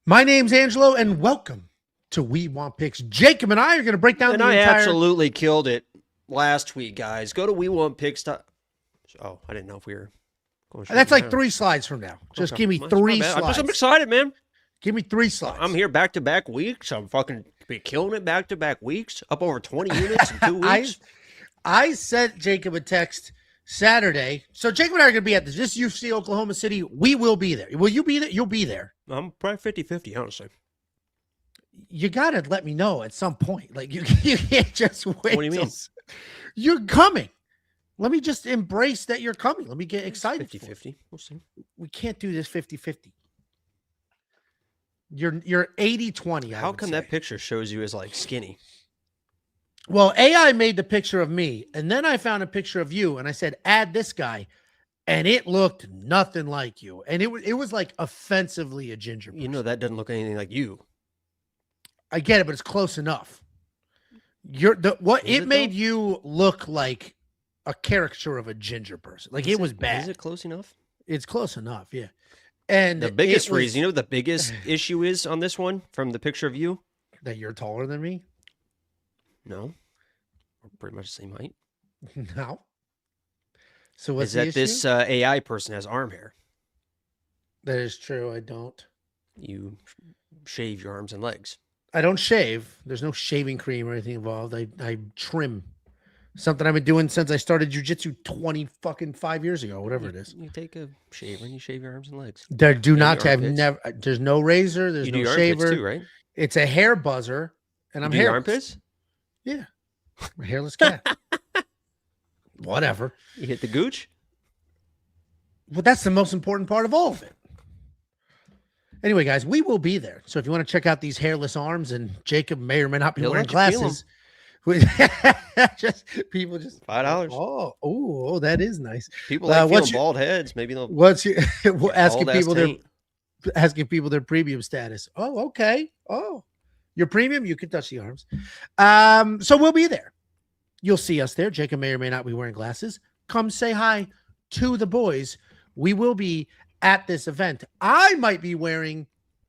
My name's Angelo, and welcome to We Want Picks. Jacob and I are going to break down and the I entire... absolutely killed it last week, guys. Go to We Want Picks. Oh, I didn't know if we were going. That's like 3 slides from now. Just give me 3 slides. I'm excited, man. Give me 3 slides. I'm here back-to-back weeks. I'm fucking be killing it back-to-back weeks. Up over 20 units in 2 weeks. I sent Jacob a text Saturday. So Jacob and I are going to be at this UFC Oklahoma City. We will be there. Will you be there? You'll be there. I'm probably 50-50, honestly. You got to let me know at some point. Like, you can't just wait. What do you mean? You're coming. Let me just embrace that you're coming. Let me get excited. 50-50. We'll see. We can't do this 50-50. You're 80-20. How come that picture shows you as like skinny? Well, AI made the picture of me, and then I found a picture of you, and I said, add this guy, and it looked nothing like you. And it was like offensively a ginger person. You know, that doesn't look anything like you. I get it, but it's close enough. It made you look like a caricature of a ginger person. Like, it was bad. Is it close enough? It's close enough, yeah. And the biggest reason, you know, the biggest issue is on this one from the picture of you? That you're taller than me? No. We're pretty much the same height. No. So what's is that this AI person has arm hair? That is true. I don't. You shave your arms and legs. I don't shave. There's no shaving cream or anything involved. I trim. Something I've been doing since I started jiu-jitsu 5 years ago, whatever it is. You take a shaver and you shave your arms and legs. There's no razor. There's no shaver. Too, right? It's a hair buzzer, and I'm hairless. Armpits? Yeah. I'm a hairless cat. Whatever. You hit the gooch? Well, that's the most important part of all of it. Anyway, guys, we will be there. So if you want to check out these hairless arms, and Jacob may or may not be wearing glasses. People just $5. Oh, that is nice. People like feeling bald heads. Maybe they'll asking people their premium status. Oh, okay. Oh, your premium, you can touch the arms. So we'll be there. You'll see us there. Jacob may or may not be wearing glasses. Come say hi to the boys. We will be at this event. I might be wearing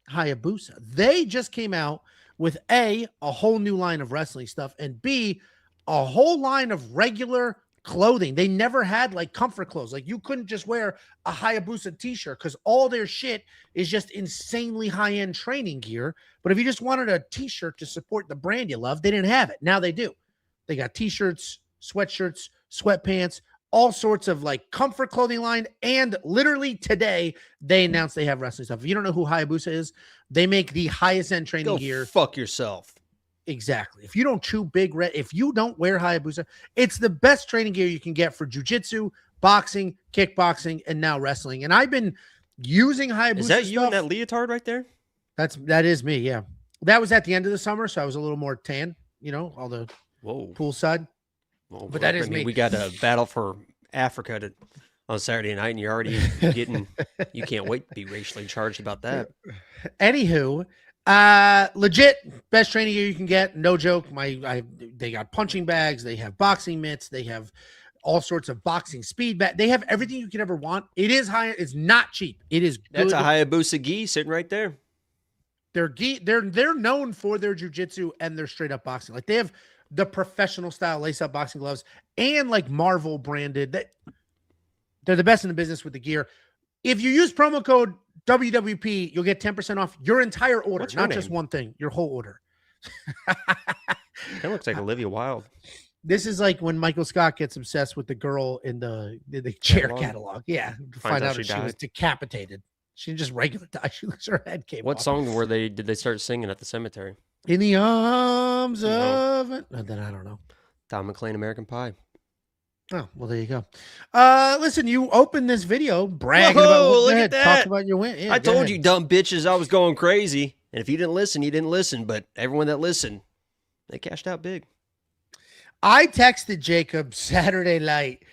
Hayabusa. They just came out with a whole new line of wrestling stuff, and B, a whole line of regular clothing. They never had like comfort clothes. Like, you couldn't just wear a Hayabusa t-shirt because all their shit is just insanely high-end training gear. But if you just wanted a t-shirt to support the brand you love, they didn't have it. Now they do. They got t-shirts, sweatshirts, sweatpants, all sorts of like comfort clothing line. And literally today, they announced they have wrestling stuff. If you don't know who Hayabusa is, they make the highest end training gear. Fuck yourself. Exactly. If you don't chew big red, if you don't wear Hayabusa, it's the best training gear you can get for jiu-jitsu, boxing, kickboxing, and now wrestling. And I've been using Hayabusa. Is that you in that leotard right there? That is me, yeah. That was at the end of the summer, so I was a little more tan, you know, all the poolside. Well, but that is me. We got a battle for Africa on Saturday night, and you're already getting, you can't wait to be racially charged about that. Anywho, legit best training gear you can get. No joke. They got punching bags. They have boxing mitts. They have all sorts of boxing speed bag. They have everything you could ever want. It is high. It's not cheap. It is good. That's a Hayabusa gi sitting right there. They're known for their jiu-jitsu and their straight up boxing. Like, they have the professional style lace-up boxing gloves and like Marvel branded. They're the best in the business with the gear. If you use promo code WWP, you'll get 10% off your entire order, not just one thing, your whole order. Kind of looks like Olivia Wilde. This is like when Michael Scott gets obsessed with the girl in the chair catalog. Yeah, to find out she was decapitated. She didn't just regular die. Her head came off. What song did they start singing at the cemetery? In the arms of it. Then I don't know. Tom McClane, American Pie. Oh, well, there you go. Listen, you opened this video bragging about look at that. Talk about your win. Yeah, I told you, dumb bitches, I was going crazy. And if you didn't listen, you didn't listen. But everyone that listened, they cashed out big. I texted Jacob Saturday night,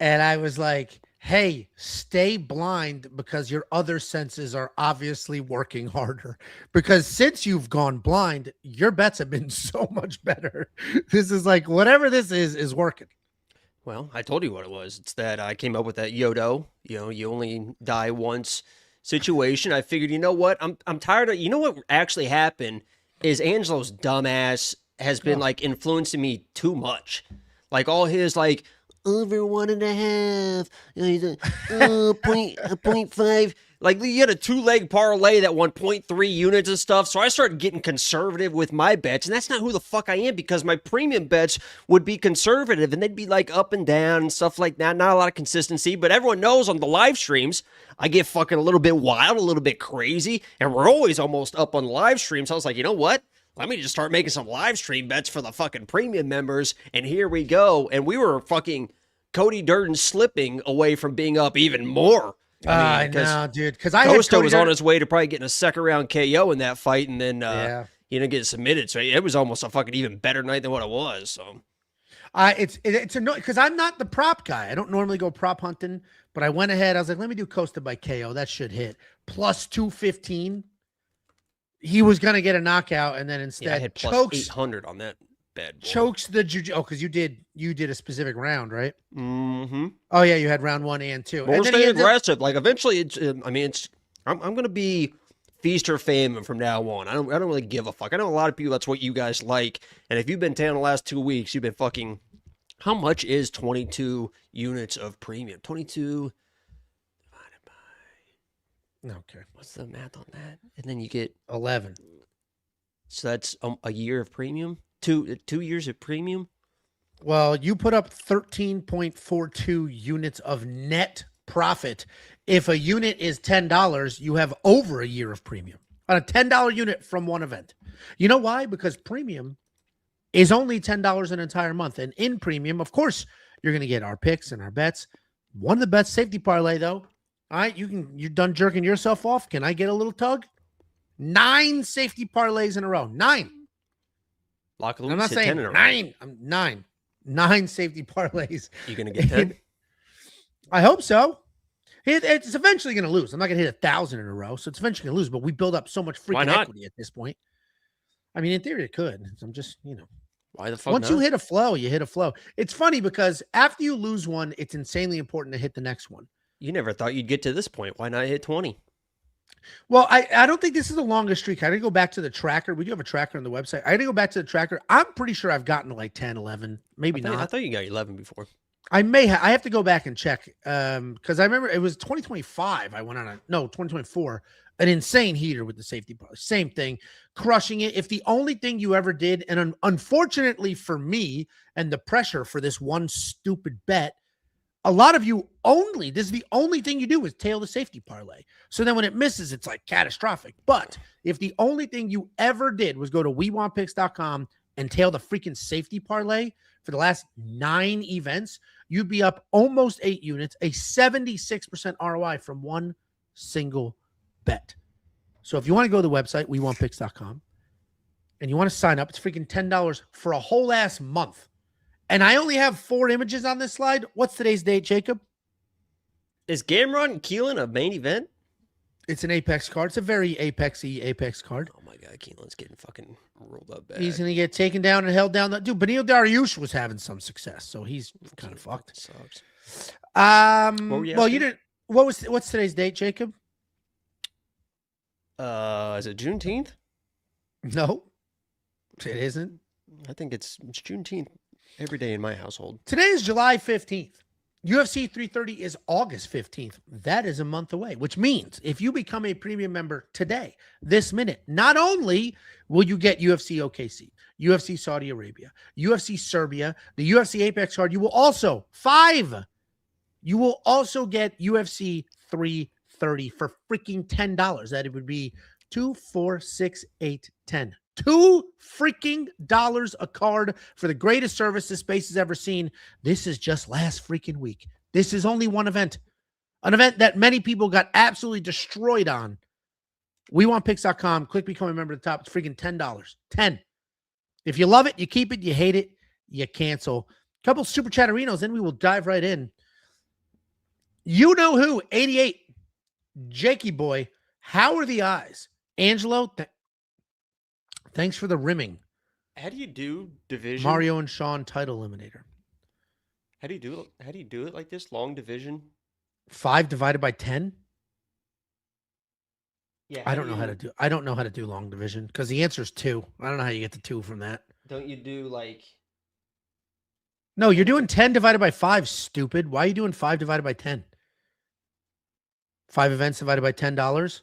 and I was like, hey, stay blind because your other senses are obviously working harder. Because since you've gone blind, your bets have been so much better. This is like, whatever this is working. Well, I told you what it was. It's that I came up with that Yodo. You know, you only die once. situation. I figured, you know what? I'm tired of. You know what actually happened is Angelo's dumbass has been like influencing me too much. Like all his like over 1.5, point 0.5. Like you had a 2-leg parlay that won 0.3 units and stuff. So I started getting conservative with my bets, and that's not who the fuck I am because my premium bets would be conservative and they'd be like up and down and stuff like that. Not a lot of consistency, but everyone knows on the live streams I get fucking a little bit wild, a little bit crazy, and we're always almost up on live streams. So I was like, you know what? Let me just start making some live stream bets for the fucking premium members, and here we go. And we were fucking Cody Durden slipping away from being up even more. I know, dude. Because Costa was on his way to probably getting a second round KO in that fight, and then he didn't get submitted. So it was almost a fucking even better night than what it was. So it's annoying because I'm not the prop guy. I don't normally go prop hunting, but I went ahead. I was like, let me do Costa by KO. That should hit plus 215. He was gonna get a knockout, and then instead I had plus chokes 800 on that. Bad boy. Chokes the jiu. Oh, because you did a specific round, right? Mm-hmm. Oh yeah, you had round 1 and 2. But we're staying aggressive. Like eventually, I'm gonna be feast or famine from now on. I don't really give a fuck. I know a lot of people. That's what you guys like. And if you've been tailing the last 2 weeks, you've been fucking. How much is 22 units of premium? 22 divided by. Okay. What's the math on that? And then you get 11. So that's a year of premium. 2 years of premium. Well, you put up 13.42 units of net profit. If a unit is $10, you have over a year of premium on a $10 unit from one event. You know why? Because premium is only $10 an entire month. And in premium, of course, you're going to get our picks and our bets. One of the best safety parlay, though. All right, you're done jerking yourself off. Can I get a little tug? 9 safety parlays in a row. 9. I'm not saying 9. I'm 9. 9 safety parlays. You gonna get 10? I hope so. It's eventually going to lose. I'm not going to hit 1,000 in a row, so it's eventually going to lose. But we build up so much freaking equity at this point. I mean, in theory, it could. I'm just, why the fuck? Once you hit a flow, you hit a flow. It's funny because after you lose one, it's insanely important to hit the next one. You never thought you'd get to this point. Why not hit 20? Well, I don't think this is the longest streak. I got to go back to the tracker. We do have a tracker on the website. I got to go back to the tracker. I'm pretty sure I've gotten to like 10, 11, maybe not. I thought you got 11 before. I may have. I have to go back and check because I remember it was 2025. I went on 2024, an insane heater with the safety policy. Same thing, crushing it. If the only thing you ever did, and unfortunately for me and the pressure for this one stupid bet, a lot of you this is the only thing you do is tail the safety parlay. So then when it misses, it's like catastrophic. But if the only thing you ever did was go to WeWantPicks.com and tail the freaking safety parlay for the last 9 events, you'd be up almost 8 units, a 76% ROI from one single bet. So if you want to go to the website, WeWantPicks.com, and you want to sign up, it's freaking $10 for a whole ass month. And I only have 4 images on this slide. What's today's date, Jacob? Is Gamrot Keelan a main event? It's an Apex card. It's a very Apex-y Apex card. Oh my God, Keelan's getting fucking rolled up bad. He's going to get taken down and held down. Dude, Benil Dariush was having some success, so he's kind of fucked. Sucks. Well, you didn't. What's today's date, Jacob? Is it Juneteenth? No, it isn't. I think it's Juneteenth every day in my household. Today is July 15th. UFC 330 is August 15th. That is a month away, which means if you become a premium member today, this minute, not only will you get UFC OKC, UFC Saudi Arabia, UFC Serbia, the UFC Apex card, you will also get UFC 330 for freaking $10. That it would be 2, 4, 6, 8, 10. $2 freaking a card for the greatest service this space has ever seen. This is just last freaking week. This is only one event. An event that many people got absolutely destroyed on. WeWantPicks.com. Click become a member at the top. It's freaking $10. 10. If you love it, you keep it. You hate it, you cancel. Couple super chatterinos, then we will dive right in. You know who? 88. Jakey boy. How are the eyes? Angelo, thanks for the rimming. How do you do division? Mario and Sean title eliminator. How do you do it? How do you do it like this? Long division? 5 divided by 10? Yeah, I don't know how to do. I don't know how to do long division because the answer is 2. I don't know how you get the 2 from that. Don't you do like? No, you're doing 10 divided by 5. Stupid. Why are you doing 5 divided by 10? 5 events divided by $10.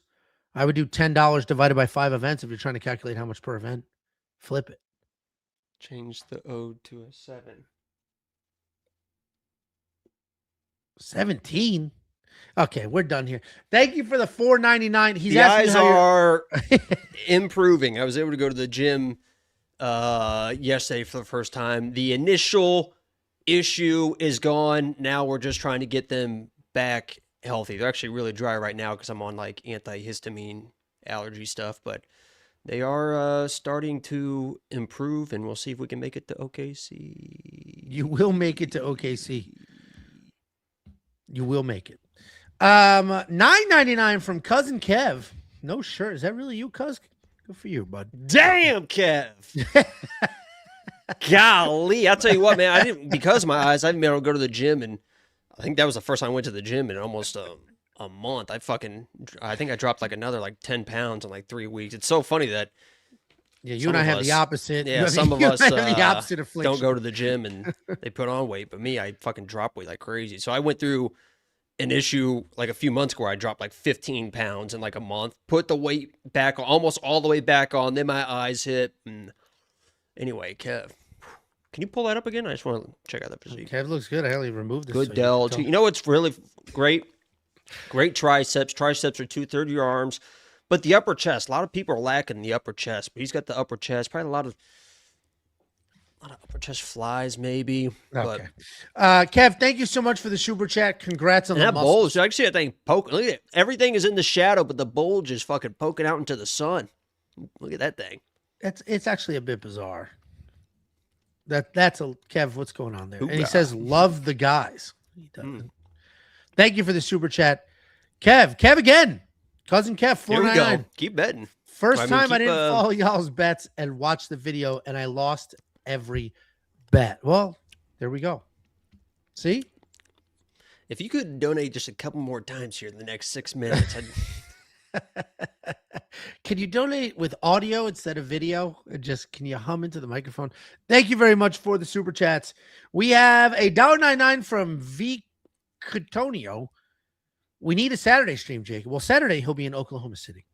I would do $10 divided by 5 events if you're trying to calculate how much per event. Flip it. Change the O to a 7. 17. Okay, we're done here. Thank you for the $4.99. He's the asking eyes how are improving. I was able to go to the gym yesterday for the first time. The initial issue is gone. Now we're just trying to get them back healthy. They're actually really dry right now because I'm on like antihistamine allergy stuff, but they are starting to improve, and we'll see if we can make it to OKC. You will make it to OKC. You will make it. $9.99 from Cousin Kev. No shirt. Is that really you, Cuz? Good for you, bud. Damn, Kev. Golly, I'll tell you what, man. I didn't because of my eyes. I haven't been able to go to the gym, and I think that was the first time I went to the gym in almost a month. I think I dropped like another like 10 pounds in like 3 weeks. It's so funny that you and I have the opposite. Yeah, some of us have the opposite affliction. don't go to the gym and they put on weight, but me, I fucking drop weight like crazy. So I went through an issue like a few months ago where I dropped like 15 pounds in like a month, put the weight back almost all the way back on, then my eyes hit. And anyway, Kev, can you pull that up again? I just want to check out that physique. Kev looks good. I only removed this. Good Del. You know what's really great? Great triceps. Triceps are 2/3 of your arms. But the upper chest, a lot of people are lacking the upper chest. But he's got the upper chest. Probably a lot of upper chest flies, maybe. Okay. Kev, thank you so much for the super chat. Congrats on that the bulge. Actually, I think poking. Look at it. Everything is in the shadow, but the bulge is fucking poking out into the sun. Look at that thing. It's actually a bit bizarre. That's a Kev. What's going on there? Hoorah. And he says, "Love the guys." He doesn't. Thank you for the super chat, Kev again. Cousin Kev, $4.99. Keep betting. First time I didn't follow y'all's bets and watch the video, and I lost every bet. Well, there we go. See? If you could donate just a couple more times here in the next 6 minutes. Can you donate with audio instead of video? Can you hum into the microphone? Thank you very much for the super chats. We have a $1.99 from V. Cotonio. We need a Saturday stream, Jacob. Well, Saturday he'll be in Oklahoma City.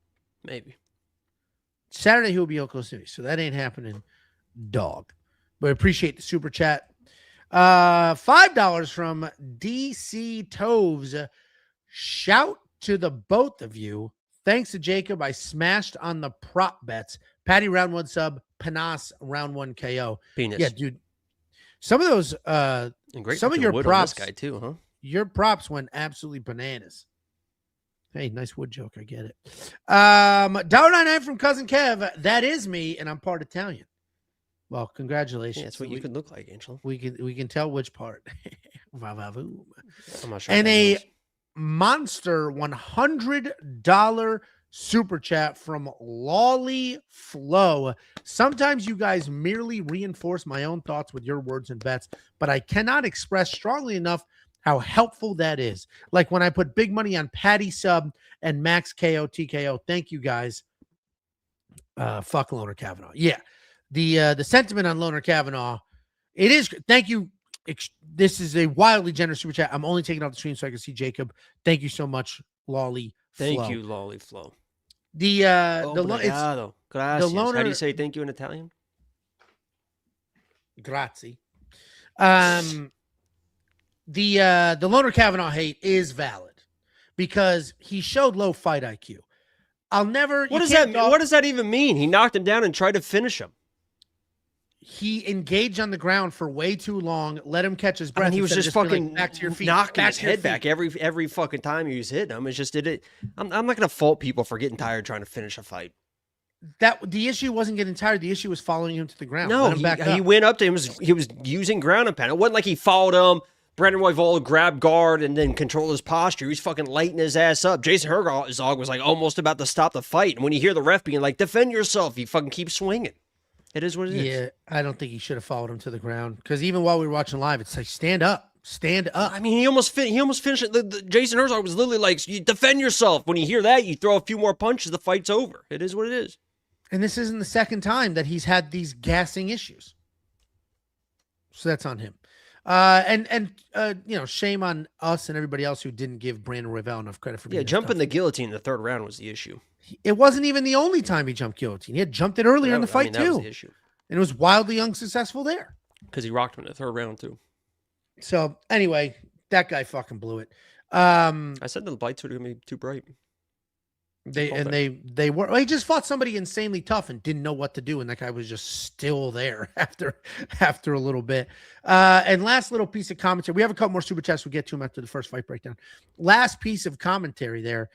Maybe. Saturday he'll be in Oklahoma City. So that ain't happening, dog. But I appreciate the super chat. $5 from DC Toves. Shout to the both of you. Thanks to Jacob, I smashed on the prop bets. Patty round 1 sub, Panas round 1 KO. Penis. Yeah, dude. Some of those and great some of your wood props on this guy too, huh? Your props went absolutely bananas. Hey, nice wood joke. I get it. $1.99 from Cousin Kev. That is me, and I'm part Italian. Well, congratulations. Yeah, that's what you could look like, Angelo. We can tell which part. I'm not sure. And a monster $100 super chat from Lolly Flow. Sometimes you guys merely reinforce my own thoughts with your words and bets, but I cannot express strongly enough how helpful that is. Like when I put big money on Patty sub and Max KO TKO. Thank you guys. Fuck Loner Kavanaugh. Yeah. The sentiment on Loner Kavanaugh, it is. Thank you. This is a wildly generous super chat. I'm only taking off the stream so I can see Jacob. Thank you so much, Lolly Flow. Thank you, Lolly Flow. The loner, how do you say thank you in Italian? Grazie. The Loner Kavanaugh hate is valid because he showed low fight IQ. What does that even mean? He knocked him down and tried to finish him. He engaged on the ground for way too long, let him catch his breath. And he was just fucking like, back to your feet, knocking his head back every fucking time he was hitting him. It's just I'm not gonna fault people for getting tired trying to finish a fight. The issue wasn't getting tired. The issue was following him to the ground. No, he went up to him. He was using ground and pound. It wasn't like he followed him. Brendan Royval grabbed guard and then controlled his posture. He was fucking lighting his ass up. Jason Herzog was like almost about to stop the fight. And when you hear the ref being like, defend yourself, you fucking keep swinging. It is what it is. Yeah, I don't think he should have followed him to the ground. Because even while we were watching live, it's like, stand up. Stand up. I mean, he almost finished it. Jason Herzog was literally like, you defend yourself. When you hear that, you throw a few more punches, the fight's over. It is what it is. And this isn't the second time that he's had these gassing issues. So that's on him. Shame on us and everybody else who didn't give Brandon Royval enough credit for being jumping the guillotine in the third round was the issue. It wasn't even the only time he jumped guillotine. He had jumped it earlier in the fight that too. Was the issue. And it was wildly unsuccessful there. Because he rocked him in the third round too. So anyway, that guy fucking blew it. I said the lights were going to be too bright. They were. He just fought somebody insanely tough and didn't know what to do, and that guy was just still there after a little bit. And last little piece of commentary. We have a couple more super chats. We'll get to them after the first fight breakdown. Last piece of commentary there.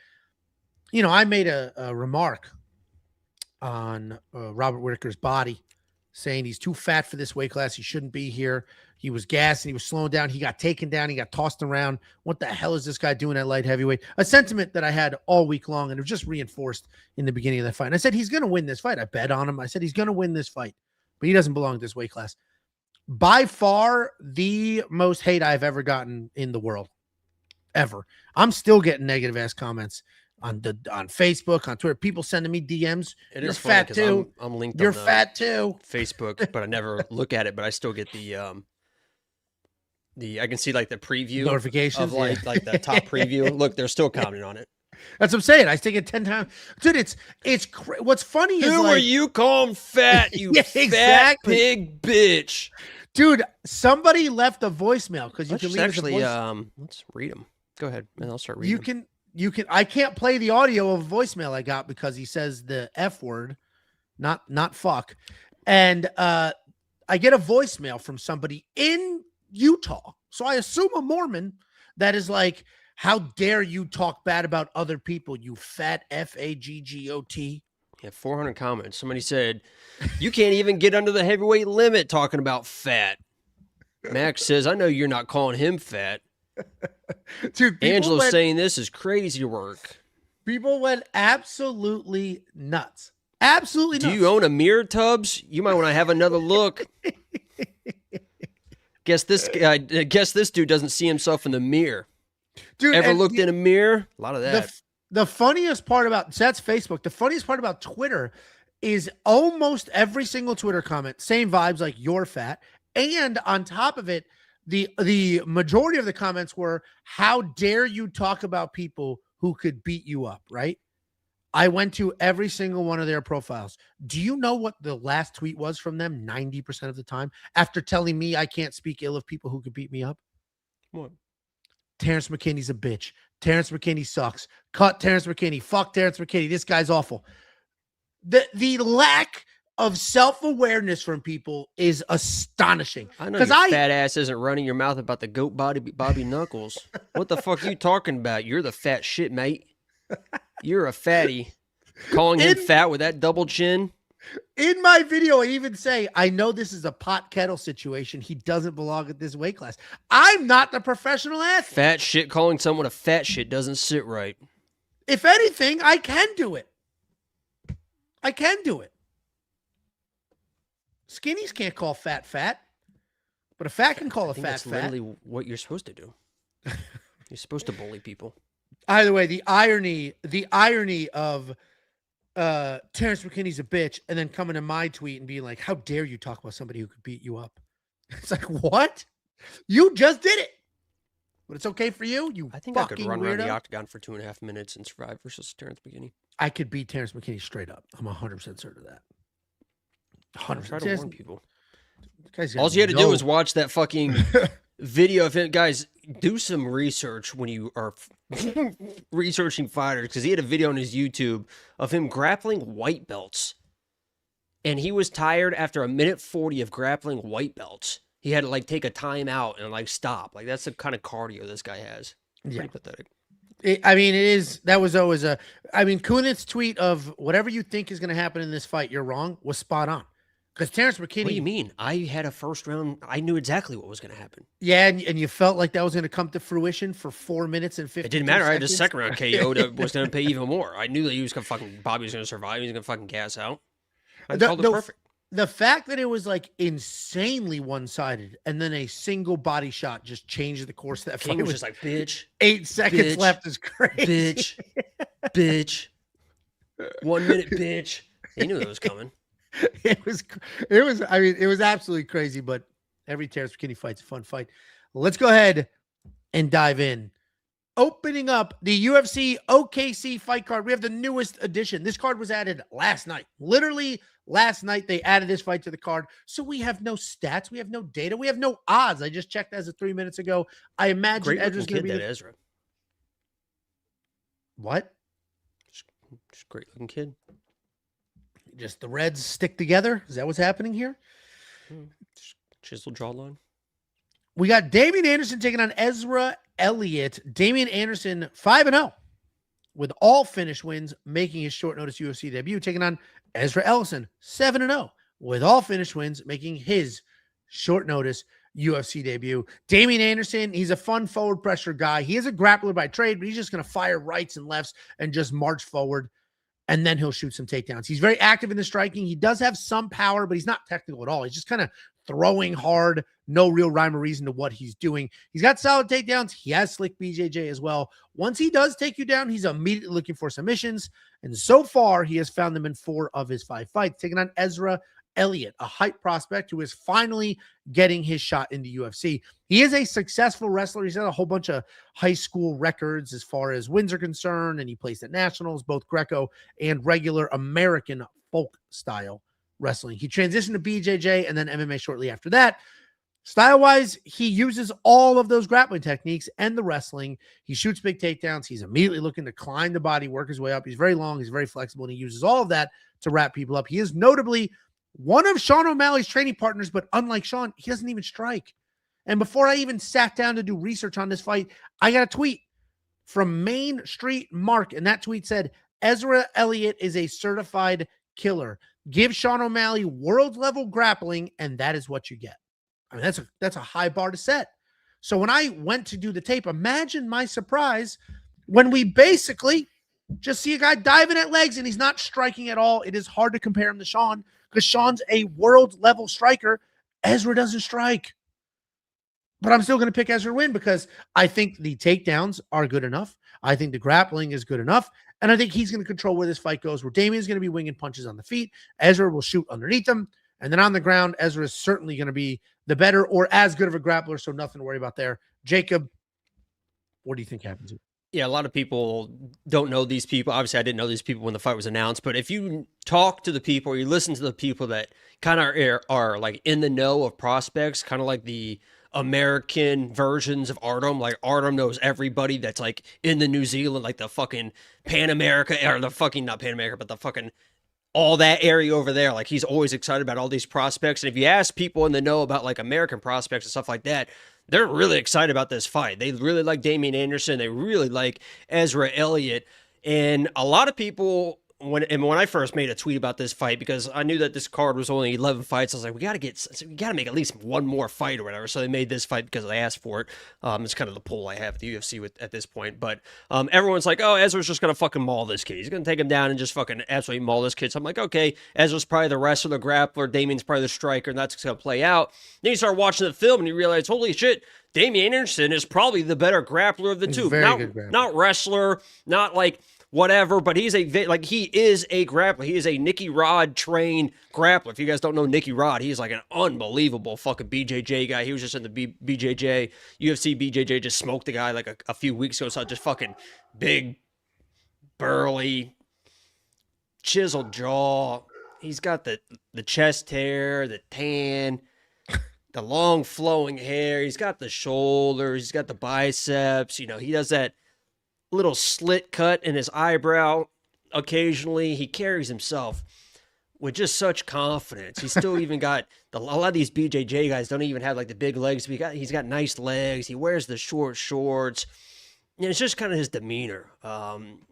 I made a remark on Robert Whittaker's body, saying he's too fat for this weight class. He shouldn't be here. He was gassing. He was slowing down. He got taken down. He got tossed around. What the hell is this guy doing at light heavyweight? A sentiment that I had all week long, and it was just reinforced in the beginning of that fight. And I said, he's going to win this fight. I bet on him. I said, he's going to win this fight, but he doesn't belong to this weight class. By far, the most hate I've ever gotten in the world, ever. I'm still getting negative ass comments on Facebook, on Twitter. People sending me DMs. You're fat too. I'm linked. You're fat too. Facebook, but I never look at it. But I still get the I can see like the preview notifications of like the top preview. Look, they're still commenting on it. That's what I'm saying. I stick it 10 times, dude. It's what's funny is who are you calling fat? You fat pig bitch, dude. Somebody left a voicemail because you can leave actually. Let's read them. Go ahead, and I'll start reading. You can. I can't play the audio of a voicemail I got because he says the F word, not fuck, and I get a voicemail from somebody in Utah. So I assume a Mormon that is like, how dare you talk bad about other people, you fat FAGGOT. Yeah, 400 comments. Somebody said, you can't even get under the heavyweight limit talking about fat. Max says, I know you're not calling him fat. Dude, Angelo's saying this is crazy work. People went absolutely nuts. Absolutely nuts. Do you own a mirror, Tubbs? You might want to have another look. Guess this dude doesn't see himself in the mirror. Dude, ever looked in a mirror? A lot of that. The funniest part about that's Facebook. The funniest part about Twitter is almost every single Twitter comment, same vibes, like you're fat. And on top of it, the majority of the comments were, how dare you talk about people who could beat you up, right? I went to every single one of their profiles. Do you know what the last tweet was from them 90% of the time after telling me I can't speak ill of people who could beat me up? What? Terrence McKinney's a bitch. Terrence McKinney sucks. Cut Terrence McKinney. Fuck Terrence McKinney. This guy's awful. The lack of self-awareness from people is astonishing. I know your fat ass isn't running your mouth about the goat body Bobby Knuckles. What the fuck are you talking about? You're the fat shit, mate. You're a fatty. Calling him fat with that double chin. In my video, I even say, I know this is a pot kettle situation. He doesn't belong at this weight class. I'm not the professional athlete. Fat shit, calling someone a fat shit doesn't sit right. If anything, I can do it. I can do it. Skinnies can't call fat, but a fat can call a fat, that's literally what you're supposed to do. You're supposed to bully people. Either way, the irony of Terrence McKinney's a bitch, and then coming to my tweet and being like, how dare you talk about somebody who could beat you up? It's like, what? You just did it. But it's okay for you? I think I could run around the octagon for 2.5 minutes and survive versus Terrence McKinney. I could beat Terrence McKinney straight up. I'm 100% certain of that. 100%. Try to warn people. All you had to do is watch that fucking video of him. Guys, do some research when you are researching fighters, because he had a video on his YouTube of him grappling white belts. And he was tired after 1:40 of grappling white belts. He had to like take a time out and like stop. Like that's the kind of cardio this guy has. Pretty pathetic. That was always Kunit's tweet of whatever you think is going to happen in this fight, you're wrong, was spot on. Because Terrence McKinney... What do you mean? I had a first round... I knew exactly what was going to happen. Yeah, and you felt like that was going to come to fruition for 4 minutes and 50 It didn't matter. Seconds. I had a second round KO that was going to pay even more. I knew that Bobby was going to survive. He was going to fucking gas out. I called it perfect. the fact that it was like insanely one-sided and then a single body shot just changed the course of that King fight. was just like, bitch, 8 seconds bitch, left is crazy. bitch, bitch. 1 minute, bitch. He knew it was coming. It was, it was absolutely crazy, but every Terrence McKinney fight's a fun fight. Let's go ahead and dive in. Opening up the UFC OKC fight card, we have the newest addition. This card was added last night. Literally last night, they added this fight to the card. So we have no stats. We have no data. We have no odds. I just checked as of 3 minutes ago. I imagine Ezra's going to be... Ezra. What? Just great looking kid. Just the Reds stick together? Is that what's happening here? Chiseled jawline. We got Damien Anderson taking on Ezra Elliott. Damien Anderson 5-0 with all finish wins, making his short notice UFC debut, taking on Ezra Ellison 7-0 with all finish wins, making his short notice UFC debut. Damien Anderson, he's a fun forward pressure guy. He is a grappler by trade, but he's just going to fire rights and lefts and just march forward, and then he'll shoot some takedowns. He's very active in the striking. He does have some power, but he's not technical at all. He's just kind of throwing hard, no real rhyme or reason to what he's doing. He's got solid takedowns. He has slick BJJ as well. Once he does take you down, he's immediately looking for submissions. And so far, he has found them in 4 of his 5 fights, taking on Ezra Elliott, a hype prospect who is finally getting his shot in the UFC. He is a successful wrestler. He's got a whole bunch of high school records as far as wins are concerned, and he placed at nationals, both Greco and regular American folk style wrestling. He transitioned to BJJ and then MMA shortly after that. Style-wise, he uses all of those grappling techniques and the wrestling. He shoots big takedowns. He's immediately looking to climb the body, work his way up. He's very long. He's very flexible, and he uses all of that to wrap people up. He is notably one of Sean O'Malley's training partners, but unlike Sean, he doesn't even strike. And before I even sat down to do research on this fight, I got a tweet from Main Street Mark, and that tweet said, Ezra Elliott is a certified killer. Give Sean O'Malley world-level grappling, and that is what you get. I mean, that's a high bar to set. So when I went to do the tape, imagine my surprise when we basically just see a guy diving at legs, and he's not striking at all. It is hard to compare him to Sean because Sean's a world-level striker. Ezra doesn't strike. But I'm still going to pick Ezra to win because I think the takedowns are good enough. I think the grappling is good enough. And I think he's going to control where this fight goes, where Damien's going to be winging punches on the feet. Ezra will shoot underneath them. And then on the ground, Ezra is certainly going to be the better or as good of a grappler, so nothing to worry about there. Jacob, what do you think happens here? Yeah, a lot of people don't know these people. Obviously, I didn't know these people when the fight was announced. But if you talk to the people or you listen to the people that kind of are like in the know of prospects, kind of like the American versions of Artem, like Artem knows everybody that's like in the New Zealand, like the fucking Pan America, or the fucking, not Pan America, but the fucking all that area over there. Like he's always excited about all these prospects. And if you ask people in the know about like American prospects and stuff like that, they're really excited about this fight. They really like Damien Anderson. They really like Ezra Elliott. And a lot of people, when I first made a tweet about this fight, because I knew that this card was only 11 fights, I was like, we got to make at least one more fight or whatever. So they made this fight because I asked for it. It's kind of the pull I have at the UFC at this point. But everyone's like, oh, Ezra's just going to fucking maul this kid. He's going to take him down and just fucking absolutely maul this kid. So I'm like, okay, Ezra's probably the wrestler, the grappler, Damien's probably the striker, and that's going to play out. Then you start watching the film and you realize, holy shit, Damien Anderson is probably the better grappler of the two. Not wrestler, not like whatever, but he is a grappler. He is a Nicky Rod trained grappler. If you guys don't know Nicky Rod, he is like an unbelievable fucking BJJ guy. He was just in the BJJ, UFC BJJ, just smoked the guy like a few weeks ago. So just fucking big, burly, chiseled jaw. He's got the chest hair, the tan, the long flowing hair. He's got the shoulders. He's got the biceps. You know, he does that little slit cut in his eyebrow occasionally. He carries himself with just such confidence. He's still even got a lot of these BJJ guys don't even have like the big legs, but he's got nice legs. He wears the short shorts. And it's just kind of his demeanor.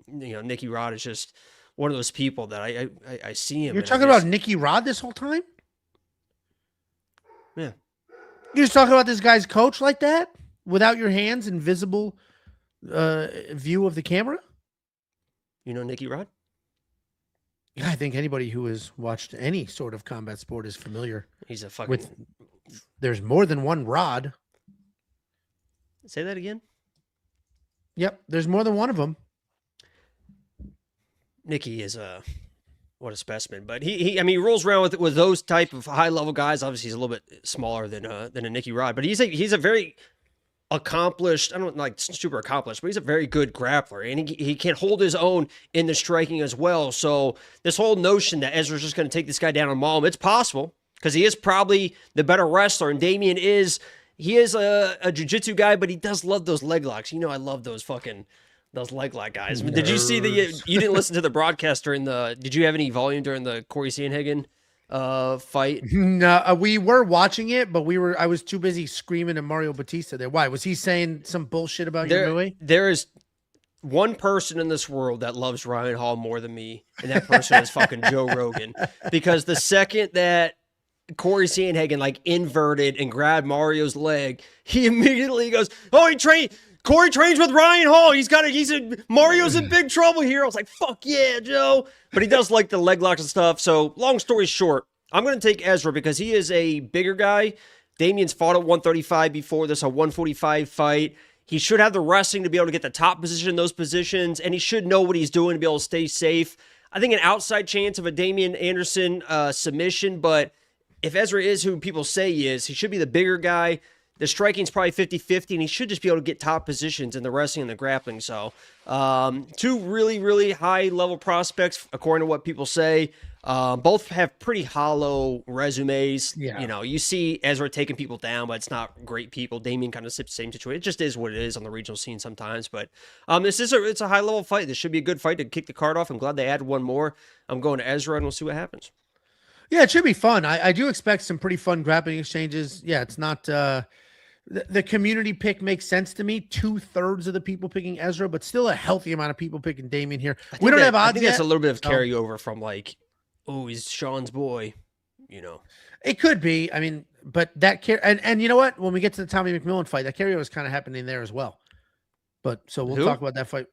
Nicky Rod is just one of those people that I see him. You're talking about Nicky Rod this whole time? Yeah. You're just talking about this guy's coach like that without your hands in visible view of the camera? You know Nicky Rod? Yeah, I think anybody who has watched any sort of combat sport is familiar He's a fucking. with. There's more than one rod. Say that again. Yep, there's more than one of them. Nicky is what a specimen, but he rolls around with those type of high level guys. Obviously, he's a little bit smaller than a Nicky Rod, but he's a very accomplished. I don't like super accomplished, but he's a very good grappler, and he can hold his own in the striking as well. So this whole notion that Ezra's just going to take this guy down and maul him, it's possible because he is probably the better wrestler, and Damien is. He is a jiu-jitsu guy, but he does love those leg locks. You know, I love those leg lock guys. Did you see you didn't listen to the broadcast did you have any volume during the Coria Sanhagen fight? No, we were watching it, but I was too busy screaming at Mario Batista there. Why? Was he saying some bullshit about your movie? There is one person in this world that loves Ryan Hall more than me, and that person is fucking Joe Rogan. Because the second that Coria Sanhagen inverted and grabbed Mario's leg, he immediately goes, "Oh, Cory trains with Ryan Hall. Mario's in big trouble here." I was like, "Fuck yeah, Joe!" But he does like the leg locks and stuff. So, long story short, I'm going to take Ezra because he is a bigger guy. Damien's fought at 135 before this, a 145 fight. He should have the wrestling to be able to get the top position in those positions, and he should know what he's doing to be able to stay safe. I think an outside chance of a Damien Anderson submission, but if Ezra is who people say he is, he should be the bigger guy. The striking's probably 50-50, and he should just be able to get top positions in the wrestling and the grappling. So, two really, really high-level prospects, according to what people say. Both have pretty hollow resumes. Yeah. You know, you see Ezra taking people down, but it's not great people. Damien kind of sips the same situation. It just is what it is on the regional scene sometimes. But it's a high-level fight. This should be a good fight to kick the card off. I'm glad they added one more. I'm going to Ezra, and we'll see what happens. Yeah, it should be fun. I do expect some pretty fun grappling exchanges. Yeah, it's not the community pick makes sense to me. 2/3 of the people picking Ezra, but still a healthy amount of people picking Damien here. We don't have odds I think yet. that's a little bit of carryover from he's Sean's boy, you know. It could be. I mean, but that and you know what? When we get to the Tommy McMillen fight, that carryover is kind of happening there as well. But so we'll talk about that fight.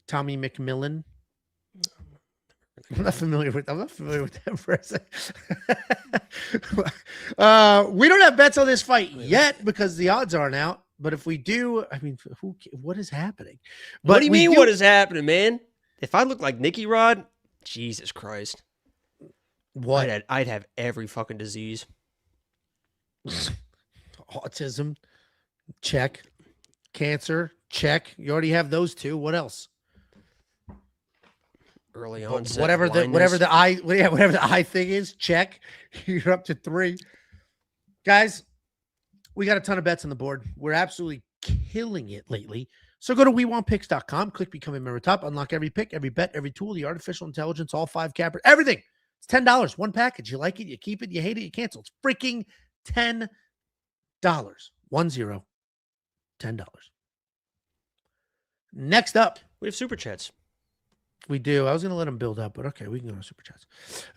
Tommy McMillen. I'm not familiar with that person. We don't have bets on this fight yet because the odds aren't out. But if we do, I mean, what is happening? But what do you mean? What is happening, man? If I look like Nicky Rod, Jesus Christ, what? I'd have every fucking disease. Autism, check. Cancer, check. You already have those two. What else? Early on, whatever the eye thing is, check. You're up to 3. Guys, we got a ton of bets on the board. We're absolutely killing it lately. So go to WeWantPicks.com, click Become a Member Top, unlock every pick, every bet, every tool, the artificial intelligence, all 5 capper, everything. It's $10, one package. You like it, you keep it, you hate it, you cancel. It's freaking $10. 10. $10. Next up, we have super chats. We do. I was going to let them build up, but okay, we can go to super chats.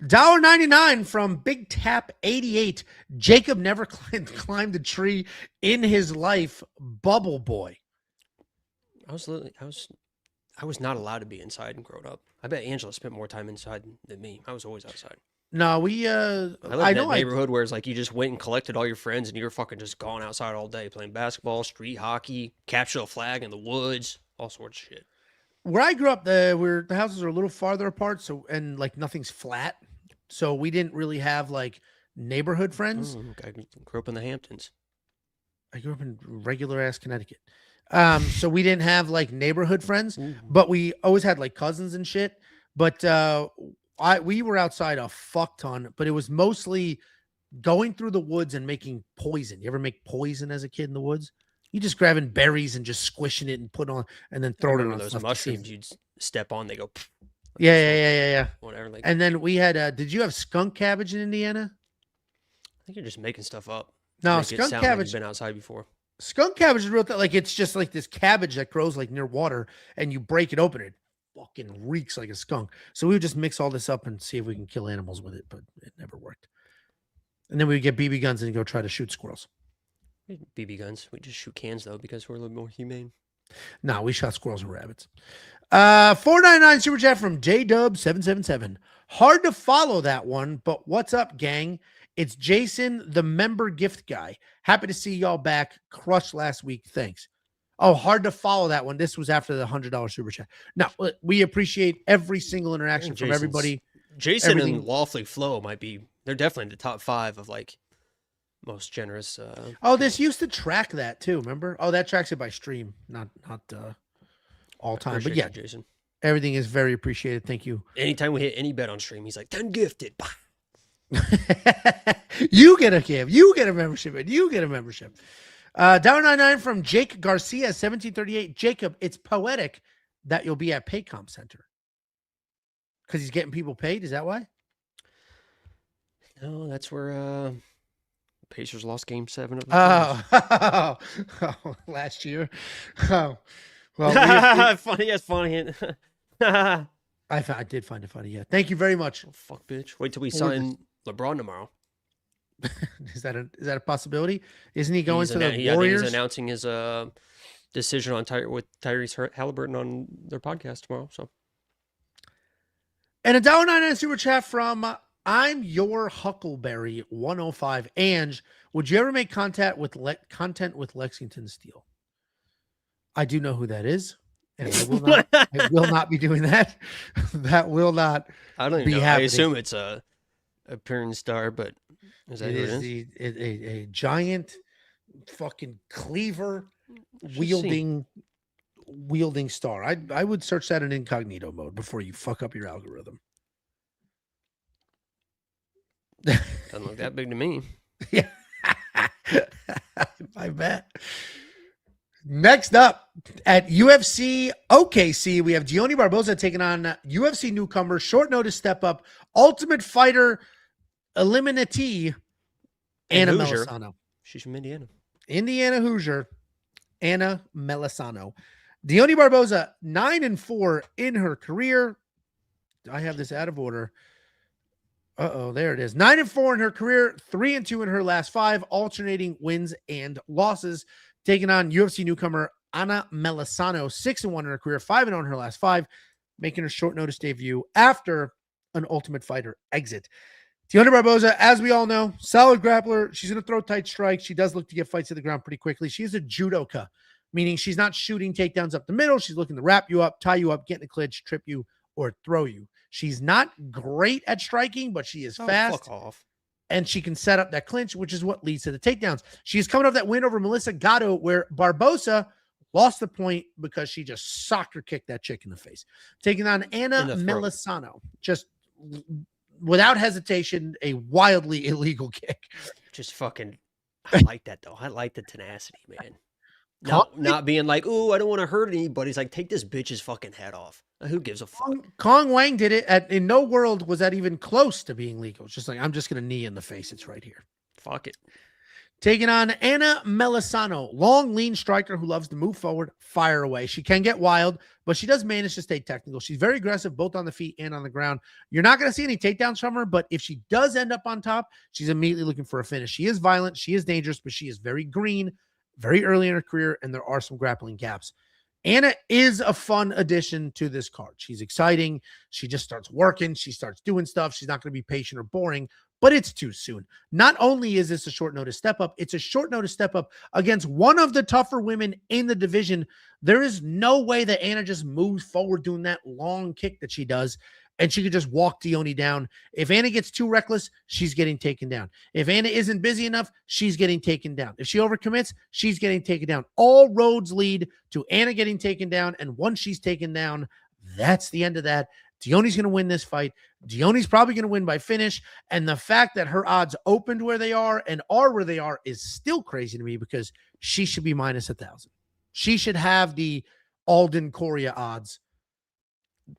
$1.99 from Big Tap 88. Jacob never climbed a tree in his life. Bubble boy. I was not allowed to be inside and growing up. I bet Angela spent more time inside than me. I was always outside. No, I lived in that neighborhood where it's like you just went and collected all your friends and you were fucking just gone outside all day playing basketball, street hockey, capture a flag in the woods, all sorts of shit. Where I grew up, the houses are a little farther apart, and nothing's flat, so we didn't really have neighborhood friends. I grew up in the Hamptons. I grew up in regular ass Connecticut, so we didn't have neighborhood friends, but we always had cousins and shit. But we were outside a fuck ton, but it was mostly going through the woods and making poison. You ever make poison as a kid in the woods? You just grabbing berries and just squishing it and put on and then throwing it on those mushrooms you'd step on. They go. Yeah. Whatever. And then we had. Did you have skunk cabbage in Indiana? I think you're just making stuff up. No, skunk cabbage. You've been outside before. Skunk cabbage is real. It's just this cabbage that grows near water, and you break it open. It fucking reeks like a skunk. So we would just mix all this up and see if we can kill animals with it, but it never worked. And then we would get BB guns and go try to shoot squirrels. BB guns. We just shoot cans though because we're a little more humane. No, we shot squirrels and rabbits. $4.99 super chat from JDub777. Hard to follow that one, but what's up, gang? It's Jason, the member gift guy. Happy to see y'all back. Crushed last week. Thanks. Oh, hard to follow that one. This was after the $100 super chat. No, we appreciate every single interaction from everybody. Jason and Lawfully Flow they're definitely in the top 5 of like most generous. This used to track that too. Remember? Oh, that tracks it by stream, not all time. But yeah, Jason, everything is very appreciated. Thank you. Anytime we hit any bet on stream, he's like 10 gifted. You get a gift. You get a membership. And you get a membership. $1.99 from Jake Garcia, 1738. Jacob, it's poetic that you'll be at Paycom Center. Because he's getting people paid? Is that why? No, that's where Pacers lost Game 7 of the last year. Oh, well, funny. That's funny. I did find it funny. Yeah, thank you very much. Oh, fuck, bitch! Wait till we sign LeBron tomorrow. Is that a possibility? Isn't he going to the Warriors? I think he's announcing his decision on with Tyrese Halliburton on their podcast tomorrow. So, and a $1.99 super chat from I'm your Huckleberry 105. Ange, would you ever make content with Lexington Steel? I do know who that is, and I will not. I will not be doing that. That will not. I don't even know. Happening. I assume it's a porn star, but is that a giant fucking cleaver wielding star. I would search that in incognito mode before you fuck up your algorithm. Doesn't look that big to me. Yeah. I bet. Next up at UFC OKC, we have Dione Barbosa taking on UFC newcomer, short notice step up, Ultimate Fighter eliminatee, Anna Melisano. She's from Indiana. Indiana Hoosier, Anna Melisano. Dione Barbosa, 9-4 in her career. I have this out of order. There it is. 9-4 in her career, 3-2 in her last 5, alternating wins and losses. Taking on UFC newcomer Anna Melisano, 6-1 in her career, 5-0 in her last 5, making her short notice debut after an Ultimate Fighter exit. Dione Barbosa, as we all know, solid grappler. She's going to throw tight strikes. She does look to get fights to the ground pretty quickly. She's a judoka, meaning she's not shooting takedowns up the middle. She's looking to wrap you up, tie you up, get in a clinch, trip you, or throw you. She's not great at striking, but she is fast. Fuck off. And she can set up that clinch, which is what leads to the takedowns. She's coming off that win over Melissa Gatto, where Barbosa lost the point because she just soccer kicked that chick in the face. Taking on Anna Melisano, just without hesitation, a wildly illegal kick. Just fucking, I like that though. I like the tenacity, man. Not being like, ooh, I don't want to hurt anybody. It's like, take this bitch's fucking head off. Who gives a fuck? Kong Wang did it. In no world was that even close to being legal. It's just like, I'm just going to knee in the face. It's right here. Fuck it. Taking on Anna Melisano, long, lean striker who loves to move forward, fire away. She can get wild, but she does manage to stay technical. She's very aggressive, both on the feet and on the ground. You're not going to see any takedowns from her, but if she does end up on top, she's immediately looking for a finish. She is violent. She is dangerous, but she is very green, very early in her career, and there are some grappling gaps. Anna is a fun addition to this card. She's exciting. She just starts working. She starts doing stuff. She's not going to be patient or boring, but it's too soon. Not only is this a short notice step up, it's a short notice step up against one of the tougher women in the division. There is no way that Anna just moves forward doing that long kick that she does, and she could just walk Dione down. If Anna gets too reckless, she's getting taken down. If Anna isn't busy enough, she's getting taken down. If she overcommits, she's getting taken down. All roads lead to Anna getting taken down, and once she's taken down, that's the end of that. Dione's going to win this fight. Dione's probably going to win by finish, and the fact that her odds opened where they are and are where they are is still crazy to me because she should be minus 1,000. She should have the Alden Coria odds.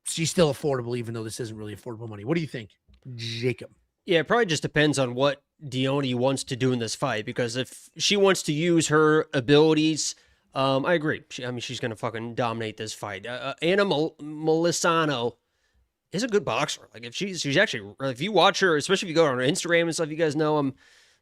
She's still affordable, even though this isn't really affordable money. What do you think, Jacob? Yeah, it probably just depends on what Dione wants to do in this fight, because if she wants to use her abilities, I agree. She's going to fucking dominate this fight. Anna Melisano is a good boxer. Like, if she's actually, if you watch her, especially if you go on her Instagram and stuff, you guys know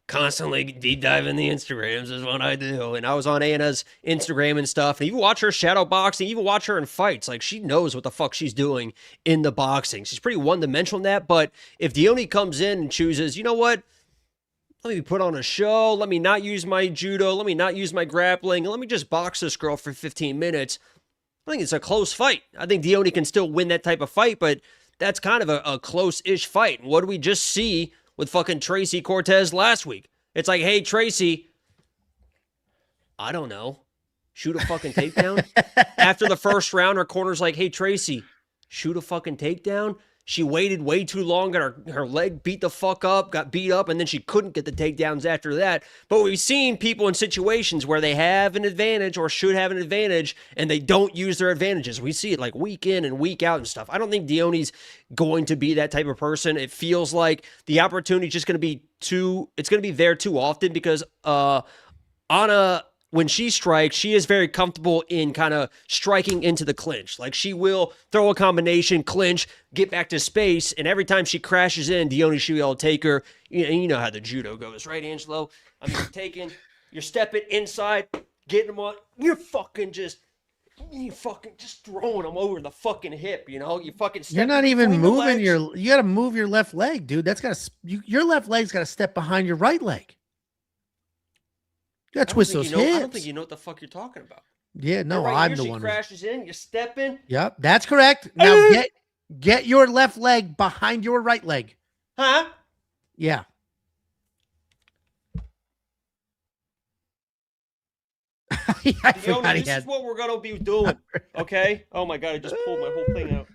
constantly deep diving the Instagrams is what I do. And I was on Anna's Instagram and stuff. And even watch her shadow boxing, even watch her in fights. Like, she knows what the fuck she's doing in the boxing. She's pretty one-dimensional in that. But if Dione comes in and chooses, you know what? Let me put on a show. Let me not use my judo. Let me not use my grappling. Let me just box this girl for 15 minutes. I think it's a close fight. I think Dione can still win that type of fight, but that's kind of a close-ish fight. And what do we just see with fucking Tracy Cortez last week? It's like, hey, Tracy, I don't know, shoot a fucking takedown? After the first round, her corner's like, hey, Tracy, shoot a fucking takedown? She waited way too long, got her leg beat the fuck up, got beat up, and then she couldn't get the takedowns after that. But we've seen people in situations where they have an advantage or should have an advantage, and they don't use their advantages. We see it like week in and week out and stuff. I don't think Dione's going to be that type of person. It feels like the opportunity is just going to be it's going to be there too often because Anna, when she strikes, she is very comfortable in kind of striking into the clinch. Like, she will throw a combination, clinch, get back to space, and every time she crashes in, Dione should be able to take her. You know how the judo goes, right, Angelo? I mean, you're stepping inside, getting them on, you're fucking just throwing them over the fucking hip, you know? You're not even moving you got to move your left leg, dude. Your left leg's got to step behind your right leg. You got to twist those hips. I don't think you know what the fuck you're talking about. Yeah, no, right, I'm the one. She crashes in, you're stepping. Yep, that's correct. Now get your left leg behind your right leg. Huh? Yeah. This is what we're going to be doing, okay? Oh, my God, I just pulled my whole thing out.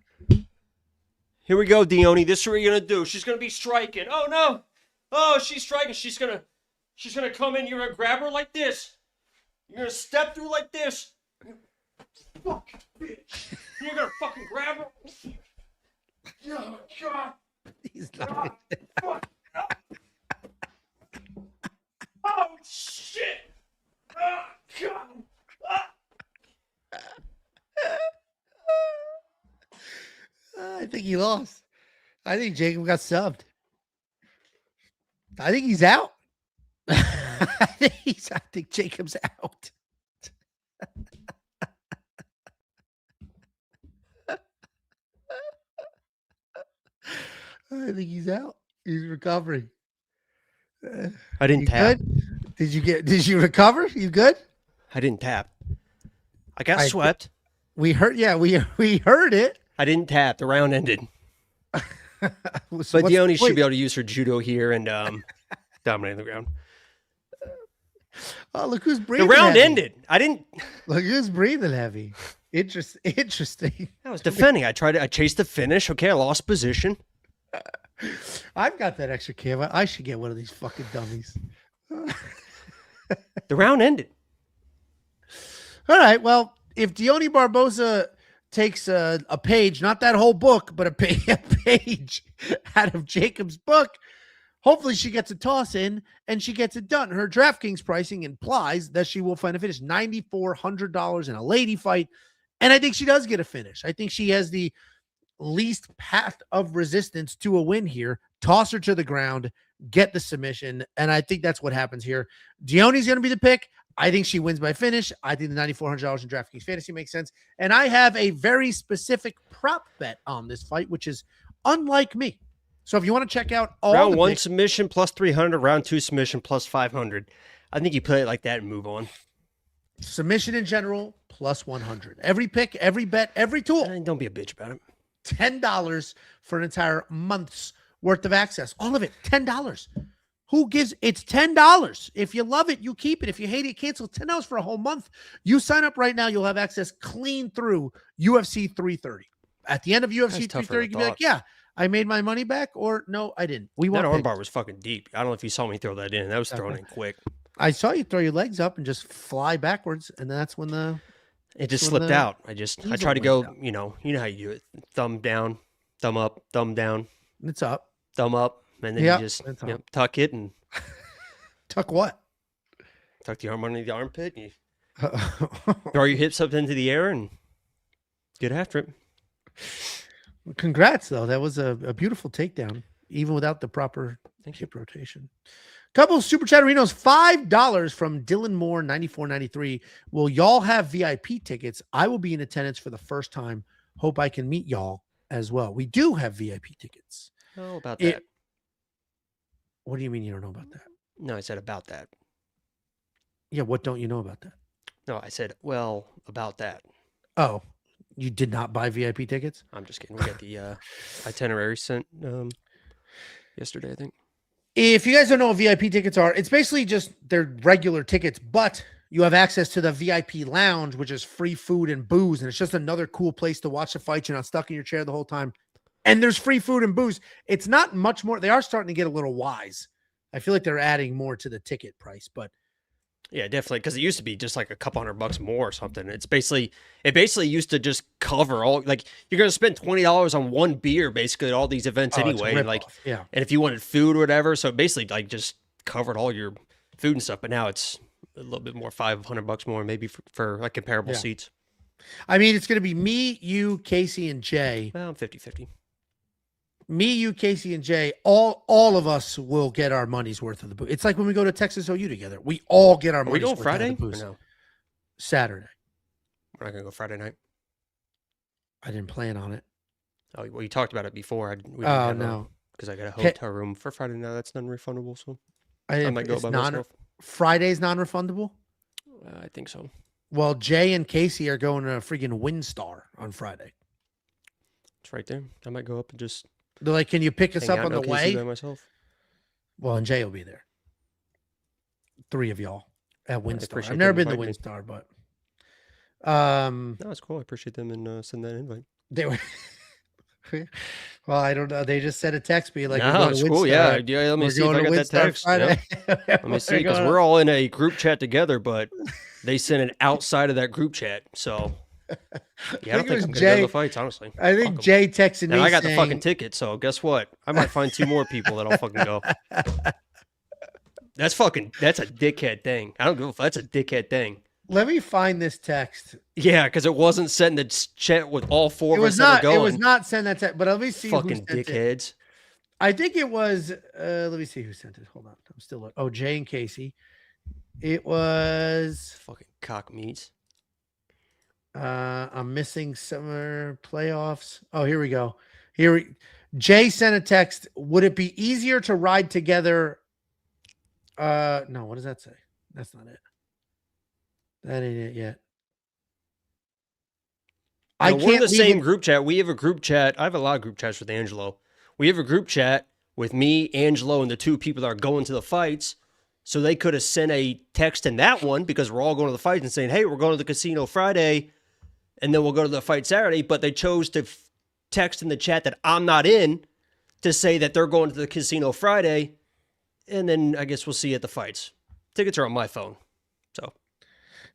Here we go, Dione. This is what you're going to do. She's going to be striking. Oh, no. Oh, she's striking. She's going to come in. You're going to grab her like this. You're going to step through like this. Fucking bitch. You're going to fucking grab her. Oh, God. He's not. Oh, oh, shit. Oh, God. I think he lost. I think Jacob got subbed. I think he's out. I think Jacob's out. I think he's out. He's recovering. I didn't tap. Good? Did you recover? You good? I didn't tap. I got swept. We heard, we heard it. I didn't tap. The round ended. But Dione should be able to use her judo here and dominate the ground. Oh, look who's breathing. The round heavy. ended. I didn't. Look who's breathing heavy. Interesting. I was defending. I chased the finish. Okay, I lost position. I've got that extra camera. I should get one of these fucking dummies. The round ended. All right. Well, if Dione Barbosa takes a page, not that whole book, but a page out of Jacob's book, hopefully she gets a toss in and she gets it done. Her DraftKings pricing implies that she will find a finish, $9,400 in a lady fight. And I think she does get a finish. I think she has the least path of resistance to a win here. Toss her to the ground, get the submission. And I think that's what happens here. Dione's going to be the pick. I think she wins by finish. I think the $9,400 in DraftKings Fantasy makes sense. And I have a very specific prop bet on this fight, which is unlike me. So if you want to check out all round the one picks, submission plus 300, round two submission plus 500. I think you play it like that and move on. submission in general plus 100. Every pick, every bet, every tool. Don't be a bitch about it. $10 for an entire month's worth of access. All of it, $10. Who gives? It's $10. If you love it, you keep it. If you hate it, cancel. $10 for a whole month. You sign up right now, you'll have access clean through UFC 330. At the end of UFC 330, you can be like, yeah, I made my money back, or no, I didn't. We want that armbar was fucking deep. I don't know if you saw me throw that in. That was thrown in quick. I saw you throw your legs up and just fly backwards, and that's when it just slipped out. I tried to go, you know how you do it. Thumb down, thumb up, thumb down. It's up. Thumb up, and then you just tuck it and tuck what? Tuck the arm underneath the armpit. And you throw your hips up into the air and get after it. Congrats, though. That was a beautiful takedown, even without the proper Thank you. Hip rotation. Couple super chatterinos, $5 from Dylan Moore, 94.93. Will y'all have VIP tickets? I will be in attendance for the first time. Hope I can meet y'all as well. We do have VIP tickets. Oh, about that. What do you mean you don't know about that? No, I said about that. Yeah, what don't you know about that? No, I said, well, about that. Oh, you did not buy VIP tickets? I'm just kidding. We got the itinerary sent yesterday, I think. If you guys don't know what VIP tickets are, it's basically just they're regular tickets, but you have access to the VIP lounge, which is free food and booze. And it's just another cool place to watch the fight. You're not stuck in your chair the whole time. And there's free food and booze. It's not much more. They are starting to get a little wise. I feel like they're adding more to the ticket price, but yeah, definitely. Because it used to be just like a couple $100 more or something. It basically used to just cover all, like you're going to spend $20 on one beer basically at all these events anyway. Like, yeah. And if you wanted food or whatever, so basically like just covered all your food and stuff. But now it's a little bit more, $500 more maybe for like comparable seats. I mean, it's going to be me, you, Casey, and Jay. Well, I'm 50-50. Me, you, Casey, and Jay, all of us will get our money's worth of the booth. It's like when we go to Texas OU together. We all get our money's worth Friday? of the booth. No? Saturday. We're not going to go Friday night. I didn't plan on it. Oh, well, you talked about it before. Oh, no. Because I got a hotel room for Friday night. That's non-refundable, so I might go by myself. Friday's non-refundable? I think so. Well, Jay and Casey are going to a freaking WinStar on Friday. It's right there. I might go up and just... They're like, can you pick us up on the way? By myself. Well, and Jay will be there. 3 of y'all at WinStar. I've never been to WinStar, but no, it's cool. I appreciate them and send that invite. They were well, I don't know. They just sent a text me like, no, it's cool. Yeah, let me see if I got that text. Yeah. Let me see, because we're all in a group chat together, but they sent it outside of that group chat. So yeah, I don't think I'm gonna go to the fights, honestly. I think Jay texted me. And I got the fucking ticket, so guess what? I might find 2 more people that'll fucking go. That's a dickhead thing. I don't give a fuck. That's a dickhead thing. Let me find this text. Yeah, because it wasn't sent in the chat with all 4 of us that are going. It was not sent that text, but let me see. Fucking dickheads. It. I think it was. Let me see who sent it. Hold on, I'm still looking. Oh, Jay and Casey. It was fucking cock meats. I'm missing summer playoffs. Oh, here we go. Jay sent a text. Would it be easier to ride together? No. What does that say? That's not it. That ain't it yet. No, we're in the same group chat. We have a group chat. I have a lot of group chats with Angelo. We have a group chat with me, Angelo, and the 2 people that are going to the fights. So they could have sent a text in that one because we're all going to the fights and saying, hey, we're going to the casino Friday, and then we'll go to the fight Saturday. But they chose to text in the chat that I'm not in to say that they're going to the casino Friday, and then I guess we'll see you at the fights. Tickets are on my phone. So.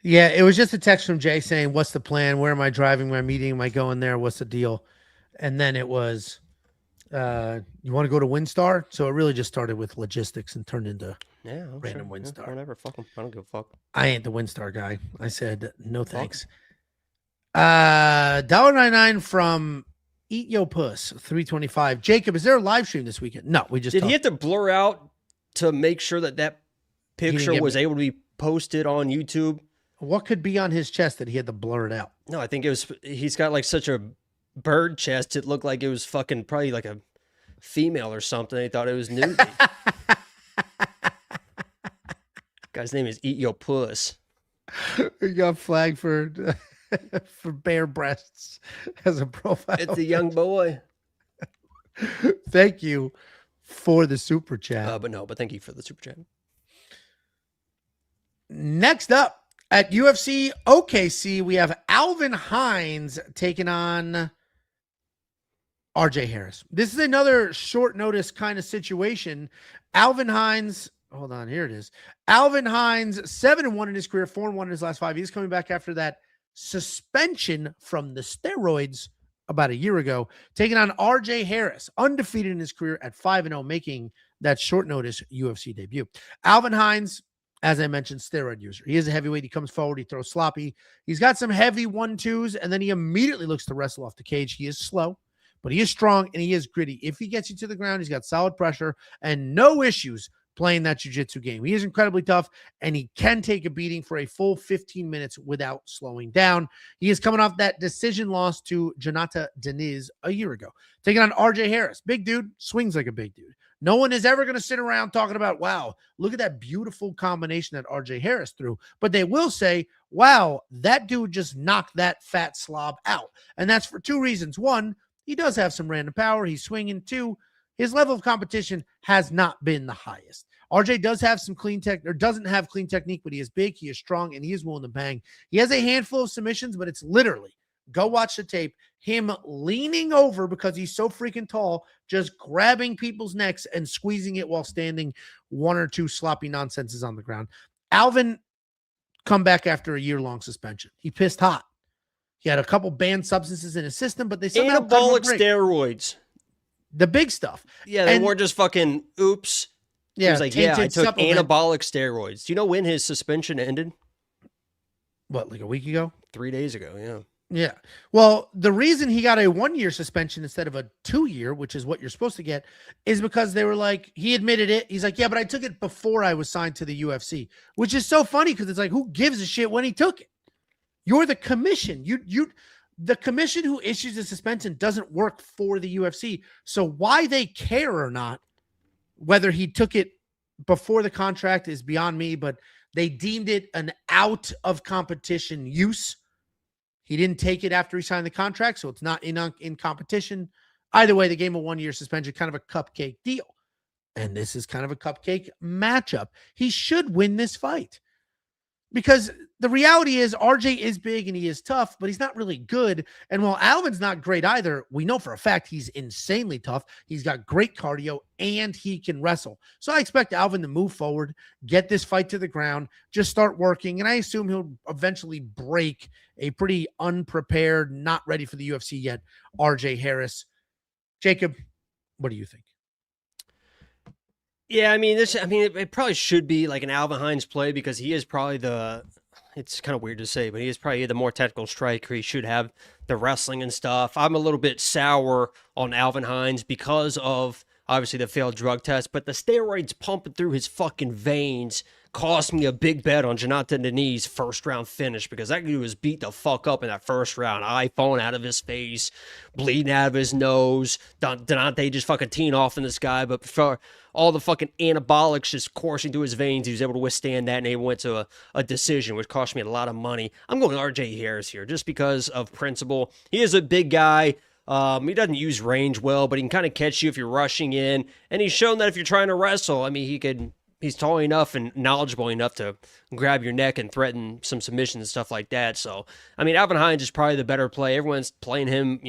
Yeah, it was just a text from Jay saying, what's the plan? Where am I driving? My meeting? Am I going there? What's the deal? And then it was, you want to go to WinStar? So it really just started with logistics and turned into random WinStar. Yeah, whatever. Fuck them. I don't give a fuck. I ain't the WinStar guy. I said, no thanks. $1.99 from Eat Yo Puss, 325. Jacob, is there a live stream this weekend? No, we just Did he have to blur out to make sure that picture was able to be posted on YouTube? What could be on his chest that he had to blur it out? No, I think he's got like such a bird chest. It looked like it was fucking probably like a female or something. He thought it was nude. Guy's name is Eat Yo Puss. He got flagged for bare breasts as a profile. It's a young boy. Thank you for the super chat. But thank you for the super chat. Next up at UFC OKC, we have Alvin Hines taking on RJ Harris. This is another short notice kind of situation. Alvin Hines, hold on, here it is. Alvin Hines, 7-1 in his career, 4-1 in his last 5. He's coming back after that suspension from the steroids about a year ago, taking on RJ Harris, undefeated in his career at 5-0, making that short notice UFC debut. Alvin Hines, as I mentioned, steroid user. He is a heavyweight. He comes forward. He throws sloppy. He's got some heavy 1-2s, and then he immediately looks to wrestle off the cage. He is slow, but he is strong and he is gritty. If he gets you to the ground, he's got solid pressure and no issues playing that jiu-jitsu game. He is incredibly tough, and he can take a beating for a full 15 minutes without slowing down. He is coming off that decision loss to Jonathan Deniz a year ago. Taking on RJ Harris. Big dude, swings like a big dude. No one is ever going to sit around talking about, wow, look at that beautiful combination that RJ Harris threw. But they will say, wow, that dude just knocked that fat slob out. And that's for two reasons. One, he does have some random power. He's swinging. Two, his level of competition has not been the highest. RJ does have some clean tech, or doesn't have clean technique, but he is big, he is strong, and he is willing to bang. He has a handful of submissions, but it's literally, go watch the tape, him leaning over because he's so freaking tall, just grabbing people's necks and squeezing it while standing one or two sloppy nonsenses on the ground. Alvin come back after a year-long suspension. He pissed hot. He had a couple banned substances in his system, but they somehow anabolic steroids. The big stuff. Yeah, they weren't just fucking oops. Yeah, he was like, yeah, I took anabolic steroids. Do you know when his suspension ended? What, like a week ago? 3 days ago, yeah. Yeah. Well, the reason he got a 1-year suspension instead of a 2-year, which is what you're supposed to get, is because they were like, he admitted it. He's like, yeah, but I took it before I was signed to the UFC, which is so funny because it's like, who gives a shit when he took it? You're the commission. The commission who issues the suspension doesn't work for the UFC. So why they care or not, whether he took it before the contract is beyond me, but they deemed it an out of competition use. He didn't take it after he signed the contract, so it's not in competition. Either way, they gave him a 1-year suspension, kind of a cupcake deal. And this is kind of a cupcake matchup. He should win this fight. Because the reality is RJ is big and he is tough, but he's not really good. And while Alvin's not great either, we know for a fact he's insanely tough. He's got great cardio and he can wrestle. So I expect Alvin to move forward, get this fight to the ground, just start working. And I assume he'll eventually break a pretty unprepared, not ready for the UFC yet, RJ Harris. Jacob, what do you think? Yeah, I mean, it probably should be like an Alvin Hines play because he is probably it's kind of weird to say, but he is probably the more technical striker. He should have the wrestling and stuff. I'm a little bit sour on Alvin Hines because of obviously the failed drug test, but the steroids pumping through his fucking veins cost me a big bet on Jonathan Deniz' first round finish because that dude was beat the fuck up in that first round. iPhone out of his face, bleeding out of his nose. Donate just fucking teeing off in this guy, but for all the fucking anabolics just coursing through his veins, he was able to withstand that and he went to a decision, which cost me a lot of money. I'm going RJ Harris here just because of principle. He is a big guy. He doesn't use range well, but he can kind of catch you if you're rushing in. And he's shown that if you're trying to wrestle, I mean, he's tall enough and knowledgeable enough to grab your neck and threaten some submissions and stuff like that. So, I mean, Alvin Hines is probably the better play. Everyone's playing him,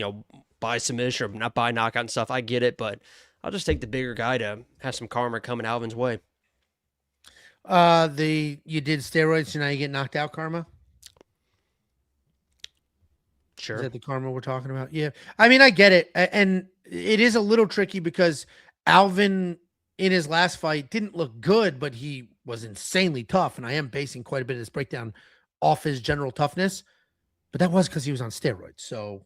by submission or not by knockout and stuff. I get it, but I'll just take the bigger guy to have some karma coming Alvin's way. You did steroids, so now you get knocked out karma? Sure. Is that the karma we're talking about? Yeah. I mean, I get it. And it is a little tricky because Alvin in his last fight didn't look good, but he was insanely tough. And I am basing quite a bit of this breakdown off his general toughness, but that was because he was on steroids. So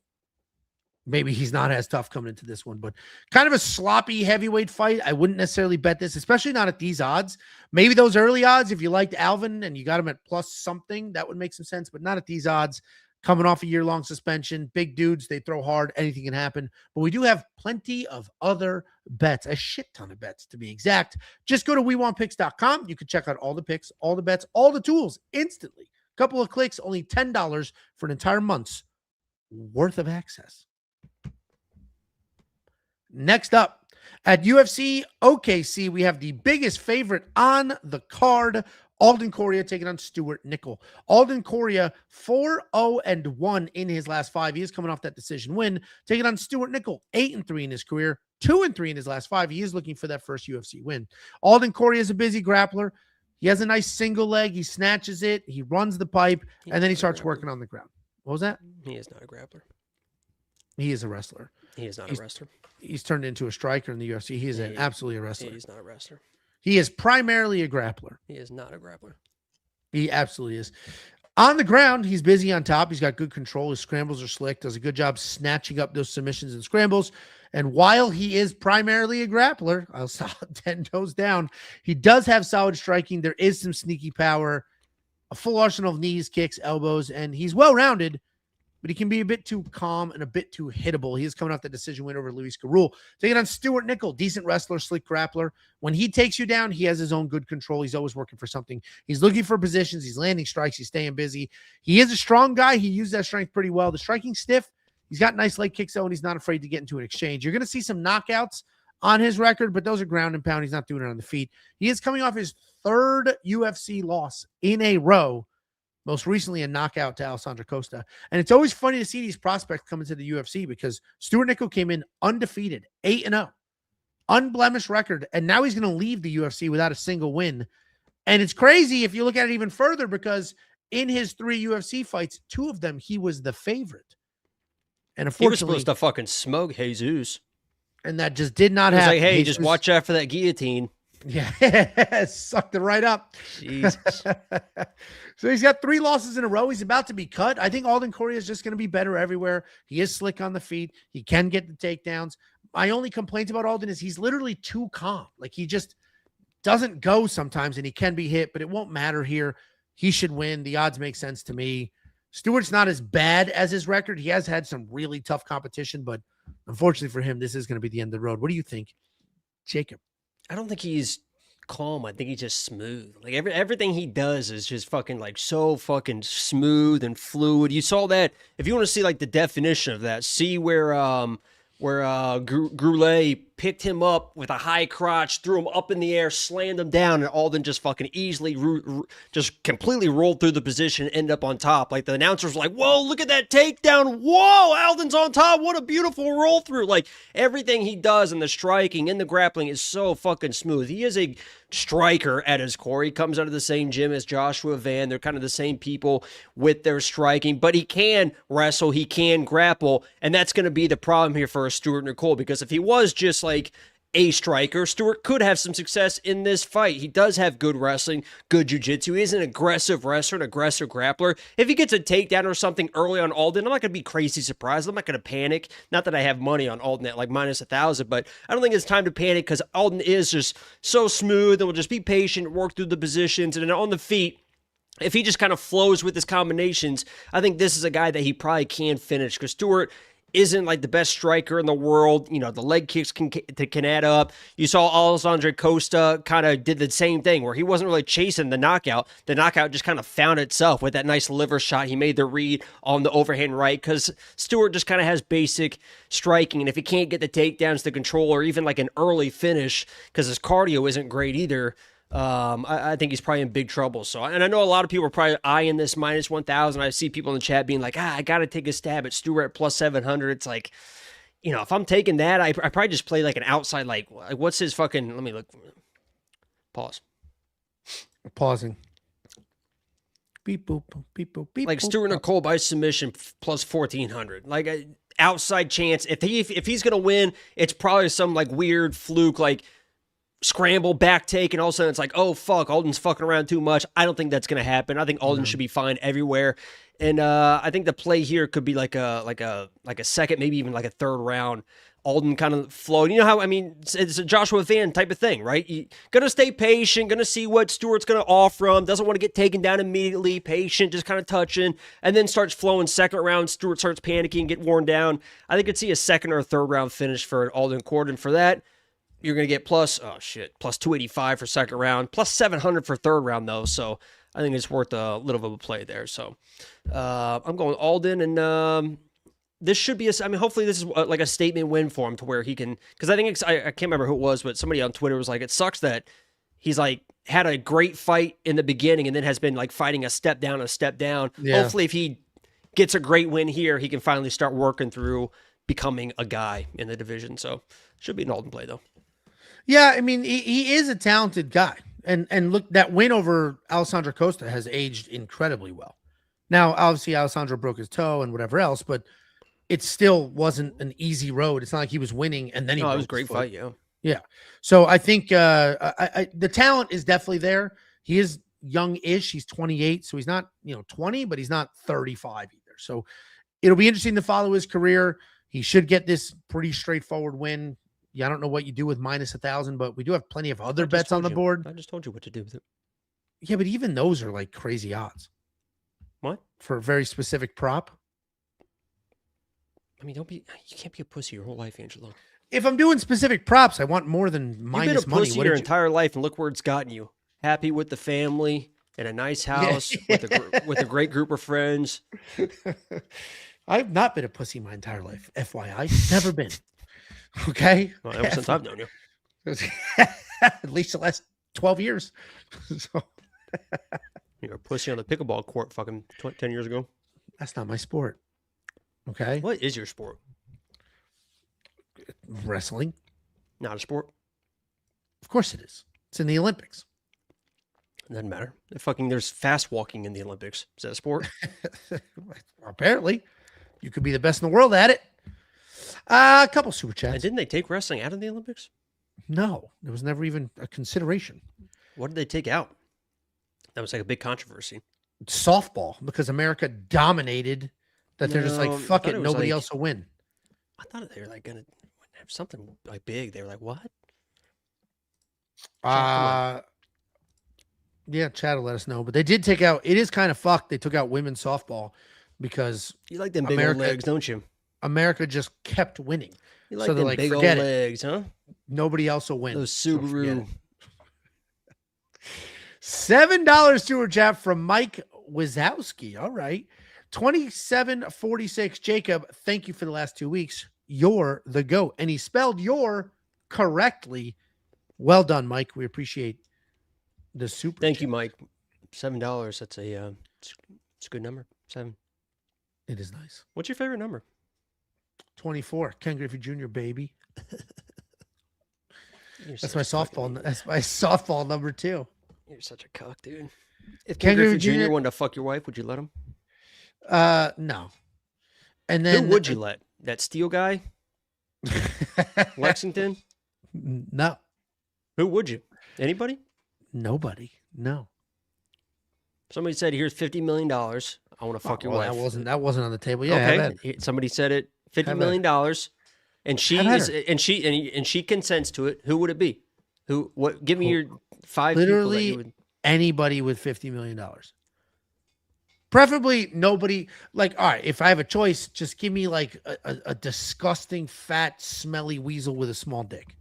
maybe he's not as tough coming into this one, but kind of a sloppy heavyweight fight. I wouldn't necessarily bet this, especially not at these odds. Maybe those early odds, if you liked Alvin and you got him at plus something, that would make some sense, but not at these odds. Coming off a year-long suspension, big dudes, they throw hard, anything can happen. But we do have plenty of other bets, a shit ton of bets to be exact. Just go to WeWantPicks.com. You can check out all the picks, all the bets, all the tools instantly. A couple of clicks, only $10 for an entire month's worth of access. Next up, at UFC OKC, we have the biggest favorite on the card, Alden Coria taking on Stewart Nicoll. Alden Coria 4-0-1 in his last 5. He is coming off that decision win, taking on Stewart Nicoll 8-3 in his career, 2-3 in his last 5. He is looking for that first UFC win. Alden Coria is a busy grappler. He has a nice single leg. He snatches it. He runs the pipe, and then he starts working on the ground. What was that? He is not a grappler. He is a wrestler. He is not a wrestler. He's turned into a striker in the UFC. He is absolutely a wrestler. He's not a wrestler. He is primarily a grappler. He is not a grappler. He absolutely is. On the ground, he's busy on top. He's got good control. His scrambles are slick. Does a good job snatching up those submissions and scrambles. And while he is primarily a grappler, I'll 10 toes down, he does have solid striking. There is some sneaky power, a full arsenal of knees, kicks, elbows, and he's well-rounded, but he can be a bit too calm and a bit too hittable. He is coming off the decision win over Luis Carul. Taking on Stewart Nicoll, decent wrestler, slick grappler. When he takes you down, he has his own good control. He's always working for something. He's looking for positions. He's landing strikes. He's staying busy. He is a strong guy. He used that strength pretty well. The striking stiff. He's got nice leg kicks, though, and he's not afraid to get into an exchange. You're going to see some knockouts on his record, but those are ground and pound. He's not doing it on the feet. He is coming off his third UFC loss in a row, most recently a knockout to Alessandro Costa. And it's always funny to see these prospects come into the UFC because Stewart Nicoll came in undefeated, 8-0, unblemished record, and now he's going to leave the UFC without a single win. And it's crazy if you look at it even further because in his 3 UFC fights, 2 of them, he was the favorite. And unfortunately, he was supposed to fucking smoke Jesus. And that just did not happen. Like, hey, just watch out for that guillotine. Yeah, sucked it right up. Jesus. So he's got 3 losses in a row. He's about to be cut. I think Alden Coria is just going to be better everywhere. He is slick on the feet. He can get the takedowns. My only complaint about Alden is he's literally too calm. Like he just doesn't go sometimes and he can be hit, but it won't matter here. He should win. The odds make sense to me. Stewart's not as bad as his record. He has had some really tough competition, but unfortunately for him, this is going to be the end of the road. What do you think, Jacob? I don't think he's calm. I think he's just smooth. Like everything he does is just fucking like so fucking smooth and fluid. You saw that. If you want to see like the definition of that, see where Goulet picked him up with a high crotch, threw him up in the air, slammed him down, and Alden just fucking easily, just completely rolled through the position and ended up on top. Like the announcers were like, whoa, look at that takedown. Whoa, Alden's on top. What a beautiful roll through. Like everything he does in the striking and the grappling is so fucking smooth. He is a striker at his core. He comes out of the same gym as Joshua Van. They're kind of the same people with their striking, but he can wrestle, he can grapple, and that's going to be the problem here for Stewart Nicoll, because if he was just like a striker, Stewart could have some success in this fight. He does have good wrestling, good jiu-jitsu. He is an aggressive wrestler, an aggressive grappler. If he gets a takedown or something early on Alden, I'm not going to be crazy surprised. I'm not going to panic. Not that I have money on Alden at like minus 1,000, but I don't think it's time to panic because Alden is just so smooth and will just be patient, work through the positions, and then on the feet, if he just kind of flows with his combinations, I think this is a guy that he probably can finish because Stewart isn't like the best striker in the world. You know, the leg kicks can add up. You saw Alessandro Costa kind of did the same thing where he wasn't really chasing the knockout. The knockout just kind of found itself with that nice liver shot. He made the read on the overhand right because Stewart just kind of has basic striking. And if he can't get the takedowns, the control, or even like an early finish because his cardio isn't great either, I think he's probably in big trouble. So, and I know a lot of people are probably eyeing this minus 1,000. I see people in the chat being like, I got to take a stab at Stewart at plus 700. It's like, you know, if I'm taking that, I probably just play like an outside, like what's his fucking, let me look. Pause. Pausing. Beep, boop, beep, boop, beep, like boop, Stewart Nicoll by submission plus 1,400. Like a outside chance. If he's going to win, it's probably some like weird fluke, like scramble, back take, and all of a sudden it's like, oh fuck, Alden's fucking around too much. I don't think that's gonna happen. I think Alden should be fine everywhere. And I think the play here could be like a second, maybe even like a third round. Alden kind of flowed. You know how, I mean, it's a Joshua Van type of thing, right? You gonna stay patient, gonna see what Stewart's gonna offer him, doesn't want to get taken down immediately, patient, just kind of touching, and then starts flowing second round. Stewart starts panicking, get worn down. I think I'd see a second or third round finish for Alden Corden. For that, you're going to get plus 285 for second round, plus 700 for third round, though. So I think it's worth a little bit of a play there. So I'm going Alden, and this should be hopefully this is like a statement win for him to where he can, because I think I can't remember who it was, but somebody on Twitter was like, it sucks that he's like had a great fight in the beginning and then has been like fighting a step down. Yeah. Hopefully if he gets a great win here, he can finally start working through becoming a guy in the division. So should be an Alden play, though. Yeah, I mean, he is a talented guy. And look, that win over Alessandro Costa has aged incredibly well. Now, obviously, Alessandro broke his toe and whatever else, but it still wasn't an easy road. It's not like he was winning and then he broke it was a great his foot. fight, yeah. Yeah. So I think the talent is definitely there. He is young-ish. He's 28, so he's not 20, but he's not 35 either. So it'll be interesting to follow his career. He should get this pretty straightforward win. Yeah, I don't know what you do with minus 1,000, but we do have plenty of other bets on the board. I just told you what to do with it. Yeah, but even those are like crazy odds. What? For a very specific prop. I mean, you can't be a pussy your whole life, Angelo. If I'm doing specific props, I want more than minus You've been a money. pussy your entire life, and look where it's gotten you. Happy with the family, in a nice house, with a great group of friends. I've not been a pussy my entire life. FYI, never been. Okay? Well, ever since I've known you. At least the last 12 years. So. You're a pussy on the pickleball court fucking 10 years ago. That's not my sport. Okay? What is your sport? Wrestling. Not a sport? Of course it is. It's in the Olympics. It doesn't matter. There's fast walking in the Olympics. Is that a sport? Apparently. You could be the best in the world at it. A couple super chats. And didn't they take wrestling out of the Olympics? No. There was never even a consideration. What did they take out? That was like a big controversy. Softball, because America dominated that they're just like, fuck it, nobody else will win. I thought they were like going to have something like big. They were like, what? Yeah, Chad will let us know. But they did take out, it is kind of fucked. They took out women's softball because you like them big old legs, don't you? America just kept winning. You like them big old legs, huh? Nobody else will win. Those Subaru. $7 super chat from Mike Wazowski. All right. 2746. Jacob, thank you for the last 2 weeks. You're the GOAT. And he spelled your correctly. Well done, Mike. We appreciate the super Thank chat. you, Mike. $7. That's it's a good number. 7. It is nice. What's your favorite number? 24. Ken Griffey Jr., baby. That's my softball. That's my softball number 2. You're such a cuck, dude. If Ken Griffey Jr. wanted to fuck your wife, would you let him? No. And then who would you let? That Steel guy? Lexington? No. Who would you? Anybody? Nobody. No. Somebody said, "Here's $50 million. I want to fuck your wife." That wasn't on the table. Yeah. Okay. Somebody said it. $50 million, and she consents to it. Who would it be? Who? What? Give me your 5 literally people that you would... anybody with $50 million. Preferably nobody. Like, all right, if I have a choice, just give me like a disgusting, fat, smelly weasel with a small dick.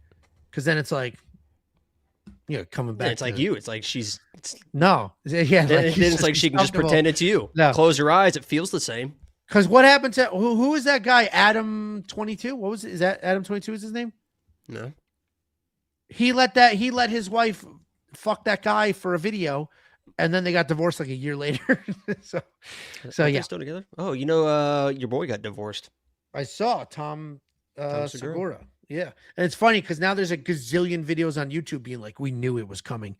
Because then it's like, coming back. Yeah, it's like you. It's like she's... No. Yeah. Then it's like she can just pretend it's you. No. Close your eyes. It feels the same. Because what happened to... Who is that guy? Adam 22? What was it? Is that Adam 22 is his name? No. He let his wife fuck that guy for a video, and then they got divorced like a year later. so yeah. They still together? Oh, your boy got divorced. I saw Tom Segura. Yeah. And it's funny because now there's a gazillion videos on YouTube being like, we knew it was coming.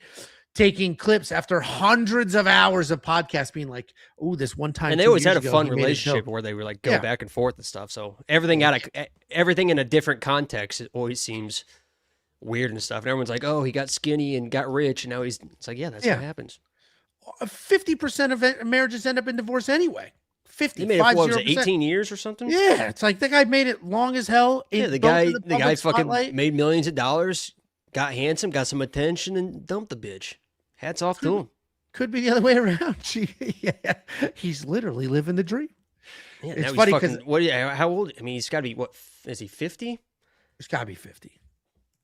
Taking clips after hundreds of hours of podcasts being like, oh, this one time. And they always had a fun relationship where they were like go back and forth and stuff. So everything in a different context, it always seems weird and stuff. And everyone's like, oh, he got skinny and got rich. And now it's like, yeah, that's what happens. 50% of marriages end up in divorce anyway. 50. They made it, what was it, 18 years or something? Yeah. It's like the guy made it long as hell. Yeah, the guy fucking made millions of dollars, got handsome, got some attention, and dumped the bitch. Hats off to him. Could be the other way around. He's literally living the dream. Yeah, it's funny because how old? I mean, he's got to be, what, is he 50? He's got to be 50.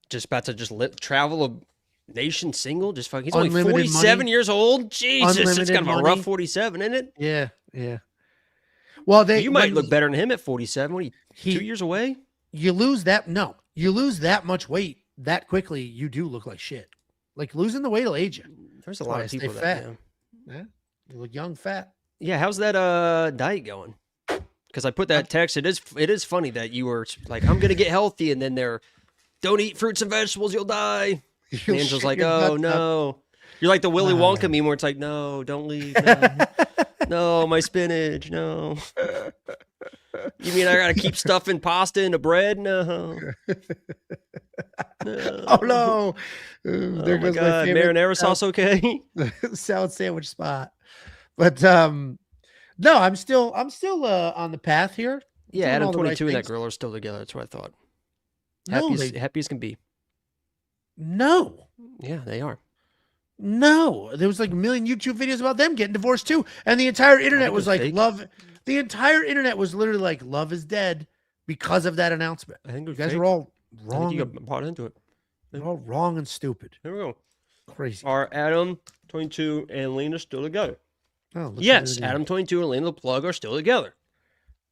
Just about to travel a nation single. Just fucking. He's unlimited only 47 money. Years old. Jesus, Unlimited it's kind of a money. rough 47, isn't it? Yeah. Well, you might look better than him at 47. What are you, 2 years away? You lose that. No, you lose that much weight that quickly. You do look like shit. Like losing the weight will age you. There's a lot of people that fat. Yeah, you look young, fat. Yeah, how's that diet going? Because I put that text. It is funny that you were like, I'm gonna get healthy, and then they're, don't eat fruits and vegetables, you'll die. And Angel's like, oh no. You're like the Willy Wonka meme where it's like, no, don't leave. No, no, my spinach, no. You mean I gotta keep stuffing pasta into bread? No. Oh no! There Oh my goes my God, favorite marinara sauce. Okay. salad sandwich spot. But no, I'm still on the path here. Yeah, Doing Adam all the right 22 and that things. girl are still together. That's what I thought. No, Happy as can be. no. Yeah, they are. No, there was like a million YouTube videos about them getting divorced too, and the entire internet was like fake. love. The entire internet was literally like love is dead because of that announcement. I think it You was guys fake. are all I think wrong. you And, got bought into it. you're all wrong and stupid. There we go. Crazy. Are Adam 22 and Lena still together? Oh, look at Yes, it. Adam 22 and Lena the Plug are still together.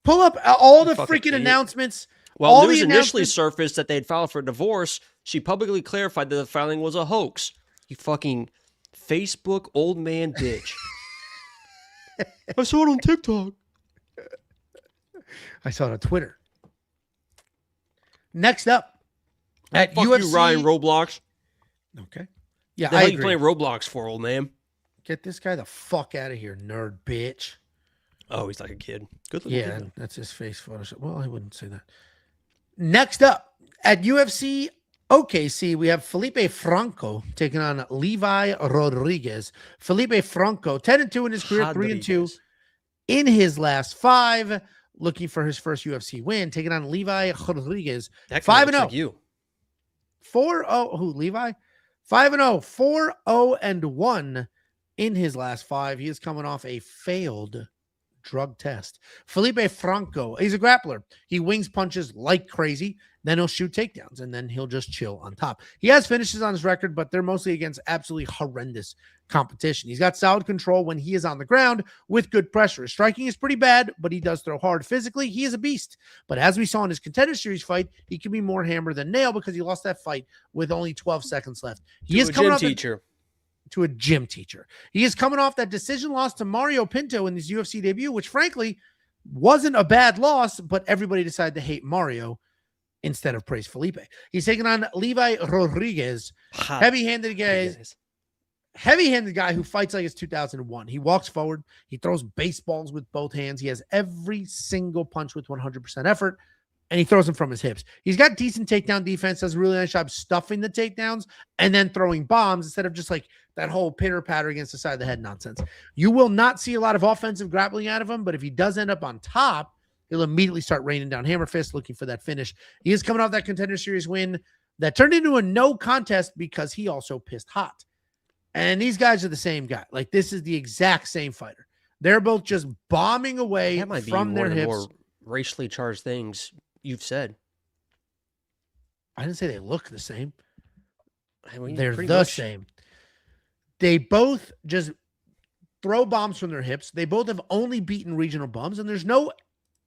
Pull up all the Fucking freaking idiot. announcements. While all news the initially announcements- surfaced that they had filed for divorce, she publicly clarified that the filing was a hoax. You fucking Facebook old man bitch. I saw it on TikTok. I saw it on Twitter. Next up at Fuck UFC. you, Ryan Roblox. Okay. Yeah, The I hell you agree. playing Roblox for, old man? Get this guy the fuck out of here, nerd bitch. Oh, he's like a kid. Good looking Yeah, kid. that's his face Photoshop. Well, I wouldn't say that. Next up at UFC OKC, we have Felipe Franco taking on Levi Rodrigues. Felipe Franco, 10-2 in his career, 3-2 Rodrigues. in his last 5, looking for his first UFC win, taking on Levi Rodrigues. That guy 5-0. looks like you. 4-0. Who, Levi? 5-0, 4-0-1 in his last 5. He is coming off a failed drug test. Felipe Franco, he's a grappler. He wings punches like crazy. Then he'll shoot takedowns, and then he'll just chill on top. He has finishes on his record, but they're mostly against absolutely horrendous competition. He's got solid control when he is on the ground with good pressure. His striking is pretty bad, but he does throw hard. Physically, he is a beast. But as we saw in his Contender Series fight, he can be more hammer than nail because he lost that fight with only 12 seconds left. He is coming off to a gym teacher. He is coming off that decision loss to Mario Pinto in his UFC debut, which frankly wasn't a bad loss, but everybody decided to hate Mario instead of praise Felipe. He's taking on Levi Rodrigues, heavy-handed guy who fights like it's 2001. He walks forward. He throws baseballs with both hands. He has every single punch with 100% effort, and he throws them from his hips. He's got decent takedown defense, does a really nice job stuffing the takedowns and then throwing bombs instead of just like that whole pitter-patter against the side of the head nonsense. You will not see a lot of offensive grappling out of him, but if he does end up on top, he'll immediately start raining down hammer fists looking for that finish. He is coming off that Contender Series win that turned into a no contest because he also pissed hot. And these guys are the same guy. Like, this is the exact same fighter. They're both just bombing away That might be from their one of the hips. more racially charged things you've said. I didn't say they look the same. I mean, They're pretty the much. same. They both just throw bombs from their hips. They both have only beaten regional bums, and there's no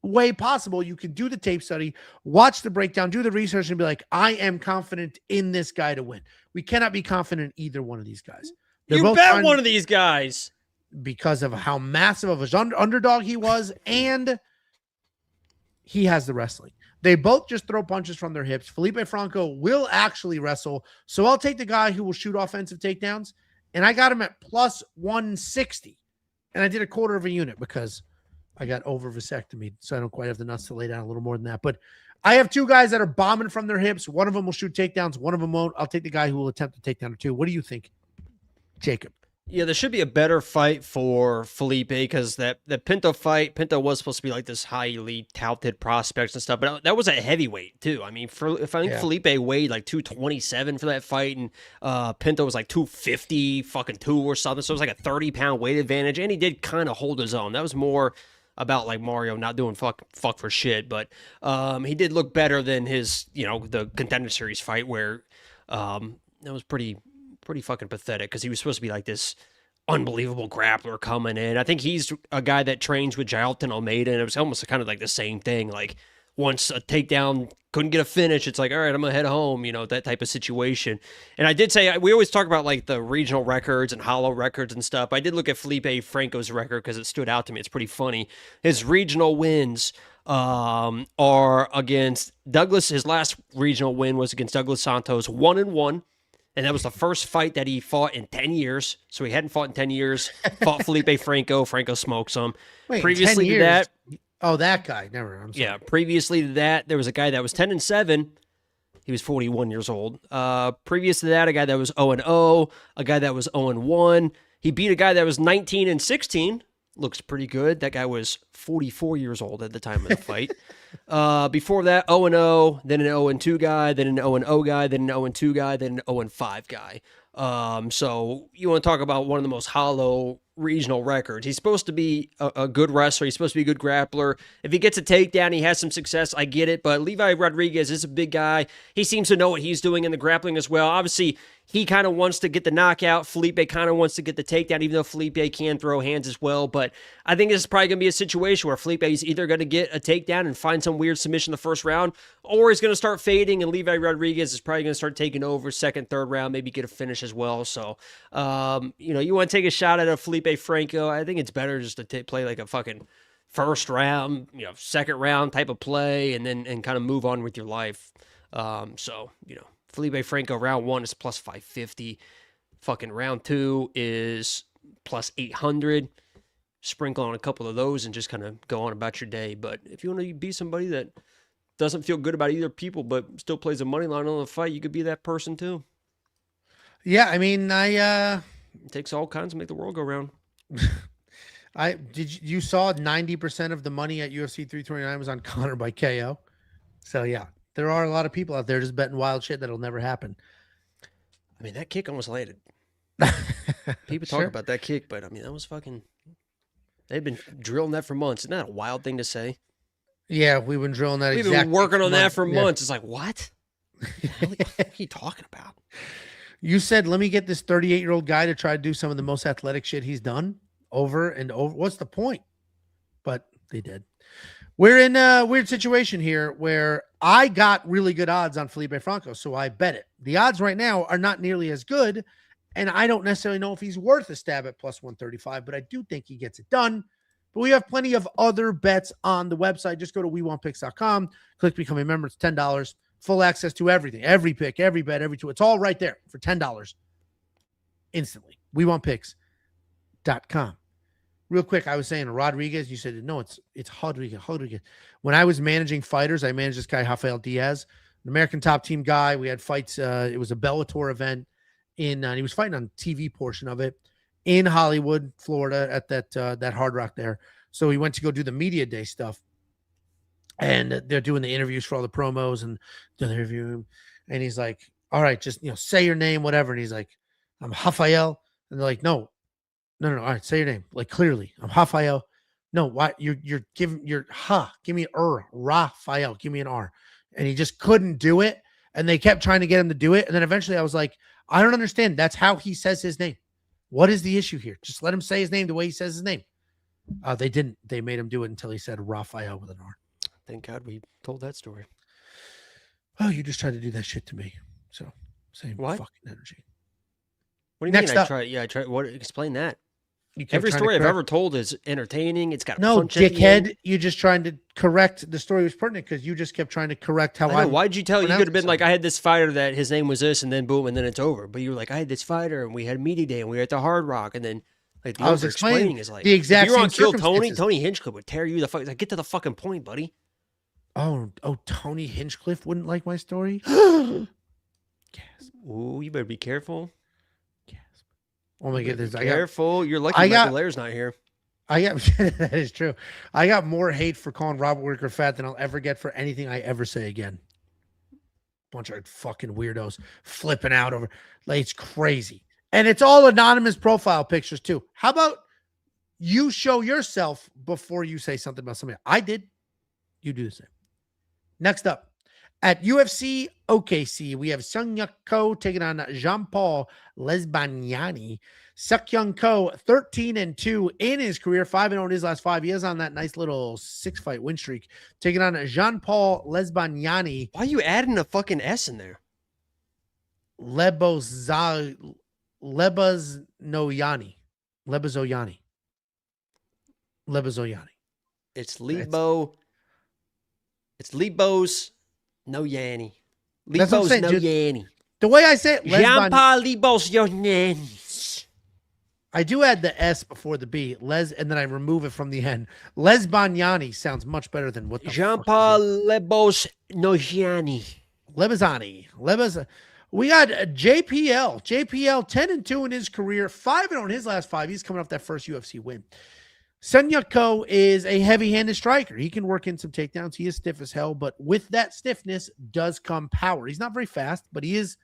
way possible you can do the tape study, watch the breakdown, do the research, and be like, I am confident in this guy to win. We cannot be confident in either one of these guys. They're You both bet trying- one of these guys. because of how massive of an underdog he was, and he has the wrestling. They both just throw punches from their hips. Felipe Franco will actually wrestle, so I'll take the guy who will shoot offensive takedowns, and I got him at plus 160, and I did a quarter of a unit because I got over vasectomy, so I don't quite have the nuts to lay down a little more than that. But I have two guys that are bombing from their hips. One of them will shoot takedowns. One of them won't. I'll take the guy who will attempt to takedown or two. What do you think, Jacob? Yeah, there should be a better fight for Felipe because the Pinto fight, Pinto was supposed to be like this highly touted prospects and stuff, but that was a heavyweight too. I mean, if I think Felipe weighed like 227 for that fight, and Pinto was like 250 fucking 2 or something, so it was like a 30-pound weight advantage, and he did kind of hold his own. That was more about like Mario not doing fuck for shit, but he did look better than his, the Contender Series fight where that was pretty fucking pathetic because he was supposed to be like this unbelievable grappler coming in. I think he's a guy that trains with Jailton Almeida, and it was almost kind of like the same thing. Like once a takedown couldn't get a finish, it's like, all right, I'm gonna head home, that type of situation. And I did say, we always talk about like the regional records and hollow records and stuff. I did look at Felipe Franco's record because it stood out to me. It's pretty funny. His regional wins are against Douglas. His last regional win was against Douglas Santos, 1-1. And that was the first fight that he fought in 10 years. So he hadn't fought in 10 years. Fought Felipe Franco. Franco smokes him. Wait, previously 10 to years? that, Oh, that guy. Never. I'm sorry. yeah. Previously to that, there was a guy that was 10-7, He was 41 years old. Previous to that, a guy that was 0-0, a guy that was 0-1. He beat a guy that was 19-16. Looks pretty good. That guy was 44 years old at the time of the fight. Before that, 0-0, then an 0-2 guy, then an 0-0 guy, then an 0-2 guy, then an 0-5 guy. So you want to talk about one of the most hollow regional records. He's supposed to be a good wrestler. He's supposed to be a good grappler. If he gets a takedown, he has some success. I get it. But Levi Rodrigues is a big guy. He seems to know what he's doing in the grappling as well. Obviously, he kind of wants to get the knockout. Felipe kind of wants to get the takedown, even though Felipe can throw hands as well. But I think this is probably going to be a situation where Felipe is either going to get a takedown and find some weird submission the first round, or he's going to start fading, and Levi Rodrigues is probably going to start taking over second, third round, maybe get a finish as well. So, you want to take a shot at a Felipe Franco. I think it's better just to play like a fucking first round, second round type of play, and kind of move on with your life. Felipe Franco round 1 is plus 550. Fucking round 2 is plus 800. Sprinkle on a couple of those and just kind of go on about your day. But if you want to be somebody that doesn't feel good about either people but still plays a money line on the fight, you could be that person too. Yeah, I mean, it takes all kinds to make the world go round. You saw 90% of the money at UFC 329 was on Conor by KO. So yeah, there are a lot of people out there just betting wild shit that'll never happen. I mean, that kick almost landed. People talk about that kick, but I mean, that was fucking. They've been drilling that for months. Isn't that a wild thing to say? Yeah, we've been drilling that. We've been working on that for months. It's like, what? What are you talking about? You said, let me get this 38-year-old guy to try to do some of the most athletic shit he's done over and over. What's the point? But they did. We're in a weird situation here where I got really good odds on Felipe Franco, so I bet it. The odds right now are not nearly as good, and I don't necessarily know if he's worth a stab at plus 135, but I do think he gets it done. But we have plenty of other bets on the website. Just go to wewantpicks.com, click become a member. It's $10. Full access to everything, every pick, every bet, every tool. It's all right there for $10 instantly. wewantpicks.com. Real quick, I was saying Rodrigues. You said, no, it's Rodrigues. When I was managing fighters, I managed this guy, Rafael Diaz, an American top team guy. We had fights. It was a Bellator event and he was fighting on TV portion of it in Hollywood, Florida at that Hard Rock there. So he went to go do the media day stuff. And they're doing the interviews for all the promos and the interview. And he's like, all right, just, say your name, whatever. And he's like, I'm Rafael. And they're like, no. All right, say your name. Like, clearly, I'm Rafael. No, why? You're giving give me an Rafael, give me an R. And he just couldn't do it. And they kept trying to get him to do it. And then eventually I was like, I don't understand. That's how he says his name. What is the issue here? Just let him say his name the way he says his name. They didn't. They made him do it until he said Rafael with an R. Thank God we told that story. Oh, you just tried to do that shit to me. So same what? Fucking energy. What do you Next mean? up, I tried. What? Explain that. Every story I've ever told is entertaining. It's got no punch at the dickhead. end. You just trying to correct the story was pertinent because you just kept trying to correct how I know. Why'd you tell? You could have been like, I had this fighter that his name was this, and then boom, and then it's over. But you were like, I had this fighter, and we had media day, and we were at the Hard Rock, and then like the I was explaining is like the exact. If you were on Kill Tony Hinchcliffe would tear you the fuck. Like, get to the fucking point, buddy. Oh, Tony Hinchcliffe wouldn't like my story. Gasp. Ooh, you better be careful. Gasp. Oh my goodness! Careful. You're lucky Michael Lair's not here. That is true. I got more hate for calling Robert Whitaker fat than I'll ever get for anything I ever say again. Bunch of fucking weirdos flipping out over. Like, it's crazy. And it's all anonymous profile pictures too. How about you show yourself before you say something about somebody? I did. You do the same. Next up, at UFC OKC, we have Seok Ko taking on Jean-Paul Lebosnoyani. Seok Ko, 13-2 in his career, 5-0 in his last 5. He is on that nice little 6-fight win streak, taking on Jean-Paul Lebosnoyani. Why are you adding a fucking S in there? Lebosnoyani. It's Lebo. It's Lebos no Yanni. Lebos no Yanni. The way I say it, Jean-Paul Lebosnoyani. I do add the S before the B, and then I remove it from the end. Lebosnoyani sounds much better than what the Jean-Paul Lebosnoyani. Lebosnoyani. We got JPL. JPL 10-2 in his career, 5-0 in his last 5. He's coming off that first UFC win. Seok is a heavy-handed striker. He can work in some takedowns. He is stiff as hell, but with that stiffness does come power. He's not very fast, but he is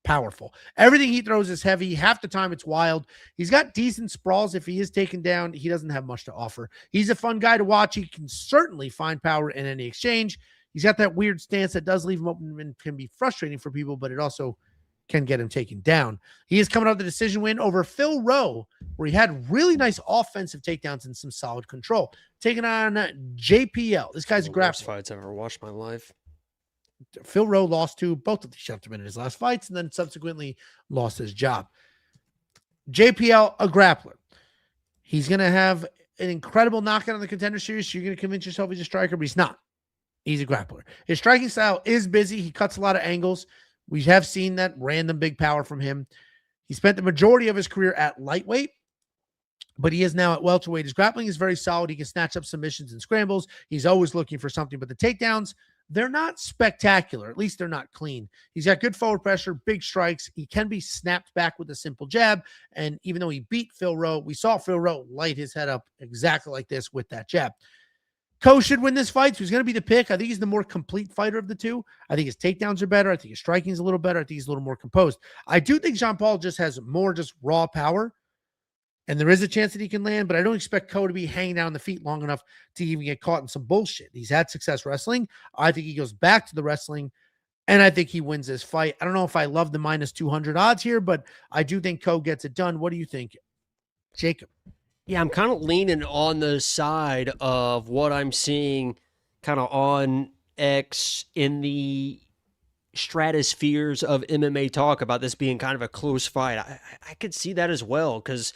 powerful. Everything he throws is heavy. Half the time it's wild. He's got decent sprawls. If he is taken down, he doesn't have much to offer. He's a fun guy to watch. He can certainly find power in any exchange. He's got that weird stance that does leave him open and can be frustrating for people, but it also can get him taken down. He is coming out of the decision win over Phil Rowe, where he had really nice offensive takedowns and some solid control. Taking on JPL. This guy's a grappler. Worst fights I've ever watched in my life. Phil Rowe lost to both of these gentlemen in his last fights and then subsequently lost his job. JPL, a grappler. He's going to have an incredible knockout on the Contender Series. So you're going to convince yourself he's a striker, but he's not. He's a grappler. His striking style is busy. He cuts a lot of angles. We have seen that random big power from him. He spent the majority of his career at lightweight, but he is now at welterweight. His grappling is very solid. He can snatch up submissions and scrambles. He's always looking for something, but the takedowns, they're not spectacular. At least they're not clean. He's got good forward pressure, big strikes. He can be snapped back with a simple jab. And even though he beat Phil Rowe, we saw Phil Rowe light his head up exactly like this with that jab. Ko should win this fight, so he's going to be the pick. I think he's the more complete fighter of the two. I think his takedowns are better. I think his striking is a little better. I think he's a little more composed. I do think Jean-Paul just has more just raw power, and there is a chance that he can land, but I don't expect Ko to be hanging down the feet long enough to even get caught in some bullshit. He's had success wrestling. I think he goes back to the wrestling, and I think he wins this fight. I don't know if I love the minus 200 odds here, but I do think Ko gets it done. What do you think, Jacob? Yeah, I'm kind of leaning on the side of what I'm seeing kind of on X in the stratospheres of MMA talk about this being kind of a close fight. I could see that as well because,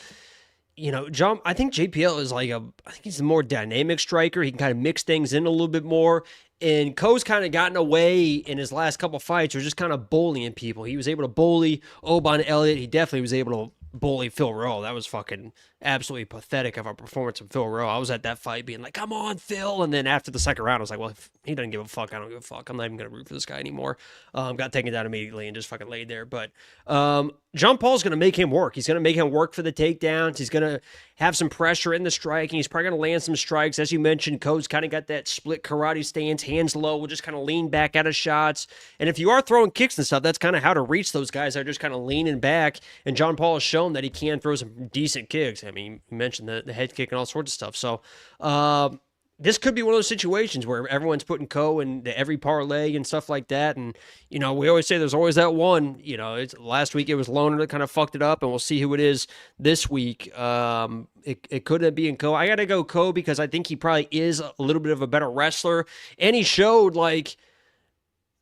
you know, I think JPL is I think he's a more dynamic striker. He can kind of mix things in a little bit more. And Ko's kind of gotten away in his last couple fights, or just kind of bullying people. He was able to bully Elliott. He definitely was able to bully Phil Rowe. That was fucking absolutely pathetic of a performance from Phil Rowe. I was at that fight being like, come on, Phil. And then after the second round, I was like, well, if he doesn't give a fuck, I don't give a fuck. I'm not even going to root for this guy anymore. Got taken down immediately and just fucking laid there. But Jean-Paul's going to make him work. He's going to make him work for the takedowns. He's going to have some pressure in the striking. He's probably going to land some strikes. As you mentioned, Ko's kind of got that split karate stance, hands low, will just kind of lean back out of shots. And if you are throwing kicks and stuff, that's kind of how to reach those guys. They're just kind of leaning back. And Jean-Paul has shown that he can throw some decent kicks. I mean, you mentioned the head kick and all sorts of stuff. So this could be one of those situations where everyone's putting Ko into every parlay and stuff like that. And, you know, we always say there's always that one. You know, last week it was Loner that kind of fucked it up, and we'll see who it is this week. It could be in Ko. I got to go Ko because I think he probably is a little bit of a better wrestler. And he showed, like,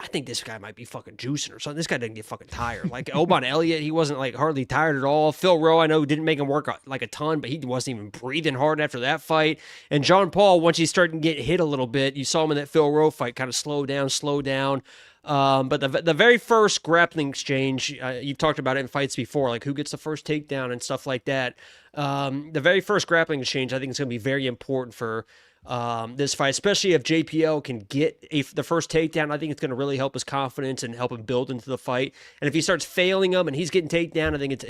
I think this guy might be fucking juicing or something. This guy didn't get fucking tired. Like Elliott, he wasn't like hardly tired at all. Phil Rowe, I know, didn't make him work like a ton, but he wasn't even breathing hard after that fight. And Jean-Paul, once he started to get hit a little bit, you saw him in that Phil Rowe fight kind of slow down. But the very first grappling exchange, you've talked about it in fights before, like who gets the first takedown and stuff like that. The very first grappling exchange, I think, is going to be very important for this fight, especially if JPL can get the first takedown. I think it's going to really help his confidence and help him build into the fight. And if he starts failing him and he's getting takedown, I think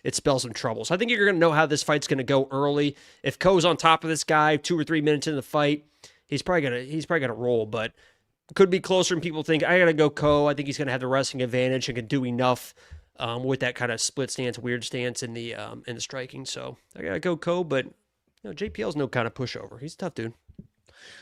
it spells some trouble. So I think you're going to know how this fight's going to go early. If Ko's on top of this guy 2 or 3 minutes in the fight, he's probably gonna roll, but could be closer than people think. I gotta go Ko. I think he's gonna have the wrestling advantage and can do enough with that kind of split stance, weird stance in the striking. So I gotta go Ko, but JPL's no kind of pushover. He's a tough dude.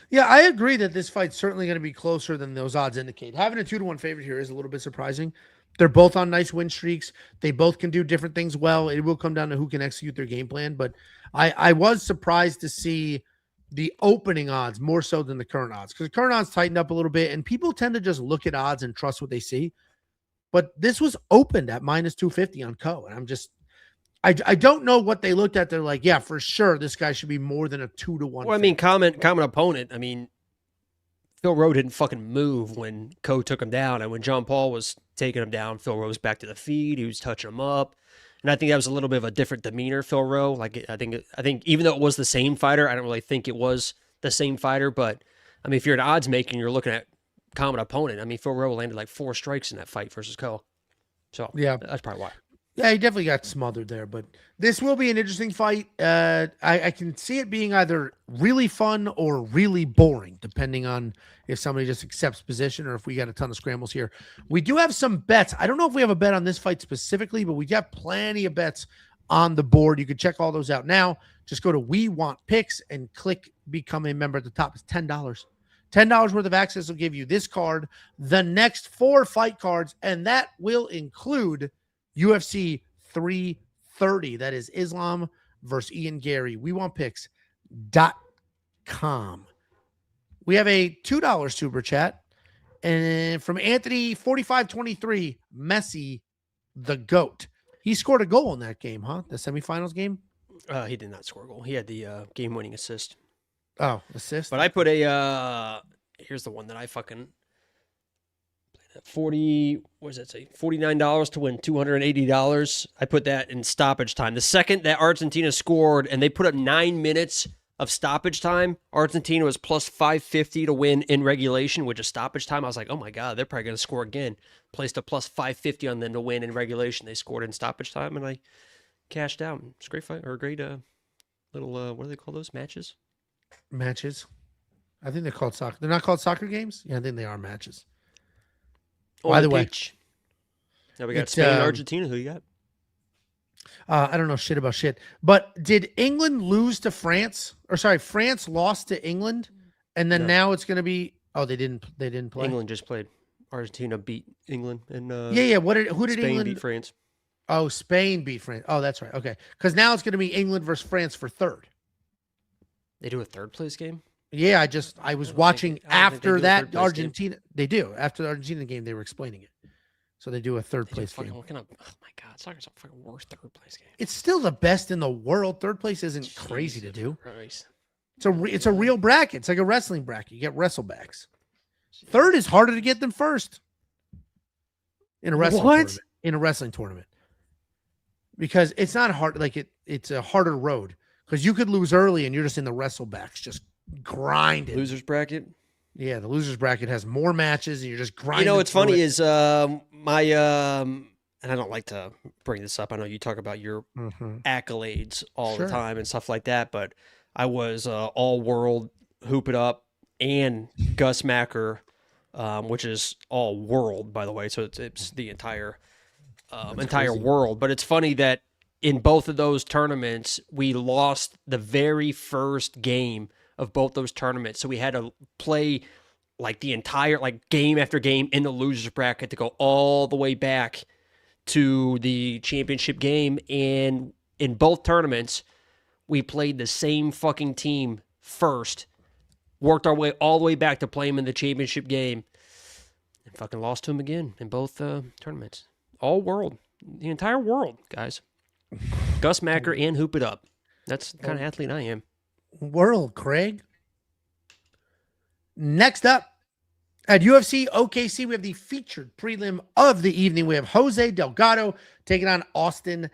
Yeah, I agree that this fight's certainly going to be closer than those odds indicate. Having a 2-1 favorite here is a little bit surprising. They're both on nice win streaks. They both can do different things well. It will come down to who can execute their game plan. But I was surprised to see the opening odds more so than the current odds, because the current odds tightened up a little bit, and people tend to just look at odds and trust what they see. But this was opened at minus 250 on Ko, and I don't know what they looked at. They're like, yeah, for sure, this guy should be more than a 2-1. Well, I mean, common opponent. I mean, Phil Rowe didn't fucking move when Ko took him down, and when Jean-Paul was taking him down, Phil Rowe was back to the feet. He was touching him up, and I think that was a little bit of a different demeanor. Phil Rowe, like I think even though it was the same fighter, I don't really think it was the same fighter. But I mean, if you're an odds maker, you're looking at common opponent. I mean, Phil Rowe landed like 4 strikes in that fight versus Cole. So Yeah. that's probably why. Yeah, he definitely got smothered there, but this will be an interesting fight. I can see it being either really fun or really boring, depending on if somebody just accepts position or if we got a ton of scrambles here. We do have some bets. I don't know if we have a bet on this fight specifically, but we got plenty of bets on the board. You can check all those out now. Just go to We Want Picks and click Become a Member at the top. It's $10. $10 worth of access will give you this card, the next 4 fight cards, and that will include UFC 330. That is Islam versus Ian Gary. We want picks.com. We have a $2 super chat. And from Anthony 4523, Messi, the GOAT. He scored a goal in that game, huh? The semifinals game? He did not score a goal. He had the game-winning assist. Oh, assist. But I put a here's the one that I fucking $49 to win $280. I put that in stoppage time. The second that Argentina scored and they put up 9 minutes of stoppage time, Argentina was plus 550 to win in regulation, which is stoppage time. I was like, oh my God, they're probably going to score again. Placed a plus 550 on them to win in regulation. They scored in stoppage time and I cashed out. It's a great fight, or a great little, what do they call those, matches? Matches. I think they're called soccer. They're not called soccer games? Yeah, I think they are matches. By the way, now we got Spain and Argentina. Who you got? I don't know shit about shit. But did England lose to France? Or sorry, France lost to England, and then now it's going to be. Oh, they didn't play. England just played. Argentina beat England, and who did Spain England beat France? Oh, Spain beat France. Oh, that's right. Okay, because now it's going to be England versus France for third. They do a third place game. Yeah, I was watching after that Argentina. They do. After the Argentina game, they were explaining it. So they do a third place game. Oh my God, soccer's a fucking worst third place game. It's still the best in the world. Third place isn't crazy to do. Christ. It's a real bracket. It's like a wrestling bracket. You get wrestlebacks. Third is harder to get than first in a wrestling tournament. In a wrestling tournament. Because it's not hard, like it's a harder road. Because you could lose early and you're just in the wrestlebacks, just grinding. Losers bracket? Yeah, the losers bracket has more matches and you're just grinding. You know, what's funny is my and I don't like to bring this up. I know you talk about your accolades all the time and stuff like that, but I was all world Hoop It Up and Gus Macker, which is all world, by the way. So it's the entire world. But it's funny that in both of those tournaments, we lost the very first game of both those tournaments. So we had to play like the entire game after game in the losers bracket to go all the way back to the championship game. And in both tournaments, we played the same fucking team first, worked our way all the way back to play them in the championship game, and fucking lost to them again in both tournaments. All world. The entire world, guys. Gus Macker and Hoop It Up. That's the kind of athlete I am. World, Craig. Next up, at UFC OKC, we have the featured prelim of the evening. We have Jose Delgado taking on Austin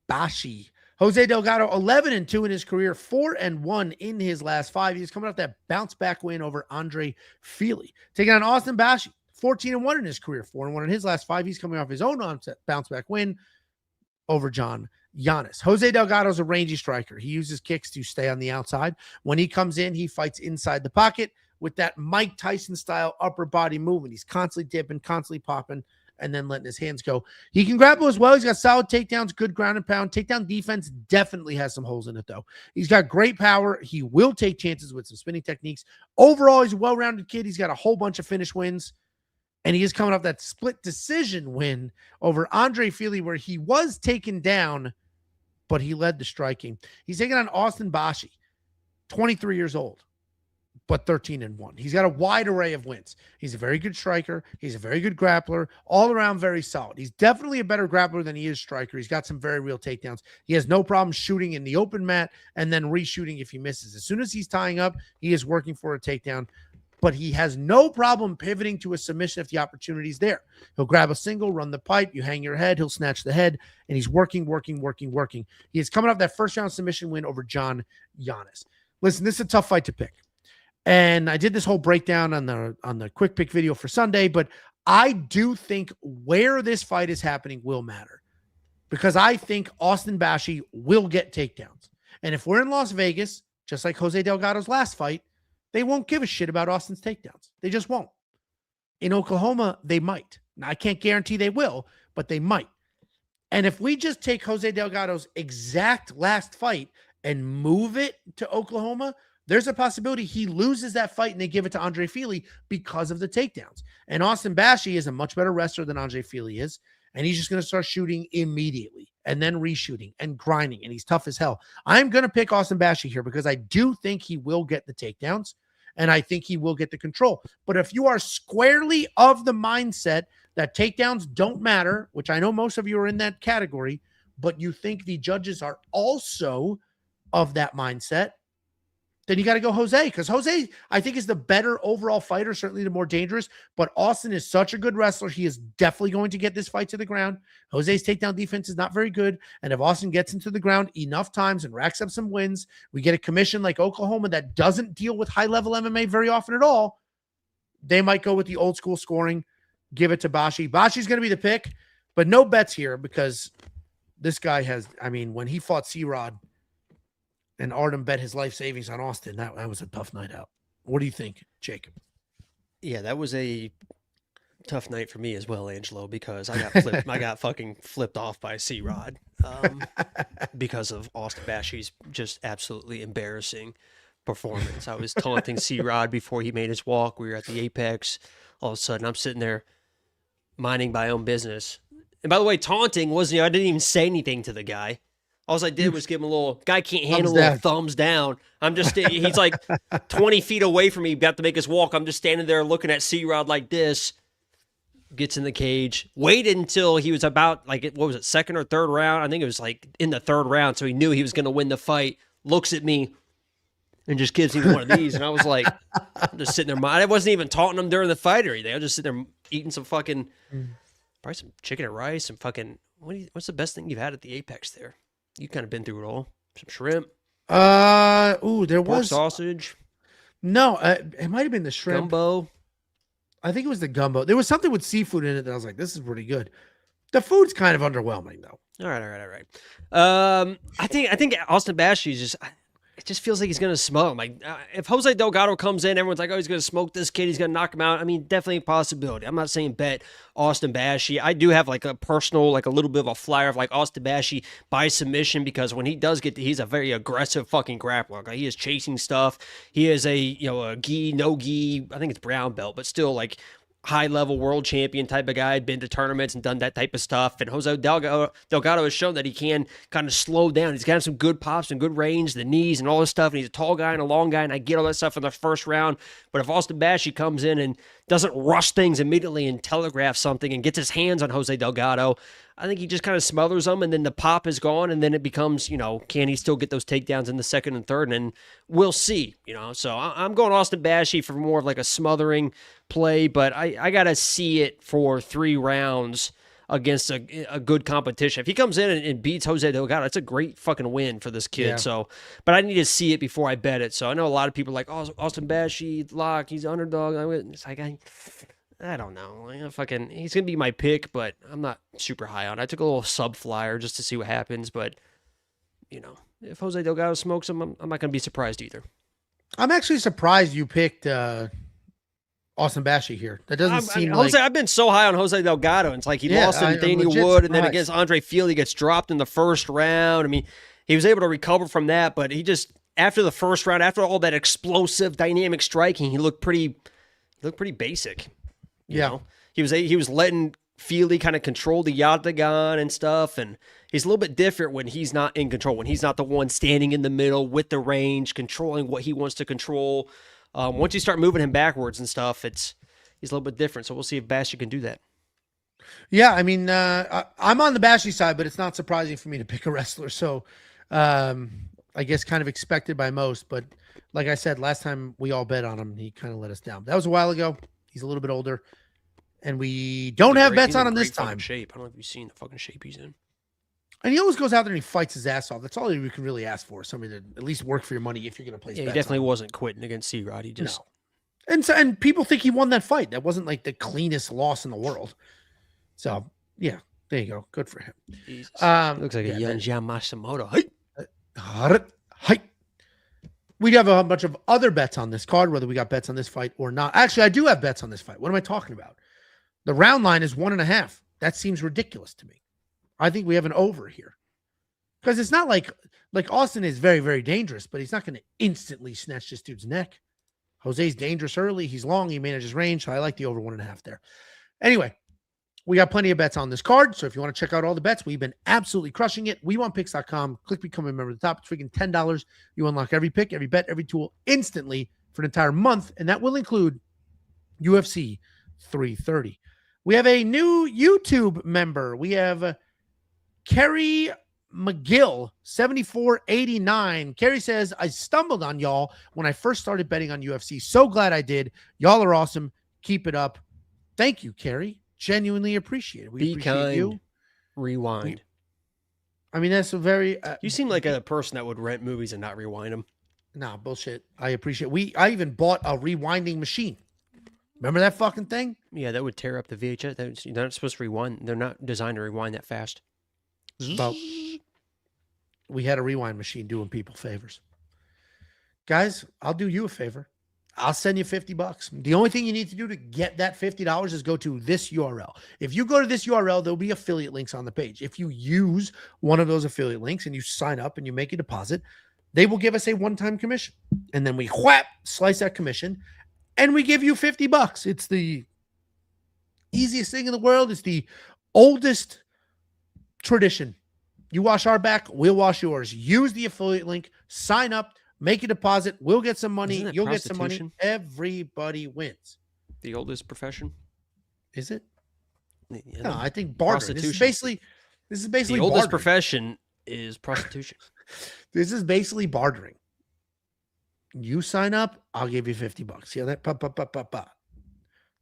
Bashi. Jose Delgado, 11-2 in his career, 4-1 in his last 5. He's coming off that bounce-back win over Andre Fili. Taking on Austin Bashi, 14-1 in his career, 4-1 in his last 5. He's coming off his own bounce-back win over John Giannis. Jose Delgado is a rangy striker. He uses kicks to stay on the outside. When he comes in, he fights inside the pocket with that Mike Tyson-style upper body movement. He's constantly dipping, constantly popping, and then letting his hands go. He can grapple as well. He's got solid takedowns, good ground and pound. Takedown defense definitely has some holes in it, though. He's got great power. He will take chances with some spinning techniques. Overall, he's a well-rounded kid. He's got a whole bunch of finish wins. And he is coming off that split decision win over Andre Fili, where he was taken down, but he led the striking. He's taking on Austin Bashi, 23 years old, but 13-1. He's got a wide array of wins. He's a very good striker. He's a very good grappler, all around very solid. He's definitely a better grappler than he is striker. He's got some very real takedowns. He has no problem shooting in the open mat and then reshooting if he misses. As soon as he's tying up, he is working for a takedown. But he has no problem pivoting to a submission if the opportunity is there. He'll grab a single, run the pipe, you hang your head, he'll snatch the head, and he's working. He is coming off that first-round submission win over John Giannis. Listen, this is a tough fight to pick. And I did this whole breakdown on the quick pick video for Sunday, but I do think where this fight is happening will matter because I think Austin Bashi will get takedowns. And if we're in Las Vegas, just like Jose Delgado's last fight, they won't give a shit about Austin's takedowns. They just won't. In Oklahoma, they might. Now, I can't guarantee they will, but they might. And if we just take Jose Delgado's exact last fight and move it to Oklahoma, there's a possibility he loses that fight and they give it to Andre Fili because of the takedowns. And Austin Bashi is a much better wrestler than Andre Fili is. And he's just going to start shooting immediately and then reshooting and grinding. And he's tough as hell. I'm going to pick Austin Bashi here because I do think he will get the takedowns and I think he will get the control. But if you are squarely of the mindset that takedowns don't matter, which I know most of you are in that category, but you think the judges are also of that mindset, then you got to go Jose, because Jose, I think, is the better overall fighter, certainly the more dangerous, but Austin is such a good wrestler. He is definitely going to get this fight to the ground. Jose's takedown defense is not very good, and if Austin gets into the ground enough times and racks up some wins, we get a commission like Oklahoma that doesn't deal with high-level MMA very often at all, they might go with the old-school scoring, give it to Bashi. Bashi's going to be the pick, but no bets here because this guy has, I mean, when he fought C-Rod, and Artem bet his life savings on Austin, that was a tough night out. What do you think, Jacob? Yeah, that was a tough night for me as well, Angelo, because I got fucking flipped off by C-Rod because of Austin Bashi's just absolutely embarrassing performance. I was taunting C-Rod before he made his walk. We were at the Apex. All of a sudden, I'm sitting there minding my own business. And by the way, taunting wasn't, I didn't even say anything to the guy. All I did was give him a little, guy can't handle a little thumbs down. I'm just, he's like 20 feet away from me, got to make his walk. I'm just standing there looking at C-Rod like this. Gets in the cage, waited until he was about, like, what was it, second or third round? I think it was like in the third round, so he knew he was going to win the fight. Looks at me and just gives me one of these. And I was like, I'm just sitting there. I wasn't even taunting him during the fight or anything. I was just sitting there eating some fucking, probably some chicken and rice, some fucking, what's the best thing you've had at the Apex there? You've kind of been through it all. Some shrimp. There was sausage. No, it might have been the shrimp. Gumbo. I think it was the gumbo. There was something with seafood in it that I was like, this is pretty good. The food's kind of underwhelming though. All right. I think Austin Bashi is just, it just feels like he's going to smoke him. Like, if Jose Delgado comes in, everyone's like, oh, he's going to smoke this kid. He's going to knock him out. I mean, definitely a possibility. I'm not saying bet Austin Bashi. I do have like a personal, like a little bit of a flyer of like Austin Bashi by submission, because when he does he's a very aggressive fucking grappler. Like, he is chasing stuff. He is a gi, no gi, I think it's brown belt, but still like high-level world champion type of guy, been to tournaments and done that type of stuff. And Jose Delgado has shown that he can kind of slow down. He's got some good pops and good range, the knees and all this stuff. And he's a tall guy and a long guy, and I get all that stuff in the first round. But if Austin Bashi comes in and doesn't rush things immediately and telegraph something and gets his hands on Jose Delgado, I think he just kind of smothers them, and then the pop is gone, and then it becomes, can he still get those takedowns in the second and third? And we'll see, So I'm going Austin Bashi for more of like a smothering play, but I got to see it for 3 rounds against a good competition. If he comes in and beats Jose Delgado, it's a great fucking win for this kid. Yeah. So, but I need to see it before I bet it. So I know a lot of people are like, oh, Austin Bashi, lock, he's underdog. It's like, I don't know. He's going to be my pick, but I'm not super high on it. I took a little sub flyer just to see what happens, but, if Jose Delgado smokes him, I'm not going to be surprised either. I'm actually surprised you picked Austin Bashi here. That doesn't seem like... I've been so high on Jose Delgado. It's like he lost to Nathaniel Wood, and then against Andre Fili, he gets dropped in the first round. I mean, he was able to recover from that, but he just, after the first round, after all that explosive, dynamic striking, he looked pretty basic. You know? He was letting Fili kind of control the Yatagan and stuff, and he's a little bit different when he's not in control, when he's not the one standing in the middle with the range, controlling what he wants to control. Once you start moving him backwards and stuff, he's a little bit different. So we'll see if Bashi can do that. Yeah, I mean, I'm on the Bashi side, but it's not surprising for me to pick a wrestler. So I guess kind of expected by most. But like I said, last time we all bet on him, he kind of let us down. That was a while ago. He's a little bit older. And we don't have bets on him this time. Shape. I don't know if you've seen the fucking shape he's in. And he always goes out there and he fights his ass off. That's all you can really ask for. Somebody to at least work for your money if you're going to place Yeah, he bets definitely on him. wasn't quitting against C-Rod. He just No. And people think he won that fight. That wasn't like the cleanest loss in the world. So yeah, there you go. Good for him. Jesus. Looks like a young Yamashimoto. Hey. We have a bunch of other bets on this card, whether we got bets on this fight or not. Actually, I do have bets on this fight. What am I talking about? The round line is 1.5. That seems ridiculous to me. I think we have an over here. Because it's not like Austin is very, very dangerous, but he's not going to instantly snatch this dude's neck. Jose's dangerous early. He's long. He manages range. So I like the over 1.5 there. Anyway, we got plenty of bets on this card. So if you want to check out all the bets, we've been absolutely crushing it. WeWantPicks.com. Click become a member at the top. It's freaking $10. You unlock every pick, every bet, every tool instantly for an entire month. And that will include UFC 330. We have a new YouTube member. We have Kerry McGill, 7489. Kerry says, I stumbled on y'all when I first started betting on UFC. So glad I did. Y'all are awesome. Keep it up. Thank you, Kerry. Genuinely appreciate it. We Be appreciate kind. you. Rewind. I mean, that's a very... you seem like a person that would rent movies and not rewind them. Nah, bullshit. I appreciate I even bought a rewinding machine. Remember that fucking thing? Yeah, that would tear up the VHS. They're not supposed to rewind. They're not designed to rewind that fast. But we had a rewind machine doing people favors. Guys, I'll do you a favor. I'll send you $50. The only thing you need to do to get that $50 is go to this URL. If you go to this URL, there'll be affiliate links on the page. If you use one of those affiliate links and you sign up and you make a deposit, they will give us a one-time commission. And then we slice that commission and we give you $50. It's the easiest thing in the world. It's the oldest tradition. You wash our back, we'll wash yours. Use the affiliate link, sign up, make a deposit. We'll get some money. You'll get some money. Everybody wins. The oldest profession? Is it? Yeah, no, I think bartering. This is basically the oldest profession is prostitution. This is basically bartering. You sign up, I'll give you $50. See how that?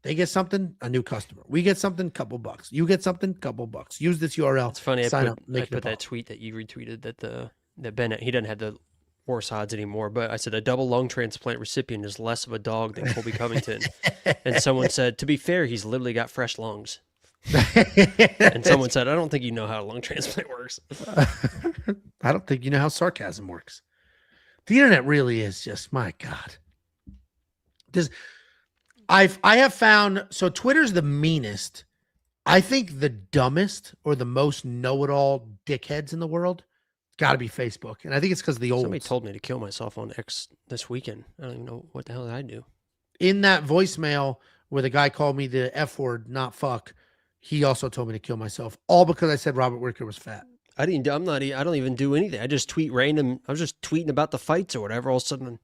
They get something, a new customer. We get something, couple bucks. You get something, couple bucks. Use this URL. It's funny. Sign I up, put that tweet that you retweeted that Bennett, he doesn't have the horse odds anymore, but I said a double lung transplant recipient is less of a dog than Colby Covington. And someone said, to be fair, he's literally got fresh lungs. And someone said, I don't think you know how a lung transplant works. I don't think you know how sarcasm works. The internet really is just, my God. I have found, so Twitter's the meanest. I think the dumbest or the most know-it-all dickheads in the world, it's got to be Facebook. And I think it's because of the old. Somebody told me to kill myself on X this weekend. I don't even know what the hell did I do. In that voicemail where the guy called me the F word, not fuck, he also told me to kill myself, all because I said Robert Wicker was fat. I don't even do anything. I just tweet random. I was just tweeting about the fights or whatever. All of a sudden,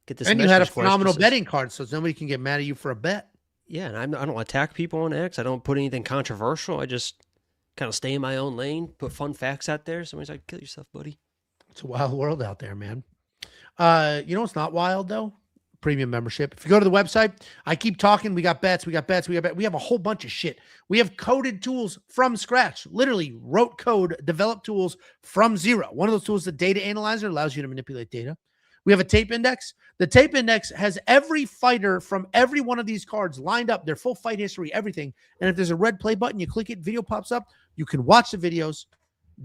get this. And you had a phenomenal betting card, so nobody can get mad at you for a bet. Yeah, and I don't attack people on X. I don't put anything controversial. I just kind of stay in my own lane, put fun facts out there. Somebody's like, kill yourself, buddy. It's a wild world out there, man. You know what's not wild, though? Premium membership. If you go to the website, I keep talking. We got bets. We have a whole bunch of shit. We have coded tools from scratch. Literally wrote code, developed tools from zero. One of those tools, the data analyzer, allows you to manipulate data. We have a tape index. The tape index has every fighter from every one of these cards lined up, their full fight history, everything. And if there's a red play button, you click it, video pops up. You can watch the videos,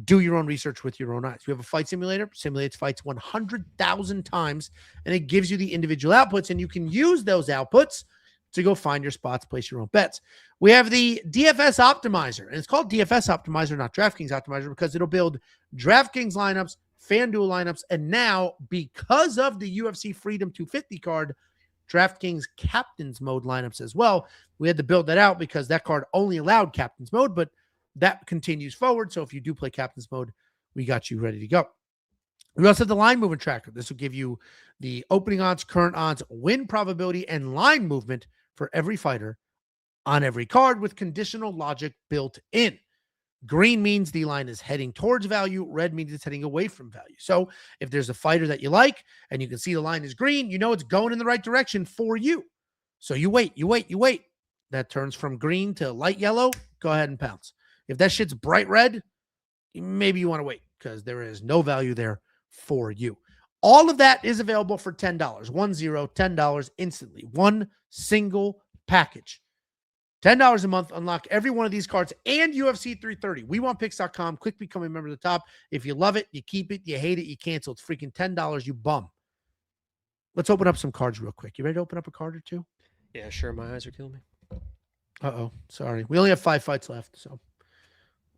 do your own research with your own eyes. We have a fight simulator, simulates fights 100,000 times, and it gives you the individual outputs, and you can use those outputs to go find your spots, place your own bets. We have the DFS Optimizer, and it's called DFS Optimizer, not DraftKings Optimizer, because it'll build DraftKings lineups, FanDuel lineups, and now, because of the UFC Freedom 250 card, DraftKings Captain's Mode lineups as well. We had to build that out because that card only allowed Captain's Mode, but that continues forward. So if you do play Captain's Mode, we got you ready to go. We also have the line movement tracker. This will give you the opening odds, current odds, win probability, and line movement for every fighter on every card with conditional logic built in. Green means the line is heading towards value. Red means it's heading away from value. So if there's a fighter that you like and you can see the line is green, you know it's going in the right direction for you. So you wait. That turns from green to light yellow. Go ahead and pounce. If that shit's bright red, maybe you want to wait because there is no value there for you. All of that is available for $10. $10 instantly. One single package. $10 a month. Unlock every one of these cards and UFC 330. WeWantPicks.com. Quick become a member at the top. If you love it, you keep it. You hate it, you cancel. It's freaking $10, you bum. Let's open up some cards real quick. You ready to open up a card or two? Yeah, sure. My eyes are killing me. Uh-oh. Sorry. We only have 5 fights left, so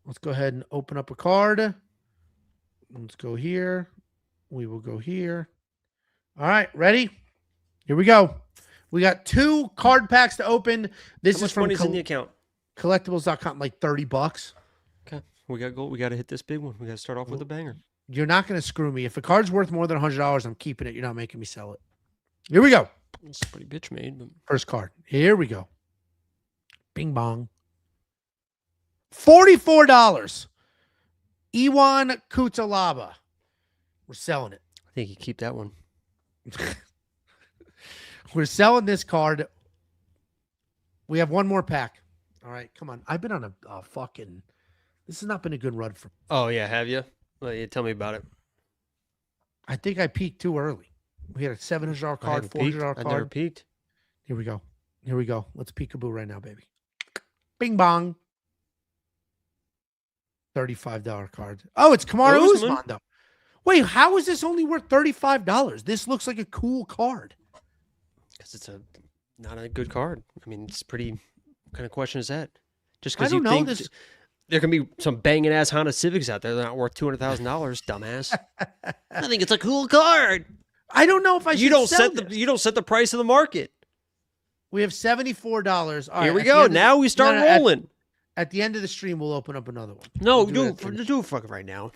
let's go ahead and open up a card. Let's go here. We will go here. All right, ready? Here we go. We got 2 card packs to open. This is from money's in the account. collectibles.com, like $30. Okay. We got to go. We got to hit this big one. We got to start off with a banger. You're not going to screw me. If a card's worth more than $100, I'm keeping it. You're not making me sell it. Here we go. It's pretty bitch made. But... First card. Here we go. Bing bong. $44. Iwan Kutalaba. We're selling it. I think you keep that one. We're selling this card. We have one more pack. All right, come on. I've been on a fucking... This has not been a good run for... Oh, yeah, have you? Well, yeah, tell me about it. I think I peaked too early. We had a $700 card, $400 card. I never peaked. Here we go. Here we go. Let's peekaboo right now, baby. Bing bong. $35 card. Oh, it's Kamaru Usman, though. Wait, how is this only worth $35? This looks like a cool card. Because it's not a good card. I mean, it's pretty... What kind of question is that? Just because I you don't think know this... there can be some banging ass Honda Civics out there that are not worth $200,000, dumbass. I think it's a cool card. I don't know if I should You don't sell set the set the price of the market. We have $74. All Here right, we go. Now we start rolling. At the end of the stream, we'll open up another one. No, we'll do it fucking right now.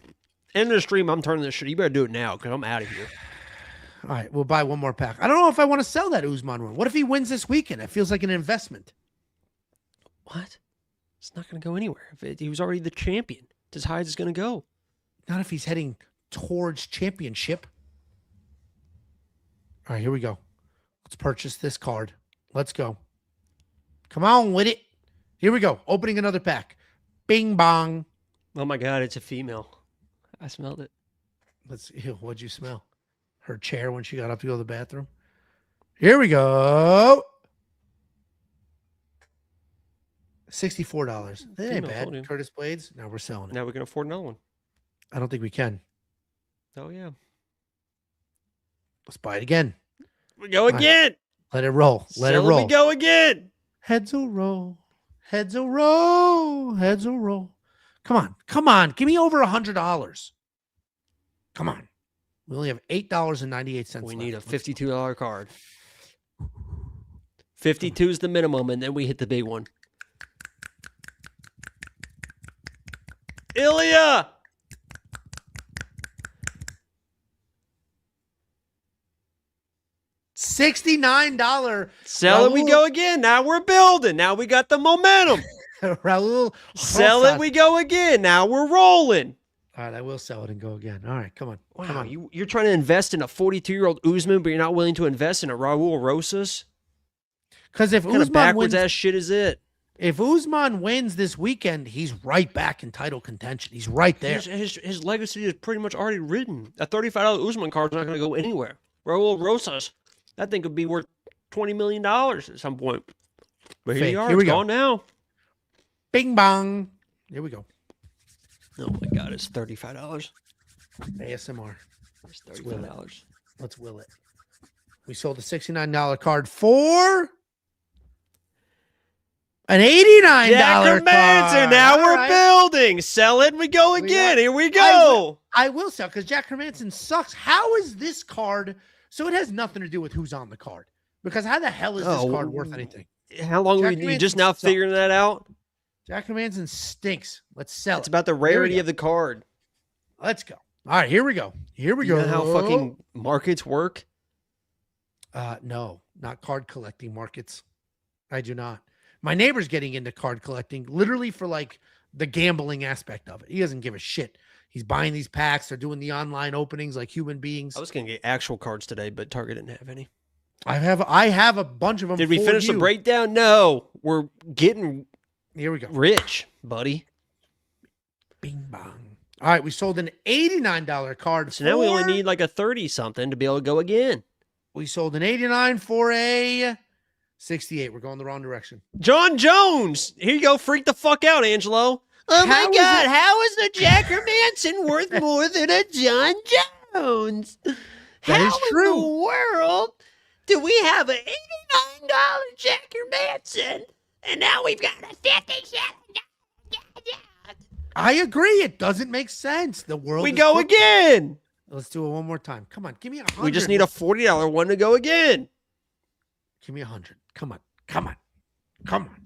End of the stream, I'm turning this shit. You better do it now because I'm out of here. All right, we'll buy one more pack. I don't know if I want to sell that Usman one. What if he wins this weekend? It feels like an investment. What? It's not going to go anywhere. He was already the champion. It's as high as it's going to go. Not if he's heading towards championship. All right, here we go. Let's purchase this card. Let's go. Come on with it. Here we go. Opening another pack. Bing bong. Oh my God, it's a female. I smelled it. Let's. Ew, what'd you smell? Her chair when she got up to go to the bathroom. Here we go. $64. That ain't bad. Curtis Blades. Now we're selling it. Now we can afford another one. I don't think we can. Oh yeah. Let's buy it again. We go again. Right. Let it roll. Let it roll. We go again. Heads will roll. Heads will roll. Heads will roll. Come on. Come on. Give me over $100. Come on. We only have $8.98. We need a $52 card. 52 is the minimum, and then we hit the big one. Ilya! $69. Sell it, we go again. Now we're building. Now we got the momentum. Raul. Sell it, we go again. Now we're rolling. All right, I will sell it and go again. All right, come on. Wow, come on. You're trying to invest in a 42-year-old Usman, but you're not willing to invest in a Raul Rosas? Because if What kind of Usman backwards wins, ass shit is it? if Usman wins this weekend, he's right back in title contention. He's right there. His legacy is pretty much already written. A $35 Usman card is not going to go anywhere. Raul Rosas, that thing could be worth $20 million at some point. But here Fake. you are. Here we It's go. gone now. Bing bong. Here we go. Oh my God, it's $35. ASMR. It's $35. Let's will it. We sold a $69 card for an $89 Jack Hermanson, card. now All we're right. building. Sell it, we go again. Here we I go. will sell because Jack Hermanson sucks. How is this card? So it has nothing to do with who's on the card. Because how the hell is this card worth anything? How long Jack are you just Hermanson now sucks. figuring that out? Jack Hermanson stinks. Let's sell It's it. about the rarity of the card. Let's go. All right, here we go. Here we You go. know how fucking markets work? No, not card collecting markets. I do not. My neighbor's getting into card collecting literally for like the gambling aspect of it. He doesn't give a shit. He's buying these packs. They're doing the online openings like human beings. I was going to get actual cards today, but Target didn't have any. I have a bunch of them. Did we for finish the you. breakdown? No. We're getting Here we go. rich, buddy. Bing bong. All right, we sold an $89 card. So now we only need like a 30-something to be able to go again. We sold an 89 for a 68. We're going the wrong direction. John Jones. Here you go. Freak the fuck out, Angelo. Oh my God. How is the Jacker Manson worth more than a John Jones? That is true. How in the world do we have an $89 Jacker Manson and now we've got a $57? I agree. It doesn't make sense. The world. We go again. Let's do it one more time. Come on. Give me 100. We just need a $40 one to go again. Give me 100. Come on. Come on. Come on.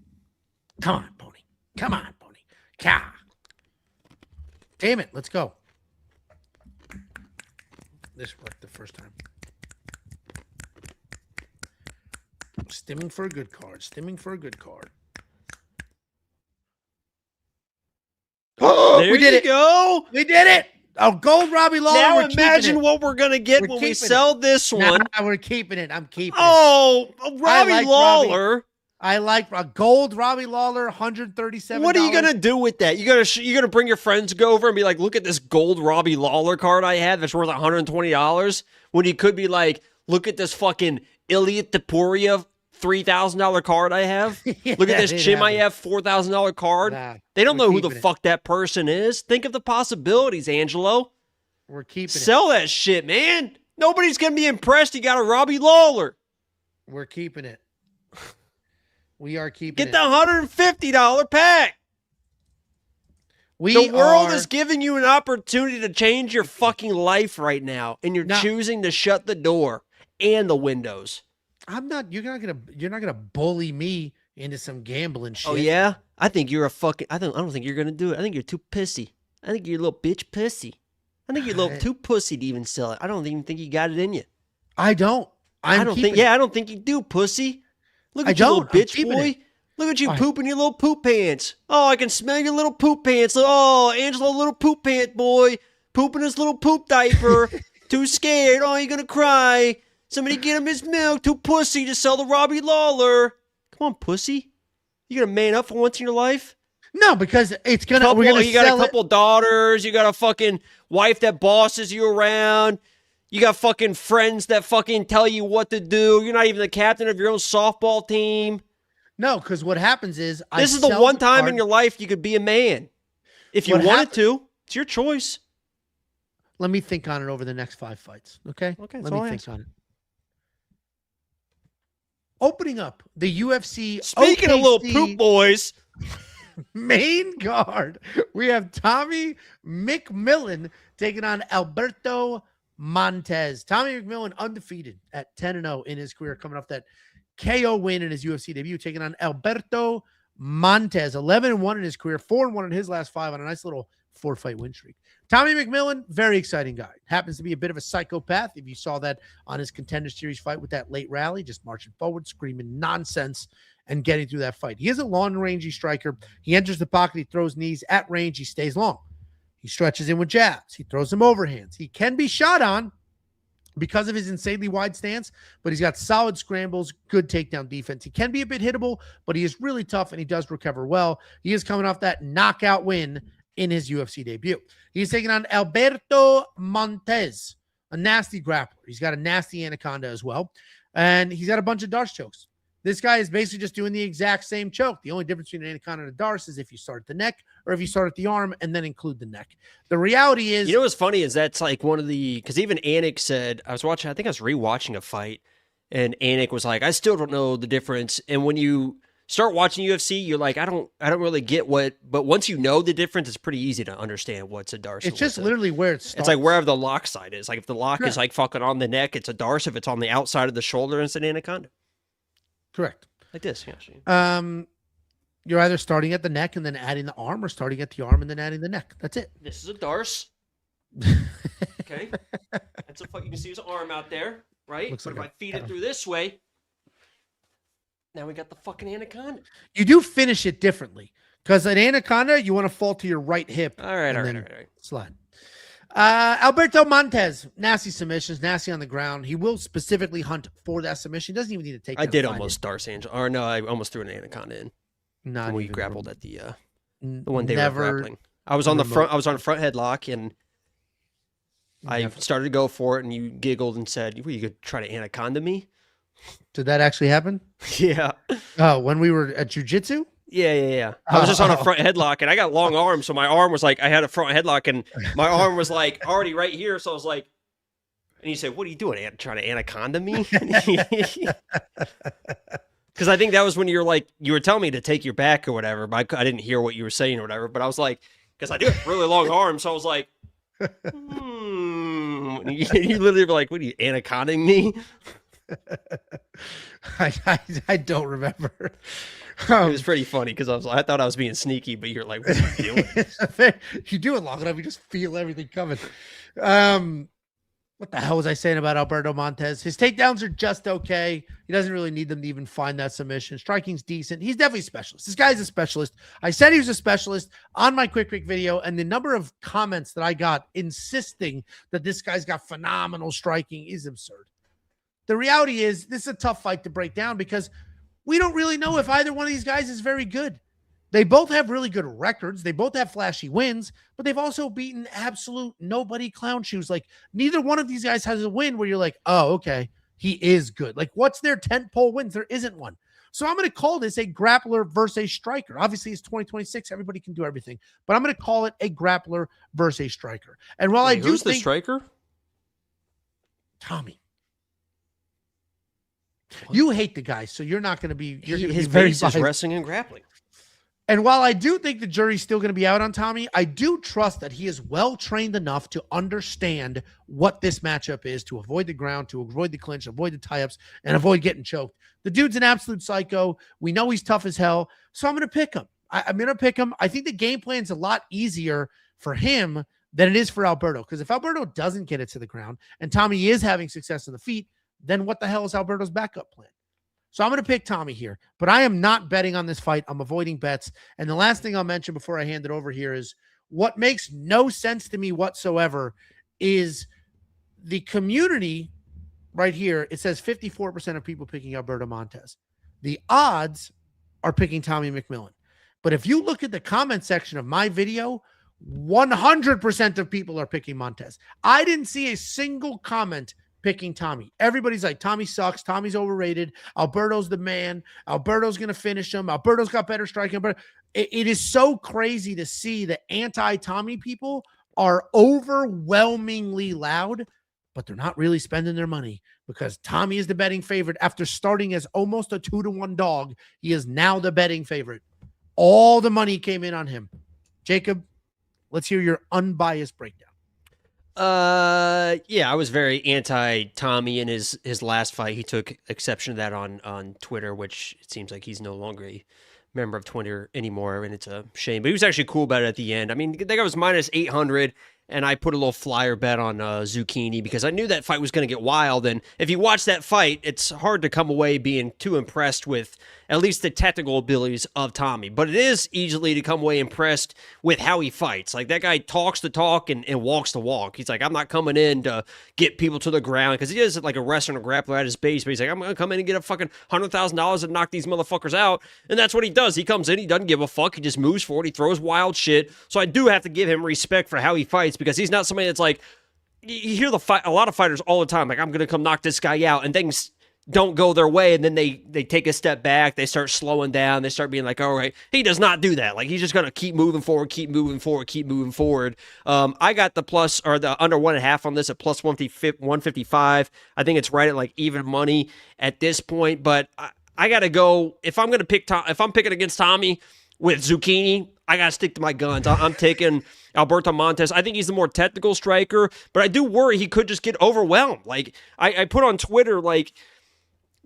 Come on, Pony. Come on, Pony. Ka. Damn it. Let's go. This worked the first time. Stimming for a good card. Stimming for a good card. Oh, we did it. Go. We did it. Oh, gold Robbie Lawler. Now imagine what we're going to get when we sell this one. Nah, we're keeping it. I'm keeping it. Oh, Robbie Lawler. I like gold Robbie Lawler, $137. What are you going to do with that? You going to bring your friends to go over and be like, look at this gold Robbie Lawler card I have that's worth $120? When you could be like, look at this fucking Elliott to Coria $3,000 card I have. Yeah, look at this Chimaev $4,000 card. Nah, they don't know who the fuck that person is. Think of the possibilities, Angelo. We're keeping Sell that shit, man. Nobody's going to be impressed you got a Robbie Lawler. We're keeping it. We are keeping Get the $150 pack. The world is giving you an opportunity to change your fucking life right now, and you're choosing to shut the door and the windows. I'm not. You're not gonna bully me into some gambling shit. Oh yeah, I think you're a fucking. I don't think you're gonna do it. I think you're too pissy. I think you're a little bitch pussy. I think you're a little too pussy to even sell it. I don't even think you got it in you. I don't. I don't think you do, pussy. Look at you, little bitch boy. Look at you pooping your little poop pants. Oh, I can smell your little poop pants. Oh, Angelo, little poop pant boy, pooping his little poop diaper. Too scared. Oh, you're gonna cry. Somebody get him his milk. Too pussy to sell the Robbie Lawler. Come on, pussy. You gonna man up for once in your life? No, because it's gonna. You got a couple daughters. You got a fucking wife that bosses you around. You got fucking friends that fucking tell you what to do. You're not even the captain of your own softball team. No, because what happens is this is the one time in your life you could be a man. If you wanted to, it's your choice. Let me think on it over the next 5 fights. Okay. Okay. Let me think on it. Opening up the UFC. Speaking of little poop boys, main card, we have Tommy McMillen taking on Alberto Montes. Tommy McMillen undefeated at 10-0 in his career, coming off that KO win in his UFC debut, taking on Alberto Montes, 11-1 in his career, 4-1 in his last 5 on a nice little 4-fight win streak. Tommy McMillen, very exciting guy. Happens to be a bit of a psychopath. If you saw that on his Contender Series fight with that late rally, just marching forward, screaming nonsense and getting through that fight. He is a long-rangey striker. He enters the pocket. He throws knees. At range, he stays long. He stretches in with jabs. He throws some overhands. He can be shot on because of his insanely wide stance, but he's got solid scrambles, good takedown defense. He can be a bit hittable, but he is really tough, and he does recover well. He is coming off that knockout win in his UFC debut. He's taking on Alberto Montes, a nasty grappler. He's got a nasty anaconda as well, and he's got a bunch of Darce chokes. This guy is basically just doing the exact same choke. The only difference between an anaconda and a Darce is if you start at the neck or if you start at the arm and then include the neck. The reality is... You know what's funny is that's like one of the... Because even Anik said... I was rewatching a fight, and Anik was like, I still don't know the difference. And when you start watching UFC, you're like, I don't really get what... But once you know the difference, it's pretty easy to understand what's a Darce. It's just literally where it starts. It's like wherever the lock side is. Like if the lock is like fucking on the neck, it's a Darce. If it's on the outside of the shoulder, it's an anaconda. Correct. Like this, yeah. You're either starting at the neck and then adding the arm, or starting at the arm and then adding the neck. That's it. This is a Darce. Okay. That's a fuck. You can see his arm out there, right? Looks but like if I feed it through this way, now we got the fucking anaconda. You do finish it differently because an anaconda, you want to fall to your right hip. All right. Slide. Alberto Montes, nasty submissions, nasty on the ground. He will specifically hunt for that submission. He doesn't even need to take. I did almost Darce Angel, I almost threw an anaconda in. Not when we grappled at the one day we were grappling. I was on the front. I was on front headlock, and I started to go for it, and you giggled and said, "Well, you could try to anaconda me." Did that actually happen? Yeah. Oh, when we were at jiu-jitsu? Yeah. I was just on a front headlock, and I got long arms, so my arm was like, I had a front headlock, and my arm was like already right here, so I was like, and you said, "What are you doing? Trying to anaconda me?" Because I think that was when you were telling me to take your back or whatever, but I didn't hear what you were saying or whatever, but I was like, because I do have really long arms, so I was like, You literally were like, "What are you, anacondaing me?" I don't remember. It was pretty funny because I thought I was being sneaky, but you're like, "What are you doing?" You do it long enough, you just feel everything coming. What the hell was I saying about Alberto Montes? His takedowns are just okay. He doesn't really need them to even find that submission. Striking's decent. He's definitely a specialist. This guy's a specialist. I said he was a specialist on my quick video, and the number of comments that I got insisting that this guy's got phenomenal striking is absurd. The reality is this is a tough fight to break down because we don't really know if either one of these guys is very good. They both have really good records. They both have flashy wins, but they've also beaten absolute nobody clown shoes. Like neither one of these guys has a win where you're like, oh, okay, he is good. Like what's their tentpole wins? There isn't one. So I'm going to call this a grappler versus a striker. Obviously it's 2026. Everybody can do everything, but I'm going to call it a grappler versus a striker. And while I do who's think the striker? Tommy. What? You hate the guy, so you're not going to be. His base is wrestling and grappling. And while I do think the jury's still going to be out on Tommy, I do trust that he is well trained enough to understand what this matchup is, to avoid the ground, to avoid the clinch, avoid the tie-ups, and avoid getting choked. The dude's an absolute psycho. We know he's tough as hell, so I'm going to pick him. I'm going to pick him. I think the game plan's a lot easier for him than it is for Alberto, because if Alberto doesn't get it to the ground and Tommy is having success on the feet, then what the hell is Alberto's backup plan? So I'm going to pick Tommy here, but I am not betting on this fight. I'm avoiding bets. And the last thing I'll mention before I hand it over here is what makes no sense to me whatsoever is the community right here. It says 54% of people picking Alberto Montes. The odds are picking Tommy McMillen. But if you look at the comment section of my video, 100% of people are picking Montes. I didn't see a single comment picking Tommy. Everybody's like, Tommy sucks. Tommy's overrated. Alberto's the man. Alberto's going to finish him. Alberto's got better striking. But it is so crazy to see the anti-Tommy people are overwhelmingly loud, but they're not really spending their money because Tommy is the betting favorite. After starting as almost a 2-1 dog, he is now the betting favorite. All the money came in on him. Jacob, let's hear your unbiased breakdown. Yeah, I was very anti-Tommy in his last fight. He took exception to that on Twitter, which it seems like he's no longer a member of Twitter anymore, and it's a shame. But he was actually cool about it at the end. I mean, I think I was minus 800, and I put a little flyer bet on Zucchini because I knew that fight was going to get wild. And if you watch that fight, it's hard to come away being too impressed with at least the technical abilities of Tommy. But it is easily to come away impressed with how he fights. Like, that guy talks the talk and walks the walk. He's like, I'm not coming in to get people to the ground, because he is like a wrestler and a grappler at his base. But he's like, I'm going to come in and get a fucking $100,000 and knock these motherfuckers out. And that's what he does. He comes in, he doesn't give a fuck. He just moves forward. He throws wild shit. So I do have to give him respect for how he fights, because he's not somebody that's like, you hear a lot of fighters all the time, like, I'm going to come knock this guy out, and things don't go their way, and then they take a step back, they start slowing down, they start being like, all right. He does not do that. Like, he's just going to keep moving forward. I got the plus, or the under 1.5 on this at plus 155. I think it's right at like even money at this point, but I got to go, if I'm picking against Tommy with Zucchini, I got to stick to my guns. I'm taking Alberto Montes. I think he's the more technical striker, but I do worry he could just get overwhelmed. Like, I put on Twitter, like,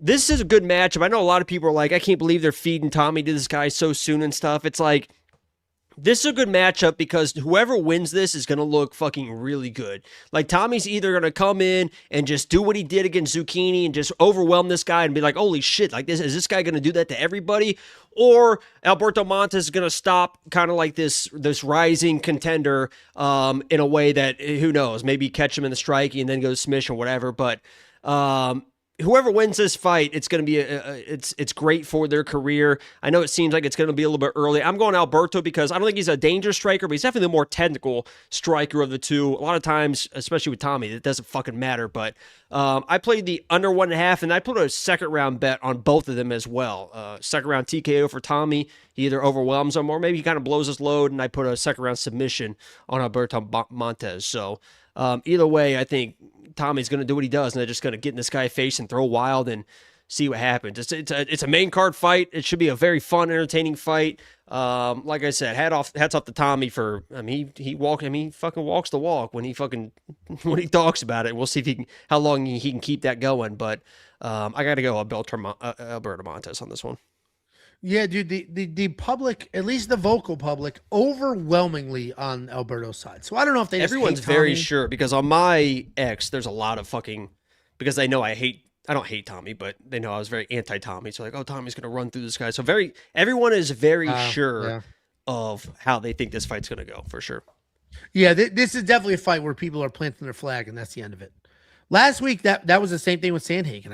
this is a good matchup. I know a lot of people are like, I can't believe they're feeding Tommy to this guy so soon and stuff. It's like, this is a good matchup because whoever wins this is going to look fucking really good. Like, Tommy's either going to come in and just do what he did against Zucchini and just overwhelm this guy and be like, holy shit, like, is this guy going to do that to everybody? Or Alberto Montes is going to stop kind of like this rising contender in a way that, who knows, maybe catch him in the striking and then go to submission or whatever. But whoever wins this fight, it's going to be it's great for their career. I know it seems like it's going to be a little bit early. I'm going Alberto because I don't think he's a dangerous striker, but he's definitely the more technical striker of the two. A lot of times, especially with Tommy, it doesn't fucking matter. But I played the under 1.5, and I put a second round bet on both of them as well. Second round TKO for Tommy. He either overwhelms him or maybe he kind of blows his load, and I put a second round submission on Alberto Montes. So either way, I think Tommy's going to do what he does, and they're just going to get in this guy's face and throw wild and see what happens. It's a main card fight. It should be a very fun, entertaining fight. Like I said, hats off to Tommy for. I mean, he fucking walks the walk when he talks about it. We'll see how long he can keep that going. But I got to go Alberto Montes on this one. Yeah, dude, the public, at least the vocal public, overwhelmingly on Alberto's side. So I don't know if everyone's very sure, because on my X, there's a lot of fucking, because they know I don't hate Tommy, but they know I was very anti-Tommy. So like, oh, Tommy's going to run through this guy. So everyone is very sure of how they think this fight's going to go, for sure. Yeah, this is definitely a fight where people are planting their flag, and that's the end of it. Last week, that was the same thing with Sandhagen.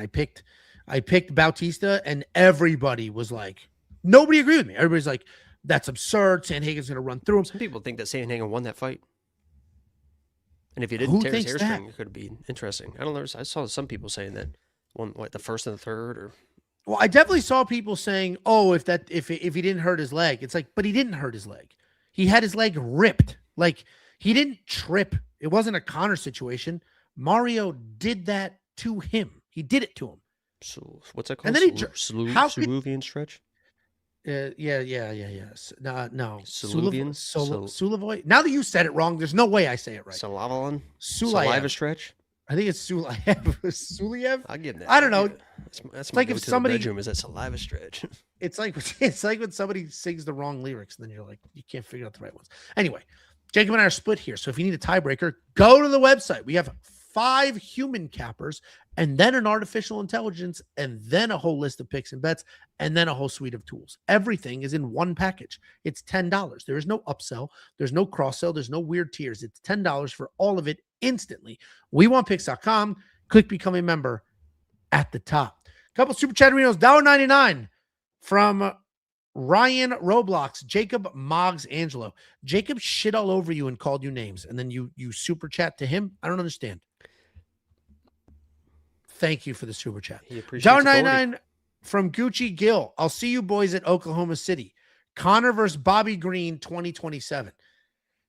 I picked Bautista, and everybody was like, nobody agreed with me. Everybody's like, that's absurd. Sandhagen's going to run through him. Some people think that Sandhagen won that fight. And if he didn't tear his hamstring, it could be interesting. I don't know. I saw some people saying that one, the first and the third, or. Well, I definitely saw people saying, oh, if he didn't hurt his leg, it's like, but he didn't hurt his leg. He had his leg ripped. Like, he didn't trip. It wasn't a Conor situation. Mario did that to him. He did it to him. So what's that called? And then Suluvian stretch? Yeah. No. Suluvian? Now that you said it wrong, there's no way I say it right. Sulavalon? Saliva stretch? I think it's Suliev. I'll give that. I don't know. That's like if somebody bedroom is that saliva stretch. It's like when somebody sings the wrong lyrics, and then you're like, you can't figure out the right ones. Anyway, Jacob and I are split here. So if you need a tiebreaker, go to the website. We have 5 human cappers, and then an artificial intelligence, and then a whole list of picks and bets, and then a whole suite of tools. Everything is in one package. It's $10. There is no upsell. There's no cross sell. There's no weird tiers. It's $10 for all of it instantly. WeWantPicks.com. Click become a member at the top. Couple super chatterinos, $1.99 from Ryan Roblox, Jacob, Moggs, Angelo. Jacob shit all over you and called you names, and then you super chat to him. I don't understand. Thank you for the super chat. $1.99 from Gucci Gill. I'll see you boys at Oklahoma City. Conor versus Bobby Green 2027.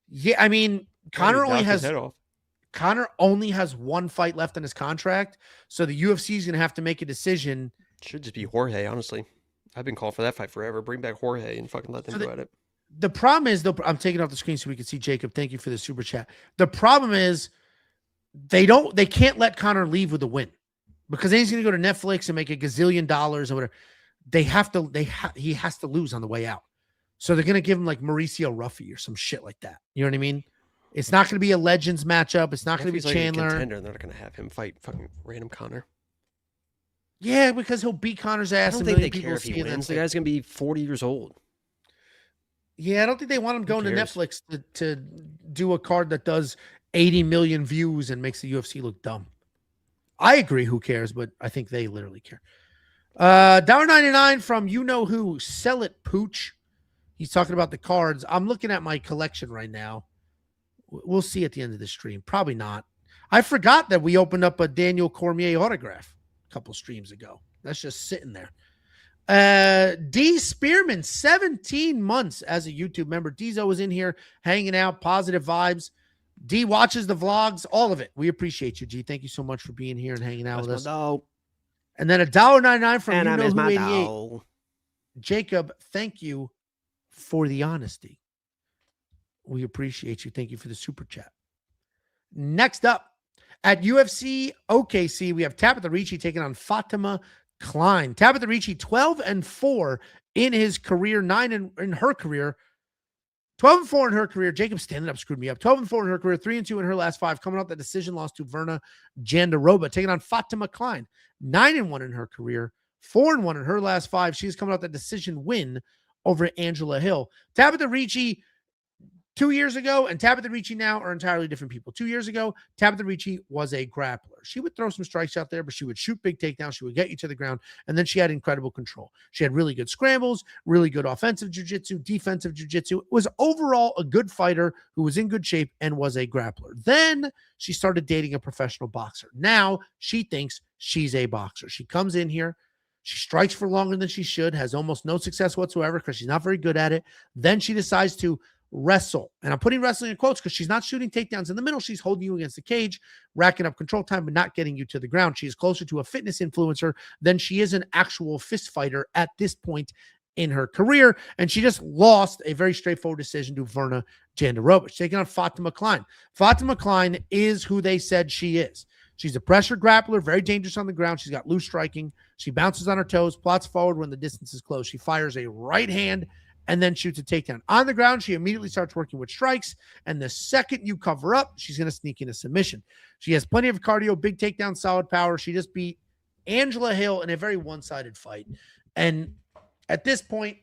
Yeah, I mean, Conor only has one fight left in his contract, so the UFC is going to have to make a decision. Should just be Jorge, honestly. I've been calling for that fight forever. Bring back Jorge and fucking let them go at it. The problem is, though, I'm taking off the screen so we can see Jacob. Thank you for the super chat. The problem is they can't let Conor leave with a win, because then he's going to go to Netflix and make $1 gazillion or whatever. He has to lose on the way out. So they're going to give him like Mauricio Ruffy or some shit like that. You know what I mean? It's not going to be a Legends matchup. It's not going to be Chandler. Like a contender, they're not going to have him fight fucking random Conor. Yeah, because he'll beat Conor's ass. I don't think they care if he wins. The guy's going to be 40 years old. Yeah, I don't think they want him going to Netflix to do a card that does 80 million views and makes the UFC look dumb. I agree. Who cares? But I think they literally care. $1.99 from you-know-who. Sell it, Pooch. He's talking about the cards. I'm looking at my collection right now. We'll see at the end of the stream. Probably not. I forgot that we opened up a Daniel Cormier autograph a couple streams ago. That's just sitting there. D Spearman, 17 months as a YouTube member. Dizo was in here hanging out, positive vibes. D watches the vlogs, all of it. We appreciate you, G. Thank you so much for being here and hanging out with us. And then $1.99 from you-know-who 88. Jacob, thank you for the honesty. We appreciate you. Thank you for the super chat. Next up, at UFC OKC, we have Tabatha Ricci taking on Fatima Klein. Tabatha Ricci, 12-4 in his career, 9 in her career. 12-4 in her career. Jacob standing up screwed me up. 12-4 in her career, 3-2 in her last 5. Coming out that decision loss to Verna Jandiroba, taking on Fatima Klein. 9-1 in her career, 4-1 in her last 5. She's coming out that decision win over Angela Hill. Tabatha Ricci 2 years ago and Tabatha Ricci now are entirely different people. 2 years ago, Tabatha Ricci was a grappler. She would throw some strikes out there, but she would shoot big takedowns. She would get you to the ground, and then she had incredible control. She had really good scrambles, really good offensive jiu-jitsu, defensive jiu-jitsu. Was overall a good fighter who was in good shape and was a grappler. Then she started dating a professional boxer. Now she thinks she's a boxer. She comes in here. She strikes for longer than she should, has almost no success whatsoever because she's not very good at it. Then she decides to wrestle. And I'm putting wrestling in quotes because she's not shooting takedowns in the middle. She's holding you against the cage, racking up control time, but not getting you to the ground. She is closer to a fitness influencer than she is an actual fist fighter at this point in her career. And she just lost a very straightforward decision to Verna Jandirovic, taking on Fatima Klein. Fatima Klein is who they said she is. She's a pressure grappler, very dangerous on the ground. She's got loose striking. She bounces on her toes, plots forward when the distance is close. She fires a right hand and then shoots a takedown. On the ground, she immediately starts working with strikes, and the second you cover up, she's going to sneak in a submission. She has plenty of cardio, big takedown, solid power. She just beat Angela Hill in a very one-sided fight. And at this point,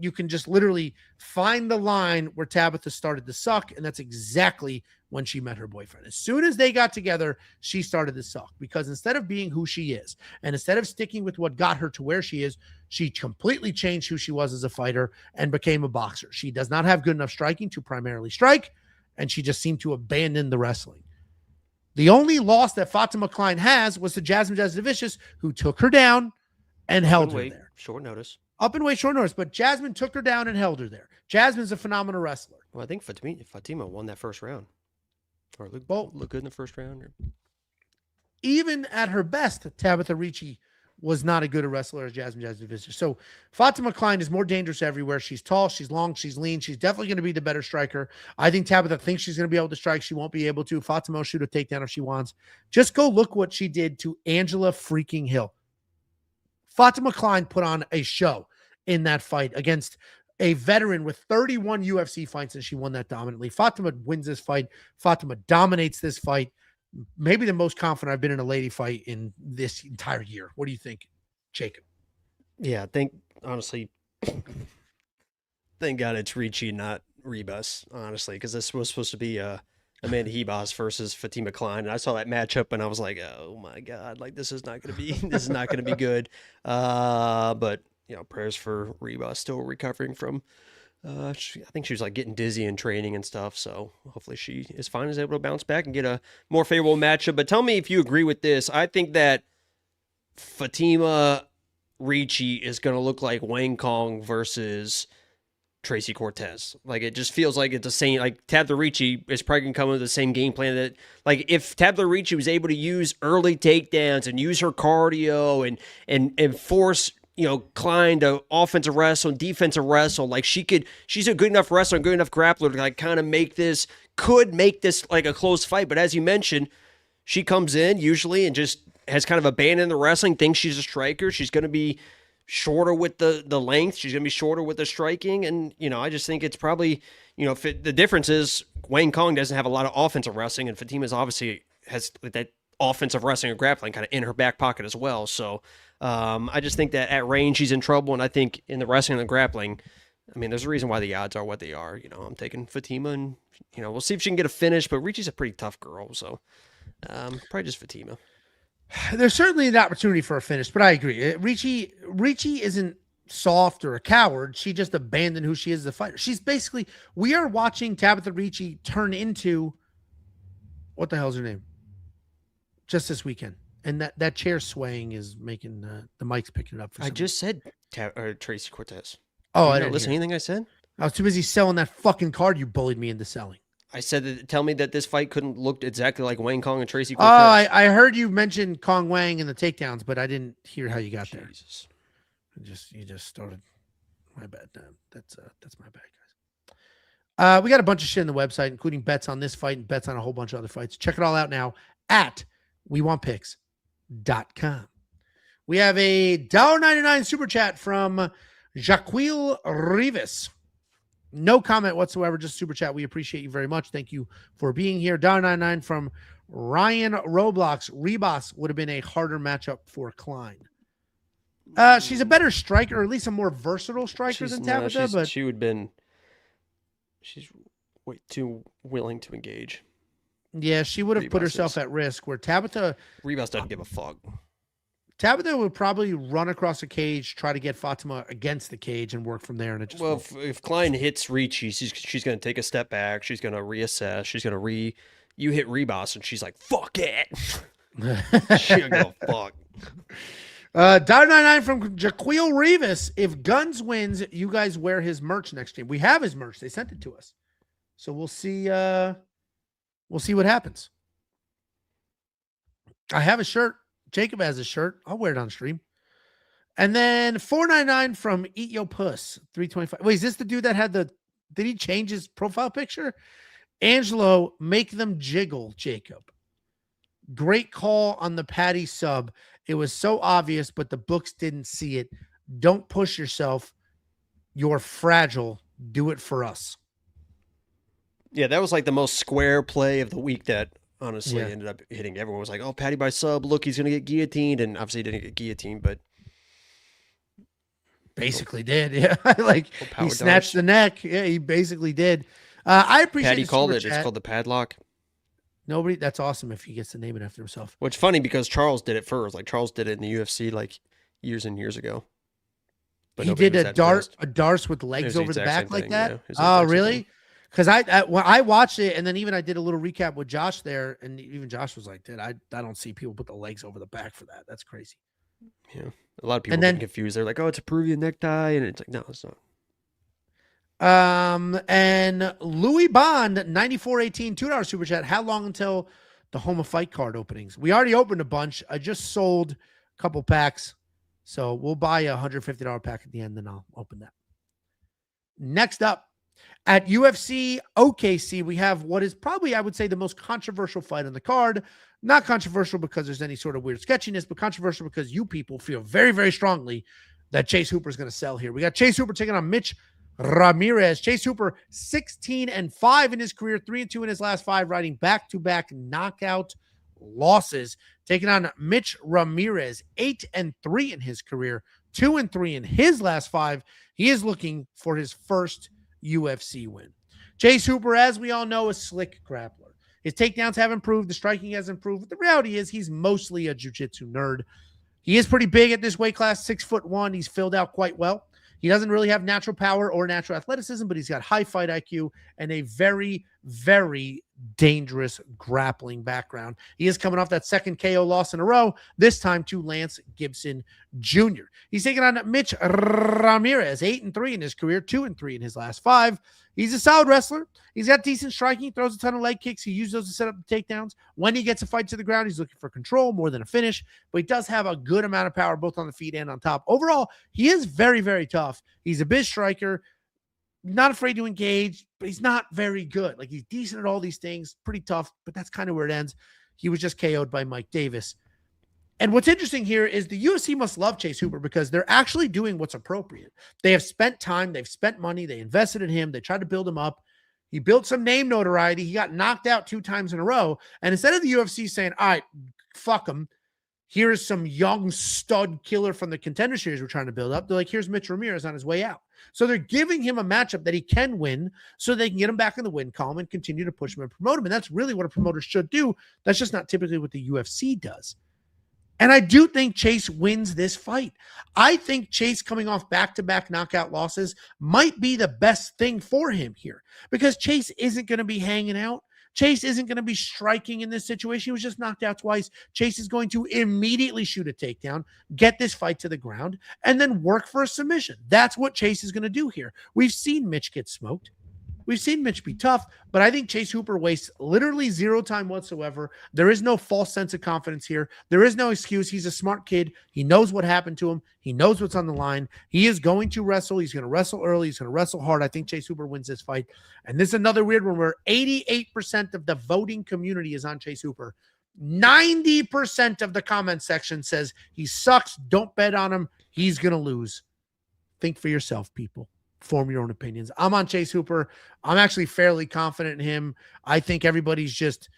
you can just literally find the line where Tabatha started to suck, and that's exactly when she met her boyfriend. As soon as they got together, she started to suck because instead of being who she is, and instead of sticking with what got her to where she is, she completely changed who she was as a fighter and became a boxer. She does not have good enough striking to primarily strike, and she just seemed to abandon the wrestling. The only loss that Fatima Klein has was to Jasmine Jasudavicius, who took her down and held her there. Short notice. Up and way short notice, but Jasmine took her down and held her there. Jasmine's a phenomenal wrestler. Well, I think Fatima won that first round. Or look good in the first round. Even at her best, Tabatha Ricci was not as good a wrestler as Jasmine Jasudavicius. So Fatima Klein is more dangerous everywhere. She's tall, she's long, she's lean. She's definitely going to be the better striker. I think Tabatha thinks she's going to be able to strike. She won't be able to. Fatima will shoot a takedown if she wants. Just go look what she did to Angela freaking Hill. Fatima Klein put on a show in that fight against a veteran with 31 UFC fights, and she won that dominantly. Fatima wins this fight. Fatima dominates this fight. Maybe the most confident I've been in a lady fight in this entire year. What do you think, Jacob? Yeah, I think, honestly, thank God it's Ricci, not Ribas, honestly, because this was supposed to be Amanda Ribas versus Fatima Klein, and I saw that matchup, and I was like, oh my God, like this is not going to be good. But you know, prayers for Ribas, still recovering from. I think she was like getting dizzy in training and stuff. So hopefully she is fine, is able to bounce back and get a more favorable matchup. But tell me if you agree with this. I think that Fatima Ricci is going to look like Wang Kong versus Tracy Cortez. Like it just feels like it's the same. Like Tabatha Ricci is probably going to come with the same game plan that, like, if Tabatha Ricci was able to use early takedowns and use her cardio and force, you know, Klein to offensive wrestle and defensive wrestle. Like she's a good enough wrestler and good enough grappler to like kind of make this like a close fight. But as you mentioned, she comes in usually and just has kind of abandoned the wrestling, thinks she's a striker. She's going to be shorter with the length. She's going to be shorter with the striking. And, you know, I just think it's probably, you know, the difference is Wang Kong doesn't have a lot of offensive wrestling, and Fatima's obviously has that offensive wrestling and grappling kind of in her back pocket as well. So I just think that at range she's in trouble, and I think in the wrestling and the grappling, I mean, there's a reason why the odds are what they are. You know, I'm taking Fatima, and you know, we'll see if she can get a finish. But Ricci's a pretty tough girl, so probably just Fatima. There's certainly an opportunity for a finish, but I agree. Ricci isn't soft or a coward. She just abandoned who she is as a fighter. She's basically, we are watching Tabatha Ricci turn into, what the hell's her name? Just this weekend. And that chair swaying is making the mic's picking it up. I just said Tracy Cortez. Oh, I didn't listen to anything I said. I was too busy selling that fucking card you bullied me into selling. I said that. Tell me that this fight couldn't look exactly like Wang Kong and Tracy Cortez. Oh, I heard you mention Kong Wang and the takedowns, but I didn't hear how you got there. You just started. My bad. That's my bad, guys. We got a bunch of shit on the website, including bets on this fight and bets on a whole bunch of other fights. Check it all out now at WeWantPicks.com. We have a $1.99 super chat from Jaquil Rivas. No comment whatsoever, just super chat. We appreciate you very much. Thank you for being here. $1.99 from Ryan Roblox. Ribas would have been a harder matchup for Klein. She's a better striker, or at least a more versatile striker than Tabatha. But she would have been. She's too willing to engage. Yeah, she would have put herself at risk. Where Tabatha doesn't give a fuck. Tabatha would probably run across the cage, try to get Fatima against the cage, and work from there. And it just if Klein hits Ricci, she's going to take a step back. She's going to reassess. She's going to you hit Reboss, and she's like, fuck it. She don't give a fuck. $1.99 from Jaquil Rivas. If Guns wins, you guys wear his merch next year. We have his merch. They sent it to us. So we'll see. We'll see what happens. I have a shirt. Jacob has a shirt. I'll wear it on stream. And then $4.99 from Eat Yo Puss. $3.25. Wait, is this the dude that had did he change his profile picture? Angelo, make them jiggle, Jacob. Great call on the Patty sub. It was so obvious, but the books didn't see it. Don't push yourself. You're fragile. Do it for us. Yeah, that was like the most square play of the week that honestly ended up hitting. Everyone was like, oh, Patty by sub. Look, he's going to get guillotined. And obviously he didn't get guillotined, but basically did. Yeah. Like he snatched the neck. Yeah, he basically did. I appreciate Patty called it. It's called the padlock. Nobody. That's awesome if he gets to name it after himself. Which funny because Charles did it first. Like Charles did it in the UFC like years and years ago. But he did a darce with legs over the back like that. Yeah, oh, really? Because I watched it, and then even I did a little recap with Josh there, and even Josh was like, "Dude, I don't see people put the legs over the back for that. That's crazy." Yeah, a lot of people get confused. They're like, "Oh, it's a Peruvian necktie," and it's like, no, it's not. And Louis Bond 9418 $2 super chat. How long until the Homa Fight card openings? We already opened a bunch. I just sold a couple packs, so we'll buy a $150 pack at the end, then I'll open that. Next up. At UFC OKC, we have what is probably, I would say, the most controversial fight on the card. Not controversial because there's any sort of weird sketchiness, but controversial because you people feel very, very strongly that Chase Hooper is going to sell here. We got Chase Hooper taking on Mitch Ramirez. Chase Hooper, 16-5 in his career, 3-2 in his last 5, riding back-to-back knockout losses. Taking on Mitch Ramirez, 8-3 in his career, 2-3 in his last 5. He is looking for his first UFC win. Chase Hooper, as we all know, is a slick grappler. His takedowns have improved. The striking has improved. But the reality is he's mostly a jiu-jitsu nerd. He is pretty big at this weight class, 6'1". He's filled out quite well. He doesn't really have natural power or natural athleticism, but he's got high fight IQ and a very, very dangerous grappling background. He is coming off that second KO loss in a row, this time to Lance Gibson Jr. He's taking on Mitch Ramirez, 8-3 in his career, 2-3 in his last 5. He's a solid wrestler. He's got decent striking. He throws a ton of leg kicks. He uses those to set up the takedowns. When he gets a fight to the ground, he's looking for control more than a finish, but he does have a good amount of power both on the feet and on top. Overall, he is very, very tough. He's a big striker, not afraid to engage, but he's not very good. Like, he's decent at all these things, pretty tough, but that's kind of where it ends. He was just KO'd by Mike Davis. And what's interesting here is the UFC must love Chase Hooper because they're actually doing what's appropriate. They have spent time, they've spent money, they invested in him, they tried to build him up. He built some name notoriety. He got knocked out 2 times in a row. And instead of the UFC saying, all right, fuck him, here's some young stud killer from the Contender Series we're trying to build up, they're like, here's Mitch Ramirez on his way out. So they're giving him a matchup that he can win so they can get him back in the win column and continue to push him and promote him. And that's really what a promoter should do. That's just not typically what the UFC does. And I do think Chase wins this fight. I think Chase coming off back-to-back knockout losses might be the best thing for him here because Chase isn't going to be hanging out. Chase isn't going to be striking in this situation. He was just knocked out twice. Chase is going to immediately shoot a takedown, get this fight to the ground, and then work for a submission. That's what Chase is going to do here. We've seen Mitch get smoked. We've seen Mitch be tough, but I think Chase Hooper wastes literally 0 time whatsoever. There is no false sense of confidence here. There is no excuse. He's a smart kid. He knows what happened to him. He knows what's on the line. He is going to wrestle. He's going to wrestle early. He's going to wrestle hard. I think Chase Hooper wins this fight. And this is another weird one where 88% of the voting community is on Chase Hooper. 90% of the comment section says he sucks. Don't bet on him. He's going to lose. Think for yourself, people. Form your own opinions. I'm on Chase Hooper. I'm actually fairly confident in him. I think everybody's just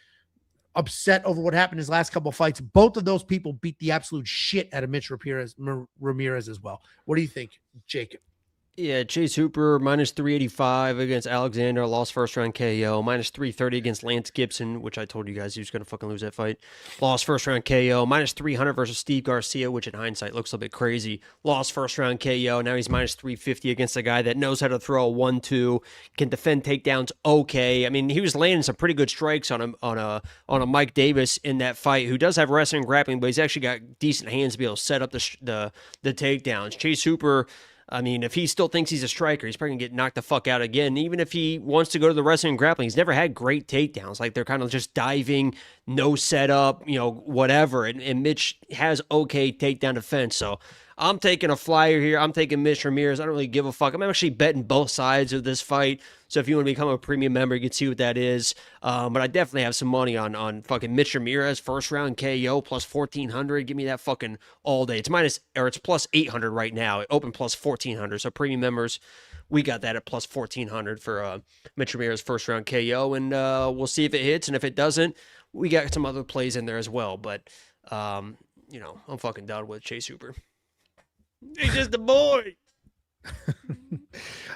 upset over what happened in his last couple of fights. Both of those people beat the absolute shit out of Mitch Ramirez as well. What do you think, Jacob? Yeah, Chase Hooper minus 385 against Alexander, lost first round KO. Minus 330 against Lance Gibson, which I told you guys he was going to fucking lose that fight. Lost first round KO. Minus 300 versus Steve Garcia, which in hindsight looks a bit crazy. Lost first round KO. Now he's minus 350 against a guy that knows how to throw a 1-2, can defend takedowns okay. I mean, he was landing some pretty good strikes on a Mike Davis in that fight, who does have wrestling and grappling, but he's actually got decent hands to be able to set up the takedowns. Chase Hooper, I mean, if he still thinks he's a striker, he's probably going to get knocked the fuck out again. Even if he wants to go to the wrestling and grappling, he's never had great takedowns. Like, they're kind of just diving, no setup, whatever. And Mitch has okay takedown defense. So I'm taking a flyer here. I'm taking Mitch Ramirez. I don't really give a fuck. I'm actually betting both sides of this fight. So if you want to become a premium member, you can see what that is. But I definitely have some money on fucking Mitch Ramirez, first round KO plus 1,400. Give me that fucking all day. It's plus 800 right now. It opened plus 1,400. So premium members, we got that at plus 1,400 for Mitch Ramirez first round KO. And we'll see if it hits. And if it doesn't, we got some other plays in there as well. But, I'm fucking done with Chase Hooper. He's just a boy. All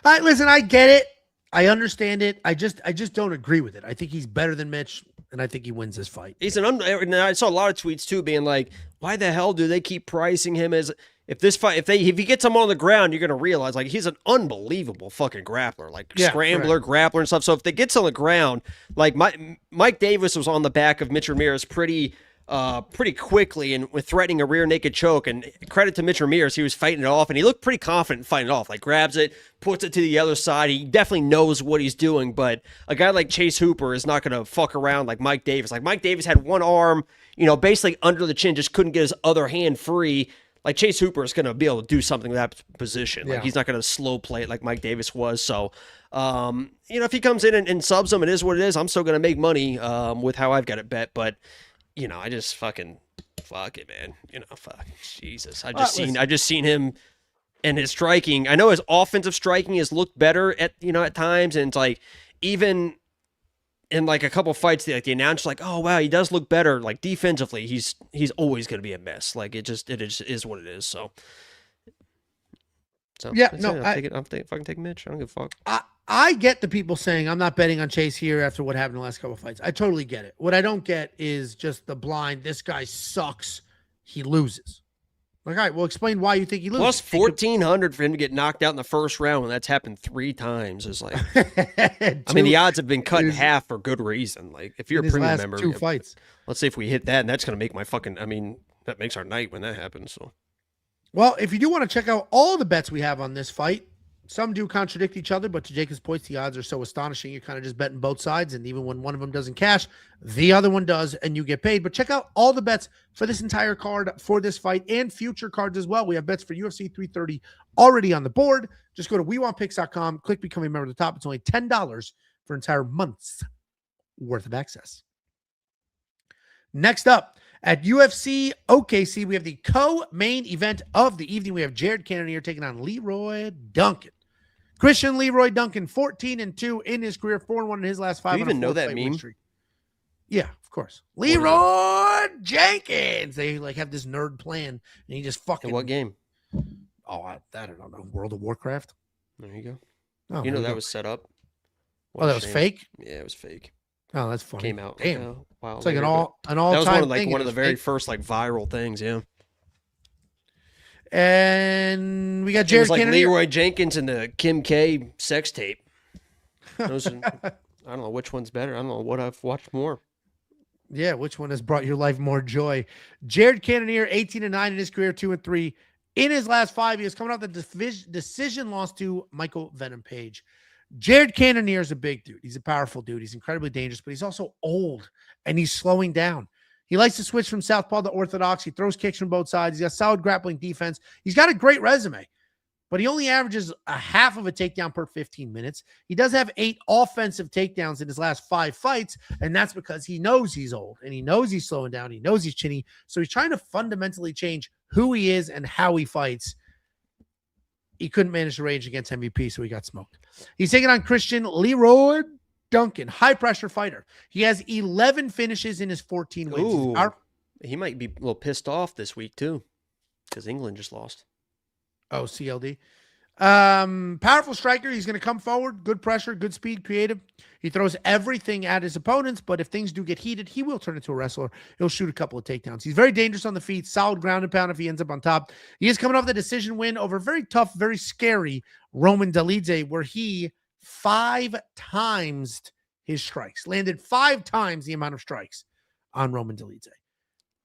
right, listen, I get it. I understand it. I just don't agree with it. I think he's better than Mitch, and I think he wins this fight. I saw a lot of tweets too, being like, "Why the hell do they keep pricing him as if he gets him on the ground, you're gonna realize like he's an unbelievable fucking grappler, like scrambler, grappler, and stuff. So if they gets on the ground, like Mike Davis was on the back of Mitch Ramirez pretty quickly and with threatening a rear naked choke, and credit to Mitch Ramirez, he was fighting it off and he looked pretty confident fighting it off, like grabs it, puts it to the other side. He definitely knows what he's doing, but a guy like Chase Hooper is not going to fuck around like Mike Davis. Like Mike Davis had one arm, basically under the chin, just couldn't get his other hand free. Like Chase Hooper is going to be able to do something with that position. Like he's not going to slow play it like Mike Davis was. So, if he comes in and subs him, it is what it is. I'm still going to make money with how I've got it bet, but I just fucking fuck it, man. Fuck Jesus. I just seen him and his striking. I know his offensive striking has looked better at times, and it's like even in like a couple fights, the announcer's like, oh wow, he does look better. Like defensively, he's always gonna be a mess. Like it is what it is. So yeah, I'm fucking take Mitch. I don't give a fuck. I get the people saying I'm not betting on Chase here after what happened in the last couple of fights. I totally get it. What I don't get is just the blind, this guy sucks, he loses. Like, all right, well, explain why you think he loses. Plus 1,400 for him to get knocked out in the first round when that's happened 3 times is like, I mean, the odds have been cut in half for good reason. Like, if you're a premium member, 2 fights. Let's say if we hit that, and that's going to make my fucking, that makes our night when that happens. So, well, if you do want to check out all the bets we have on this fight, some do contradict each other, but to Jacob's points, the odds are so astonishing. You're kind of just betting both sides, and even when one of them doesn't cash, the other one does, and you get paid. But check out all the bets for this entire card for this fight and future cards as well. We have bets for UFC 330 already on the board. Just go to WeWantPicks.com, click Become a Member at the top. It's only $10 for an entire month's worth of access. Next up, at UFC OKC, we have the co-main event of the evening. We have Jared Cannonier taking on Leroy Duncan. Christian Leroy Duncan, 14-2 in his career, 4-1 in his last 5. Do you even know that meme? Yeah, of course. Leroy Jenkins. They have this nerd plan, and he just fucking. In what game? Oh, I don't know. World of Warcraft. There you go. Oh, that was set up. That was fake. Yeah, it was fake. Oh, that's funny. Came out. Damn. Wow. It's like an all time. That was one of the very first viral things. Yeah. And we got Jared Cannonier. Leroy Jenkins and the Kim K sex tape. I don't know which one's better. I don't know what I've watched more. Yeah, which one has brought your life more joy? Jared Cannonier, 18-9 in his career, 2-3 in his last 5 years, coming out the decision loss to Michael Venom Page. Jared Cannonier is a big dude. He's a powerful dude. He's incredibly dangerous, but he's also old and he's slowing down. He likes to switch from southpaw to orthodox. He throws kicks from both sides. He's got solid grappling defense. He's got a great resume, but he only averages a half of a takedown per 15 minutes. He does have 8 offensive takedowns in his last 5 fights, and that's because he knows he's old, and he knows he's slowing down. He knows he's chinny, so he's trying to fundamentally change who he is and how he fights. He couldn't manage the range against MVP, so he got smoked. He's taking on Christian Leroy Duncan, high-pressure fighter. He has 11 finishes in his 14 wins. He might be a little pissed off this week, too, because England just lost. Oh, CLD. Powerful striker. He's going to come forward. Good pressure, good speed, creative. He throws everything at his opponents, but if things do get heated, he will turn into a wrestler. He'll shoot a couple of takedowns. He's very dangerous on the feet, solid ground and pound if he ends up on top. He is coming off the decision win over very tough, very scary Roman Dolidze, where he 5 times his strikes, landed 5 times the amount of strikes on Roman Dolidze.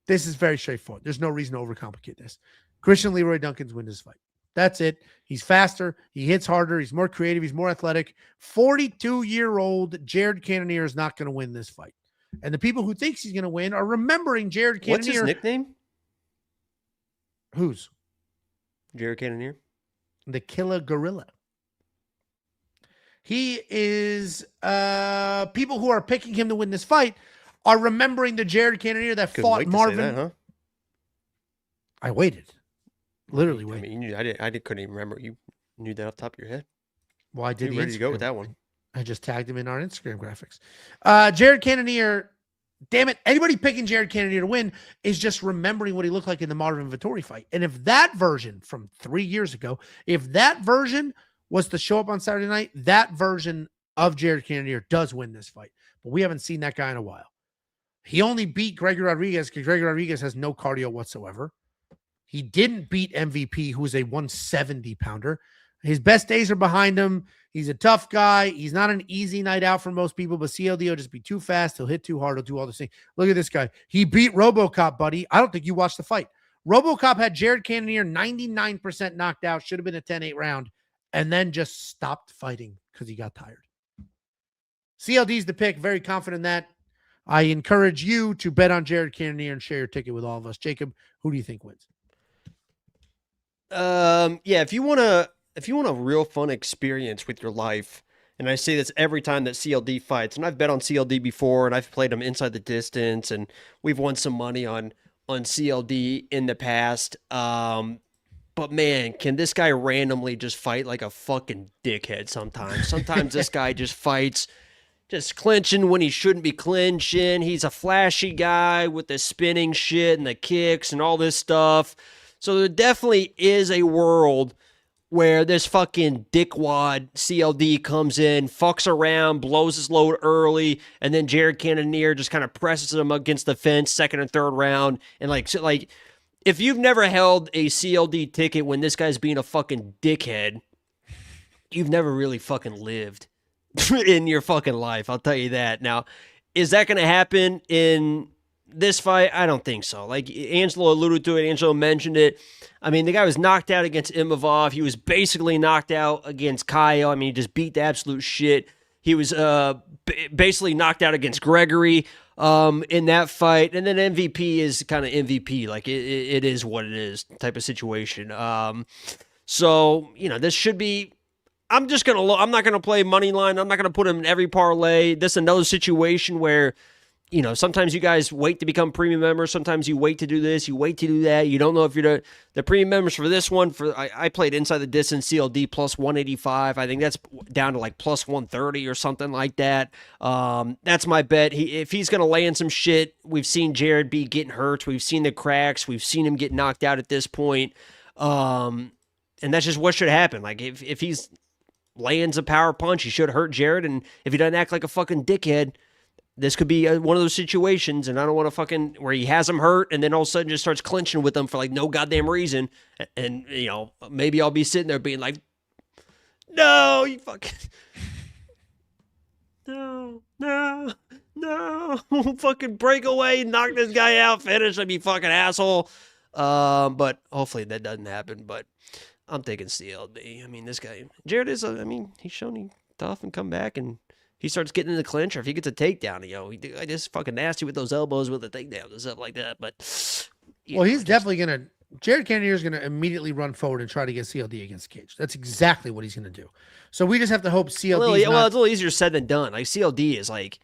This is very straightforward. There's no reason to overcomplicate this. Christian Leroy Duncan's win this fight. That's it. He's faster. He hits harder. He's more creative. He's more athletic. 42-year-old Jared Cannonier is not going to win this fight. And the people who think he's going to win are remembering Jared Cannonier. What's his nickname? Whose? Jared Cannonier. The Killer Gorilla. He is, people who are picking him to win this fight are remembering the Jared Cannonier that fought Marvin. That, huh? I waited. Literally waited. I mean, you knew, I couldn't even remember. You knew that off the top of your head. Well, I did. You ready to go with that one? I just tagged him in our Instagram graphics. Jared Cannonier, damn it. Anybody picking Jared Cannonier to win is just remembering what he looked like in the Marvin Vettori fight. And if that version from 3 years ago, if that version was to show up on Saturday night, that version of Jared Cannonier does win this fight. But we haven't seen that guy in a while. He only beat Gregory Rodrigues because Gregory Rodrigues has no cardio whatsoever. He didn't beat MVP, who is a 170-pounder. His best days are behind him. He's a tough guy. He's not an easy night out for most people, but CLD will just be too fast. He'll hit too hard. He'll do all this thing. Look at this guy. He beat RoboCop, buddy. I don't think you watched the fight. RoboCop had Jared Cannonier 99% knocked out. Should have been a 10-8 round, and then just stopped fighting because he got tired. CLD's the pick. Very confident in that. I encourage you to bet on Jared Cannonier and share your ticket with all of us. Jacob, who do you think wins? Yeah, if you want a real fun experience with your life, and I say this every time that CLD fights, and I've bet on CLD before, and I've played him inside the distance, and we've won some money on CLD in the past. But man, can this guy randomly just fight like a fucking dickhead sometimes? Sometimes this guy just fights just clinching when he shouldn't be clinching. He's a flashy guy with the spinning shit and the kicks and all this stuff. So there definitely is a world where this fucking dickwad CLD comes in, fucks around, blows his load early, and then Jared Cannonier just kind of presses him against the fence, second and third round. And like if you've never held a CLD ticket when this guy's being a fucking dickhead, you've never really fucking lived in your fucking life. I'll tell you that. Now, is that going to happen in this fight? I don't think so. Like Angelo alluded to it, Angelo mentioned it. I mean, the guy was knocked out against Imavov. He was basically knocked out against Kyle. I mean, he just beat the absolute shit. He was basically knocked out against Gregory in that fight. And then MVP is kind of MVP. Like it is what it is type of situation. So, this should be, I'm not going to play money line. I'm not going to put him in every parlay. This is another situation where, sometimes you guys wait to become premium members. Sometimes you wait to do this. You wait to do that. You don't know if you're the premium members for this one. I played inside the distance CLD plus 185. I think that's down to like plus 130 or something like that. That's my bet. If he's going to lay in some shit, we've seen Jared be getting hurt. We've seen the cracks. We've seen him get knocked out at this point. And that's just what should happen. Like if he's lands a power punch, he should hurt Jared. And if he doesn't act like a fucking dickhead, this could be one of those situations, and I don't want to where he has him hurt and then all of a sudden just starts clinching with them for like no goddamn reason. And, maybe I'll be sitting there being like, no, you fucking, no, fucking break away, knock this guy out, finish him, you fucking asshole. But hopefully that doesn't happen, but I'm thinking CLD. I mean, this guy, Jared is, he's shown he's tough and come back and he starts getting in the clinch, or if he gets a takedown, I just fucking nasty with those elbows with the takedown and stuff like that. But he's definitely gonna. Jared Cannonier is gonna immediately run forward and try to get CLD against Cage. That's exactly what he's gonna do. So we just have to hope CLD. It's a little easier said than done. Like CLD is like,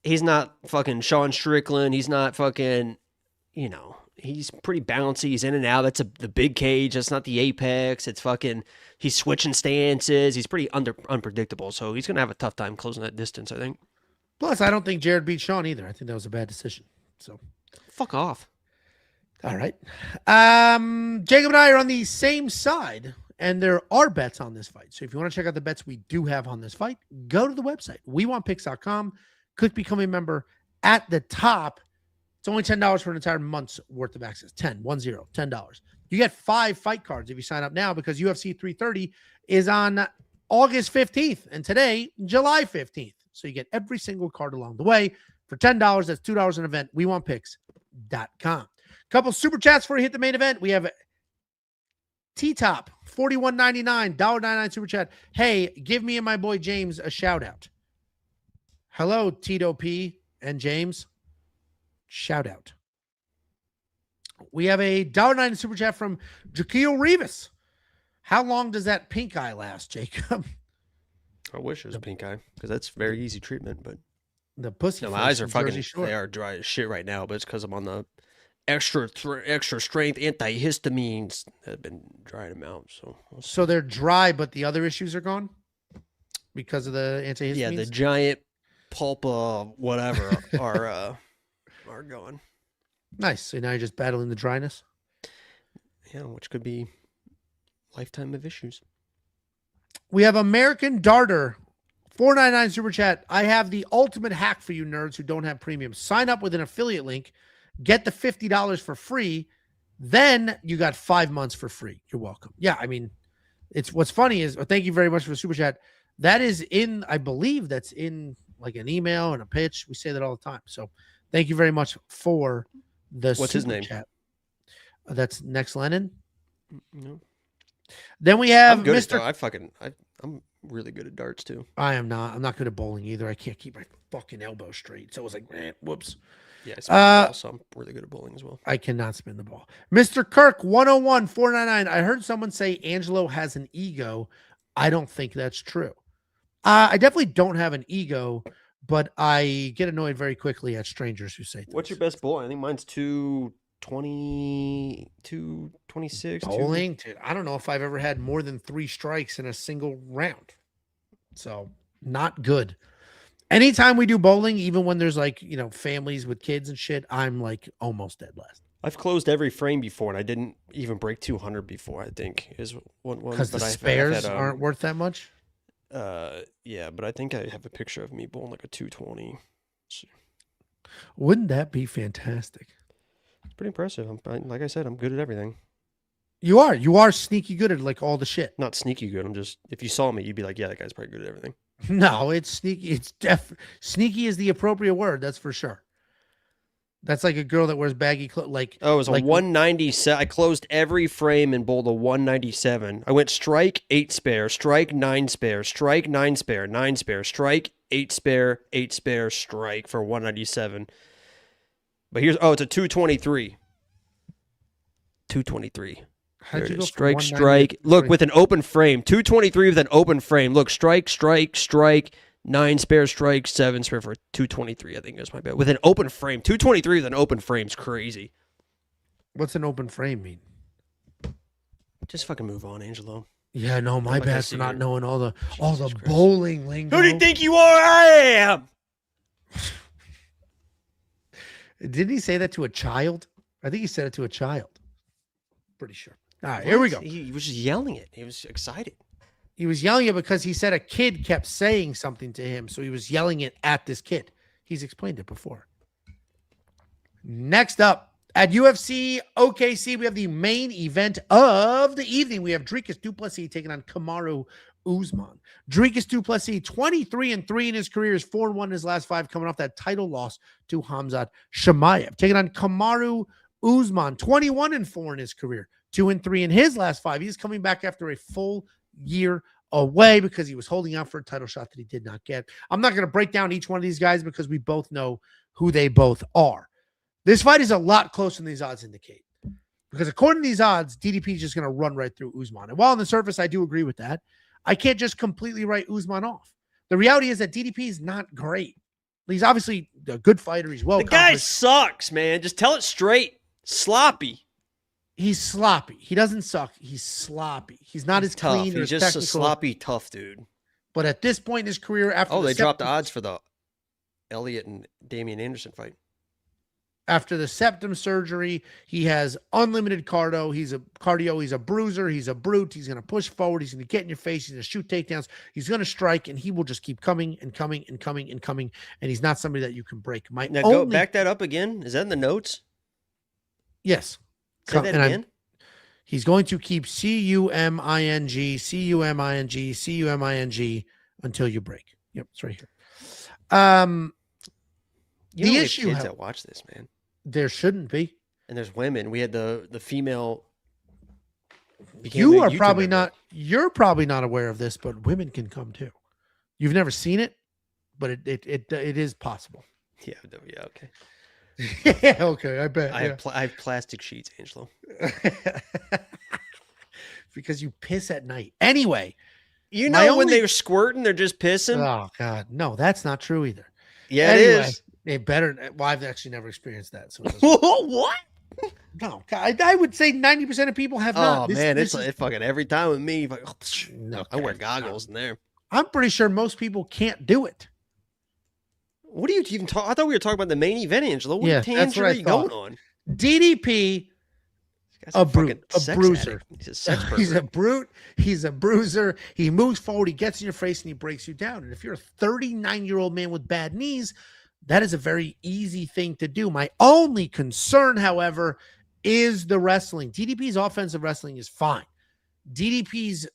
he's not fucking Sean Strickland. He's not fucking, he's pretty bouncy. He's in and out. That's the big cage. That's not the apex. It's fucking. He's switching stances. He's pretty unpredictable. So he's going to have a tough time closing that distance, I think. Plus, I don't think Jared beat Sean either. I think that was a bad decision. So, fuck off. All right. Jacob and I are on the same side and there are bets on this fight. So if you want to check out the bets we do have on this fight, go to the website, wewantpicks.com, click become a member at the top. It's only $10 for an entire month's worth of access. $10. You get 5 fight cards if you sign up now, because UFC 330 is on August 15th and today, July 15th. So you get every single card along the way for $10. That's $2 an event. WeWantPicks.com. Couple super chats before we hit the main event. We have T-Top, $41.99, $1.99 super chat. Hey, give me and my boy James a shout out. Hello, Tito P and James. Shout out. We have a $1.99 super chat from Jaquil Rivas. How long does that pink eye last, Jacob? I wish it was a pink eye, because that's very easy treatment. But the pussy. no, my eyes are fucking. They are dry as shit right now, but it's because I'm on the extra strength antihistamines that have been drying them out. So they're dry, but the other issues are gone because of the antihistamines. Yeah, the giant pulpa whatever are gone. Nice. So now you're just battling the dryness. Yeah, which could be lifetime of issues. We have American Darter, $4.99 super chat. I have the ultimate hack for you nerds who don't have premium. Sign up with an affiliate link, get the $50 for free, then you got 5 months for free. You're welcome. Yeah, I mean, it's what's funny is, thank you very much for the super chat. That is in, I believe that's in like an email and a pitch. We say that all the time. So thank you very much for the What's his name? chat. That's Next Lennon. No. Then we have Mr. I'm really good at darts too. I am not. I'm not good at bowling either. I can't keep my fucking elbow straight. So it was like, whoops. Yeah, I spin the ball, so I'm really good at bowling as well. I cannot spin the ball. Mr. Kirk, 101, 499. I heard someone say Angelo has an ego. I don't think that's true. I definitely don't have an ego, but I get annoyed very quickly at strangers who say things. What's your best bowl? I think mine's 220, 226. Bowling? Dude, I don't know if I've ever had more than 3 strikes in a single round. So not good. Anytime we do bowling, even when there's like, families with kids and shit, I'm like almost dead last. I've closed every frame before, and I didn't even break 200 before, I think, is one. Because the spares aren't worth that much? Yeah, but I think I have a picture of me bowling like a 220. Wouldn't that be fantastic? It's pretty impressive. Like I said, I'm good at everything. You are sneaky good at like all the shit. Not sneaky good. I'm just, if you saw me, you'd be like, yeah, that guy's probably good at everything. No, it's sneaky. It's sneaky is the appropriate word. That's for sure. That's like a girl that wears baggy clothes. Like, oh, it was a 197. I closed every frame and bowled a 197. I went strike 8 spare, strike 9 spare, strike 9 spare, 9 spare, strike 8 spare, 8 spare, strike for 197. But it's a 223. 223. How'd you go strike. Look, with an open frame. 223 with an open frame. Look, strike, 9 spare, strike, 7 spare for 223. I think that's my bet. With an open frame. 223 with an open frame is crazy. What's an open frame mean? Just fucking move on, Angelo. Yeah, no, my bad for not knowing all the Christ. bowling lingo. Who do you think you are? I am. Didn't he say that to a child? I think he said it to a child. Pretty sure. All right, here we go. He was just yelling it. He was excited. He was yelling it because he said a kid kept saying something to him, so he was yelling it at this kid. He's explained it before. Next up, at UFC OKC, we have the main event of the evening. We have Dricus du Plessis taking on Kamaru Usman. Dricus du Plessis, 23-3 in his career, is 4-1 in his last 5, coming off that title loss to Khamzat Chimaev. Taking on Kamaru Usman, 21-4 in his career, 2-3 in his last 5. He's coming back after a full year away because he was holding out for a title shot that he did not get. I'm not going to break down each one of these guys because we both know who they both are. This fight is a lot closer than these odds indicate, because according to these odds, DDP is just going to run right through Usman. And while on the surface, I do agree with that, I can't just completely write Usman off. The reality is that DDP is not great. He's obviously a good fighter. He's well accomplished. The guy sucks, man. Just tell it straight. Sloppy. He's sloppy. He doesn't suck. He's sloppy. He's not as tough. clean or He's as just technical. a sloppy, tough dude. But at this point in his career, after they dropped the odds for the Elliott and Damien Anderson fight. After the septum surgery, he has unlimited cardio. He's a bruiser. He's a brute. He's going to push forward. He's going to get in your face. He's going to shoot takedowns. He's going to strike, and he will just keep coming and coming and coming and coming. And he's not somebody that you can break. Now go back that up again. Is that in the notes? Yes. Say that again. He's going to keep CUMING, CUMING, CUMING until you break. Yep, it's right here. The issue kids that watch this, man. There shouldn't be. And there's women. We had the female. You're probably not aware of this, but women can come too. You've never seen it, but it is possible. Yeah, okay. Yeah, okay, I bet. I have plastic sheets, Angelo. Because you piss at night. Anyway, when they're squirting, they're just pissing. Oh God, no, that's not true either. Yeah, anyway, it is. They better. Well, I've actually never experienced that. So what? No, I would say 90% of people have not. Oh man, it's fucking every time with me. Like, no, I wear goggles in there. I'm pretty sure most people can't do it. What are you even talking? I thought we were talking about the main event, Angelo. What tangent are you going on? DDP, a bruiser. He's a sex pervert. He's a brute. He's a bruiser. He moves forward. He gets in your face and he breaks you down. And if you're a 39-year-old man with bad knees, that is a very easy thing to do. My only concern, however, is the wrestling. DDP's offensive wrestling is fine. DDP's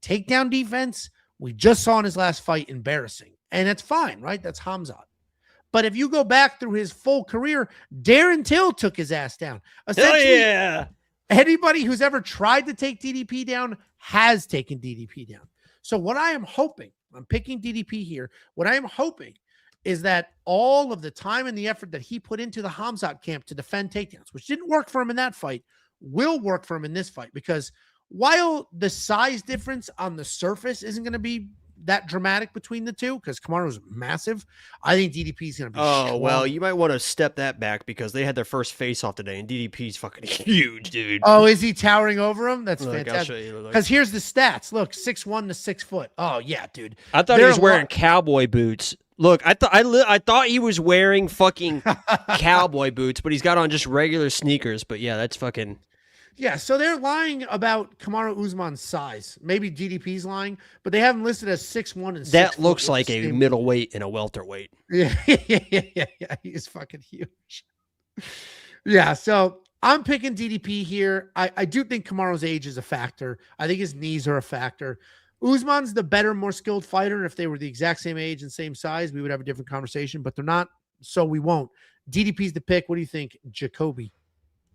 takedown defense, we just saw in his last fight, embarrassing. And it's fine, right? That's Hamzat. But if you go back through his full career, Darren Till took his ass down. Essentially, yeah. Anybody who's ever tried to take DDP down has taken DDP down. So what I am hoping, I'm picking DDP here, what I am hoping is that all of the time and the effort that he put into the Hamzat camp to defend takedowns, which didn't work for him in that fight, will work for him in this fight. Because while the size difference on the surface isn't going to be that dramatic between the two, because Kamaru's massive, I think DDP is going to be strong. Well, you might want to step that back because they had their first face-off today, and DDP's fucking huge, dude. Oh, is he towering over him? That's Look, fantastic. Because here's the stats. Look, 6'1" to 6 foot. Oh, yeah, dude. I thought he was wearing cowboy boots. Look, I thought he was wearing fucking cowboy boots, but he's got on just regular sneakers. But yeah, that's fucking... Yeah, so they're lying about Kamaru Usman's size. Maybe DDP's lying, but they have him listed as 6'1" and 6 That looks like a middleweight and a welterweight. Yeah. He's fucking huge. Yeah, so I'm picking DDP here. I do think Kamaru's age is a factor. I think his knees are a factor. Usman's the better, more skilled fighter. And if they were the exact same age and same size, we would have a different conversation, but they're not, so we won't. DDP's the pick. What do you think, Jacoby?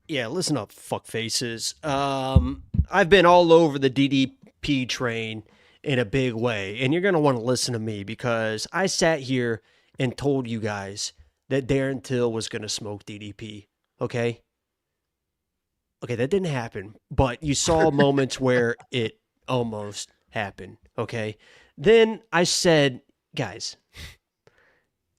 Yeah, listen up, fuck faces. I've been all over the DDP train in a big way, and you're going to want to listen to me because I sat here and told you guys that Darren Till was going to smoke DDP, okay? Okay, that didn't happen, but you saw moments where it almost happened, okay? Then I said, guys,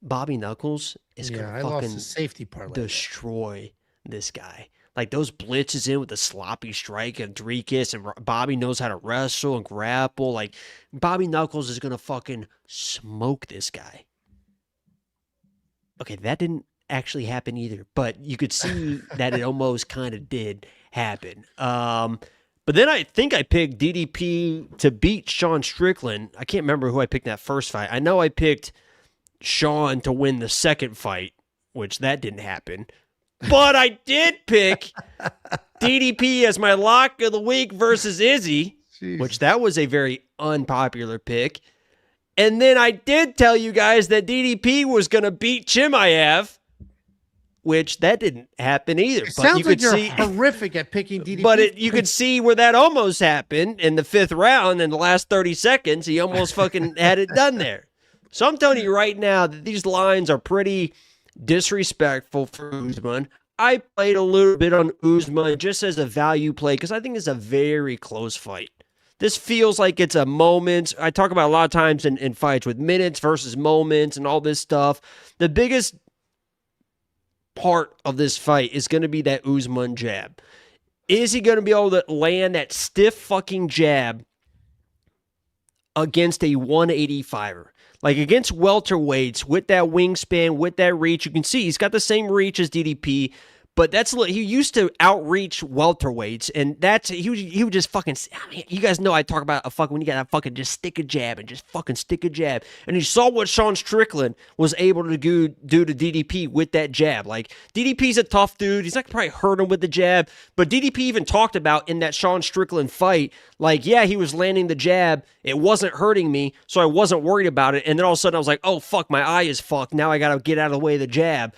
Bobby Knuckles is going to fucking safety parlay destroy this guy. Like those blitzes in with the sloppy strike and Rodrigues, and Bobby knows how to wrestle and grapple. Like Bobby Knuckles is going to fucking smoke this guy. Okay, that didn't actually happen either, but you could see that it almost kind of did happen. But then I think I picked DDP to beat Sean Strickland. I can't remember who I picked in that first fight. I know I picked Sean to win the second fight, which that didn't happen. But I did pick DDP as my lock of the week versus Izzy, which that was a very unpopular pick. And then I did tell you guys that DDP was going to beat Chimaev, which that didn't happen either. It sounds like you're horrific at picking DDP. But you could see where that almost happened in the fifth round. In the last 30 seconds, he almost fucking had it done there. So I'm telling you right now that these lines are pretty disrespectful for Usman. I played a little bit on Usman just as a value play because I think it's a very close fight. This feels like it's a moment. I talk about a lot of times in fights with minutes versus moments and all this stuff. The biggest part of this fight is going to be that Usman jab. Is he going to be able to land that stiff fucking jab against a 185er? Like against welterweights with that wingspan, with that reach, you can see he's got the same reach as DDP. But he used to outreach welterweights, and he would just fucking. I mean, you guys know I talk about when you got to fucking just stick a jab and just fucking stick a jab. And you saw what Sean Strickland was able to do to DDP with that jab. Like DDP's a tough dude. He's not gonna probably hurt him with the jab, but DDP even talked about in that Sean Strickland fight, like yeah, he was landing the jab. It wasn't hurting me, so I wasn't worried about it. And then all of a sudden I was like, oh fuck, my eye is fucked. Now I gotta get out of the way of the jab.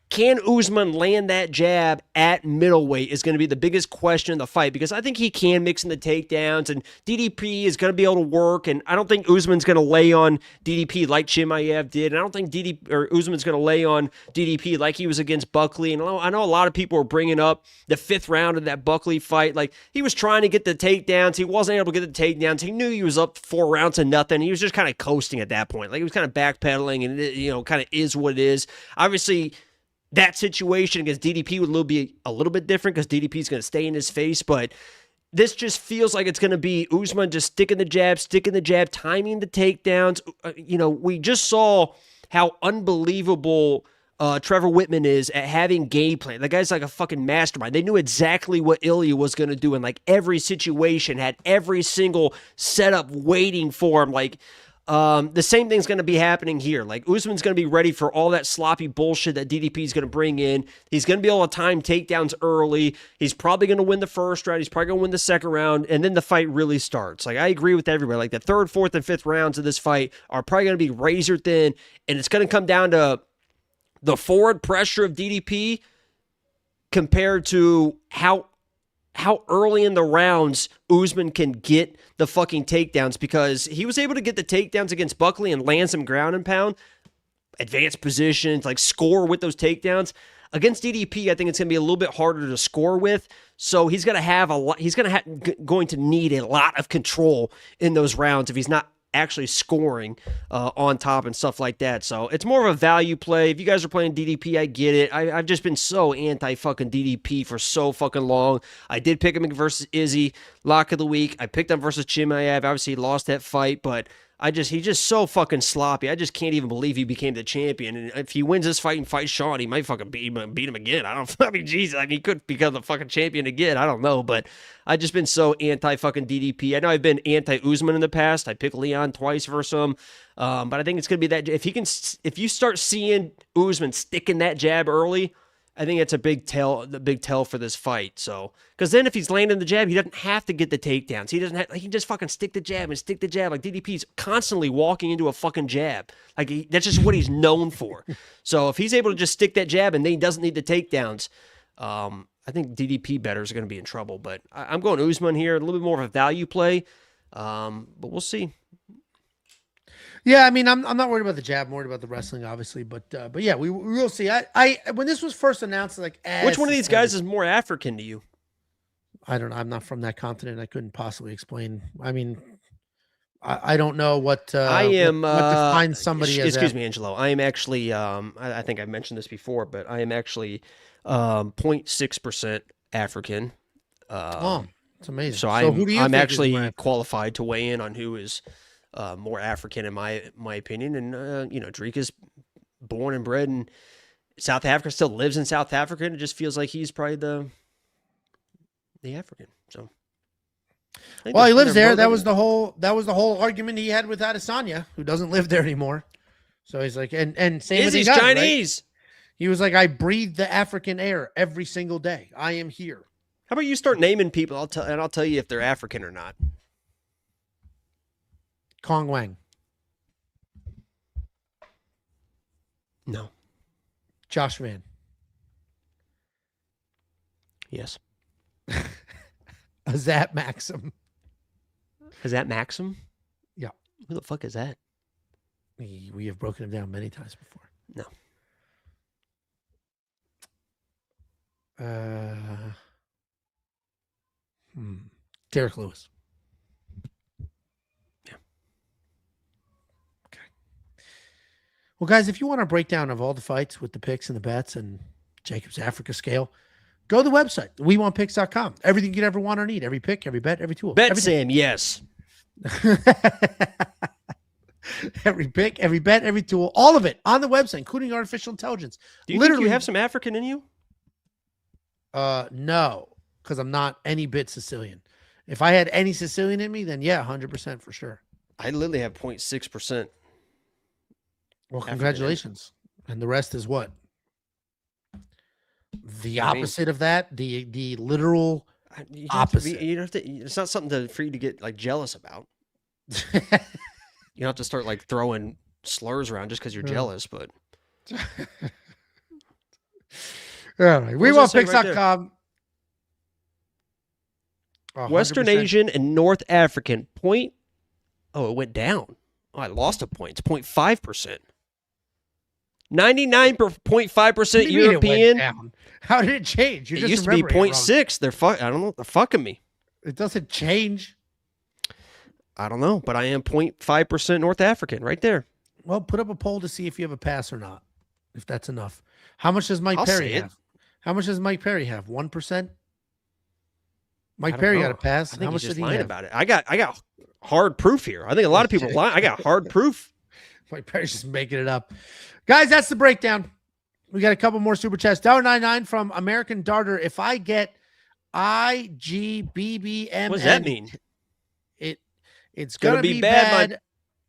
Can Usman land that jab at middleweight is going to be the biggest question in the fight, because I think he can mix in the takedowns, and DDP is going to be able to work, and I don't think Usman's going to lay on DDP like Chimaev did, and I don't think Usman's going to lay on DDP like he was against Buckley. And I know a lot of people are bringing up the 5th round of that Buckley fight. Like, he was trying to get the takedowns. He wasn't able to get the takedowns. He knew he was up 4 rounds to nothing. He was just kind of coasting at that point. Like, he was kind of backpedaling, and it, kind of is what it is. Obviously, that situation against DDP would be a little bit different because DDP is going to stay in his face, but this just feels like it's going to be Usman just sticking the jab, timing the takedowns. We just saw how unbelievable Trevor Whitman is at having game plan. The guy's like a fucking mastermind. They knew exactly what Ilya was going to do, and like every situation had every single setup waiting for him. Like, the same thing's going to be happening here. Like, Usman's going to be ready for all that sloppy bullshit that DDP is going to bring in. He's going to be able to time takedowns early. He's probably going to win the first round. He's probably going to win the second round, and then the fight really starts. Like, I agree with everybody. Like, the 3rd, 4th, and 5th rounds of this fight are probably going to be razor thin, and it's going to come down to the forward pressure of DDP compared to how early in the rounds Usman can get the fucking takedowns, because he was able to get the takedowns against Buckley and land some ground and pound, advanced positions, like score with those takedowns. Against DDP, I think it's going to be a little bit harder to score with. So he's going to have going to need a lot of control in those rounds if he's not actually scoring on top and stuff like that. So it's more of a value play. If you guys are playing DDP, I get it. I've just been so anti-fucking DDP for so fucking long. I did pick him versus Izzy, lock of the week. I picked him versus Chimaev. Obviously, he lost that fight, but he's just so fucking sloppy. I just can't even believe he became the champion. And if he wins this fight and fights Sean, he might fucking beat him again. Jesus, he could become the fucking champion again. I don't know, but I've just been so anti-fucking DDP. I know I've been anti-Usman in the past. I picked Leon twice versus him. But I think it's going to be that if you start seeing Usman sticking that jab early, I think it's the big tell for this fight. So, because then if he's landing the jab, he doesn't have to get the takedowns. He can just fucking stick the jab. Like DDP's constantly walking into a fucking jab. That's just what he's known for. So if he's able to just stick that jab and then he doesn't need the takedowns, I think DDP bettors are going to be in trouble. But I'm going Usman here, a little bit more of a value play. But we'll see. Yeah, I mean, I'm not worried about the jab, I'm worried about the wrestling, obviously, but yeah, we will see. I when this was first announced, like, which one of these guys is more African to you? I don't know. I'm not from that continent. I couldn't possibly explain. I mean, I don't know what I am. What defines somebody as. Excuse me, Angelo. I am actually. I think I've mentioned this before, but I am actually 0.6% African. Oh, it's amazing. So I'm actually qualified to weigh in on who is more African in my opinion. And Drake is born and bred in South Africa, still lives in South Africa, and it just feels like he's probably the African. So well, he lives there. That was the whole argument he had with Adesanya, who doesn't live there anymore. So he's like, and same with he's Chinese. Right? He was like, I breathe the African air every single day. I am here. How about you start naming people? I'll tell you if they're African or not. Kong Wang. No. Josh Van. Yes. Azat Maxim. Is that Maxim? Yeah. Who the fuck is that? We have broken him down many times before. No. Derek Lewis. Yeah. Okay. Well, guys, if you want a breakdown of all the fights with the picks and the bets and Jacob's Africa scale, go to the website, WeWantPicks.com. Everything you could ever want or need. Every pick, every bet, every tool. Bet Sam, yes. Every pick, every bet, every tool, all of it on the website, including artificial intelligence. Do you think you have some African in you? No, because I'm not any bit Sicilian. If I had any Sicilian in me, then yeah, 100% for sure. I literally have 0.6%. Well, congratulations. And the rest is what? The opposite of that, the literal opposite. It's not something for you to get like jealous about. You don't have to start like throwing slurs around just because you're jealous, but all right. WeWantPicks.com. Western Asian and North African point. Oh, it went down. Oh, I lost a point. It's 0.5%. 99.5% European. How did it change? It used to be 0.6. I don't know. They're fucking me. It doesn't change. I don't know, but I am 0.5% North African right there. Well, put up a poll to see if you have a pass or not, if that's enough. How much does Mike Perry have? How much does Mike Perry have? 1%? Mike Perry got a pass. I think How much he's just did he lying have? about it. I got hard proof here. I think a lot of people are lying. I got hard proof. Mike Perry's just making it up. Guys, that's the breakdown. We got a couple more super chats. $1.99 from American Darter. If I get IGBBM, what does that mean? It's gonna be bad.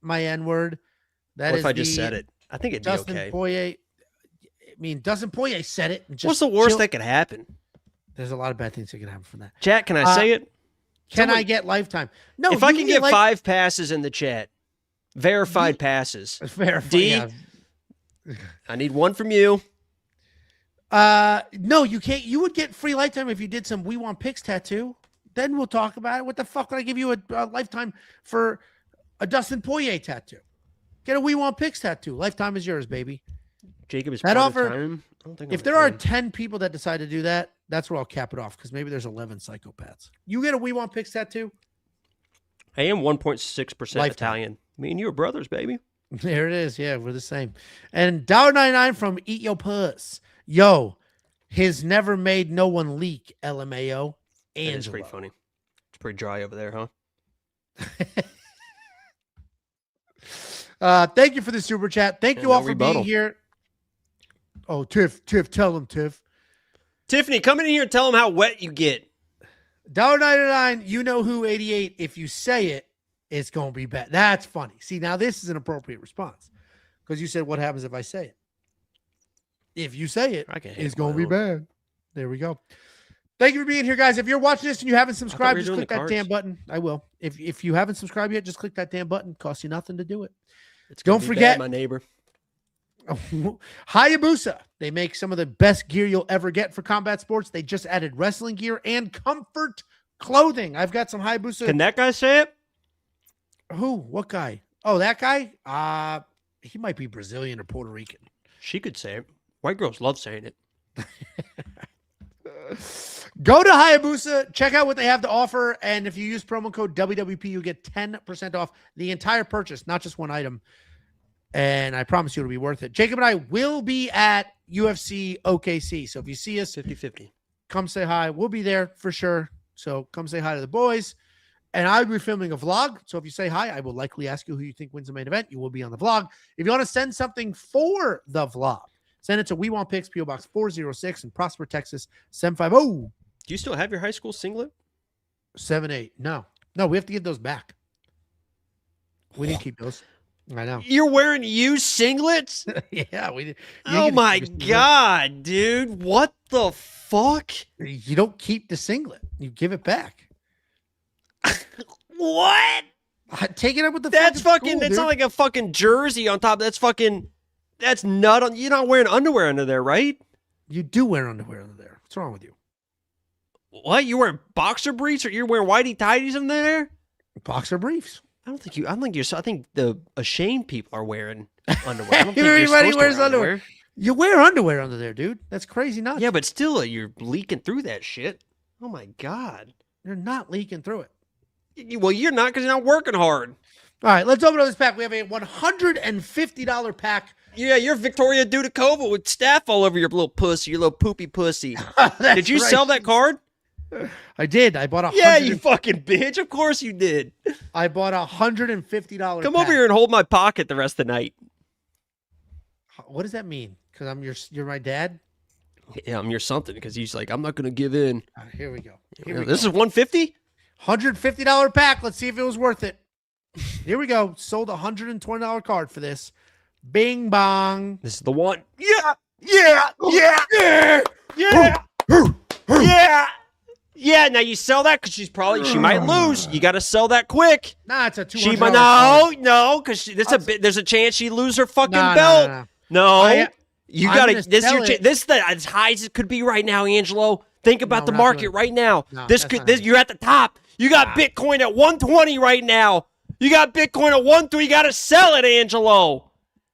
My N-word. What if I just said it? I think it'd Dustin be okay. Poirier. I mean, Dustin Poirier said it. And just what's the worst that could happen? There's a lot of bad things that can happen from that. Chat, can I say it? Can I get lifetime? No. If I can get 5 passes in the chat, verified passes. Verified. D, yeah. I need 1 from you. No, you can't. You would get free lifetime if you did some We Want Picks tattoo. Then we'll talk about it. What the fuck would I give you a lifetime for a Dustin Poirier tattoo? Get a We Want Picks tattoo. Lifetime is yours, baby. Jacob is that part offer. of time. I don't think if there are 10 people that decide to do that, that's where I'll cap it off because maybe there's 11 psychopaths. You get a We Want Picks tattoo. I am 1.6% Italian. Me and you are brothers, baby. There it is. Yeah, we're the same. And $1.99 from Eat Your Puss. Yo, his never made no one leak. LMAO. Angelo. It's pretty funny. It's pretty dry over there, huh? Thank you for the super chat. Thank you all for being here. Oh, Tiff, tell him, Tiff. Tiffany, come in here and tell him how wet you get. $1.99, you know who 88. If you say it, it's going to be bad. That's funny. See, now this is an appropriate response because you said, what happens if I say it? If you say it, it's going to be bad. There we go. Thank you for being here, guys. If you're watching this and you haven't subscribed, just click that damn button. I will. If you haven't subscribed yet, just click that damn button. Costs you nothing to do it. Don't forget, my neighbor. Hayabusa. They make some of the best gear you'll ever get for combat sports. They just added wrestling gear and comfort clothing. I've got some Hayabusa. Can that guy say it? Who? What guy? Oh, that guy? He might be Brazilian or Puerto Rican. She could say it. White girls love saying it. Go to Hayabusa, check out what they have to offer, and if you use promo code WWP, you get 10% off the entire purchase, not just one item. And I promise you it'll be worth it. Jacob and I will be at UFC OKC. So if you see us 50-50, come say hi. We'll be there for sure. So come say hi to the boys. And I'll be filming a vlog. So if you say hi, I will likely ask you who you think wins the main event. You will be on the vlog. If you want to send something for the vlog, send it to We Want Picks, P.O. Box 406 in Prosper, Texas, 750. Do you still have your high school singlet? 7-8. No, we have to get those back. We need to keep those. I know. You're wearing used singlets? Yeah, we did. Oh my God, dude. What the fuck? You don't keep the singlet. You give it back. What? Take it up with the That's fucking, school, it's not like a fucking jersey on top. That's nut on. You're not wearing underwear under there, right? You do wear underwear under there. What's wrong with you? What? You wearing boxer briefs or you're wearing whitey tighties in there? Boxer briefs. I think the ashamed people are wearing underwear. I don't think Everybody wears underwear. You wear underwear under there, dude. That's crazy nuts. Yeah, but still, you're leaking through that shit. Oh my God. You're not leaking through it. Well, you're not because you're not working hard. All right, let's open up this pack. We have a $150 pack. Yeah, you're Victoria Dudakova with staph all over your little pussy, your little poopy pussy. Did you sell that card? I did. I bought Yeah, you fucking bitch. Of course you did. I bought $150. Come over here and hold my pocket the rest of the night. What does that mean? Because you're my dad? Yeah, I'm your something because he's like, I'm not going to give in. Here we go. This is 150? $150 pack. Let's see if it was worth it. Here we go. Sold a $120 card for this. Bing bong. This is the one. Yeah. Yeah, now you sell that because she might lose. You got to sell that quick. Nah, it's a $200 card. No, because there's a chance she lose her fucking belt. No. You got to this is as high as it could be right now, Angelo. Think about the market right now. You're at the top. You got Bitcoin at 120 right now. You got Bitcoin at 130. You got to sell it, Angelo.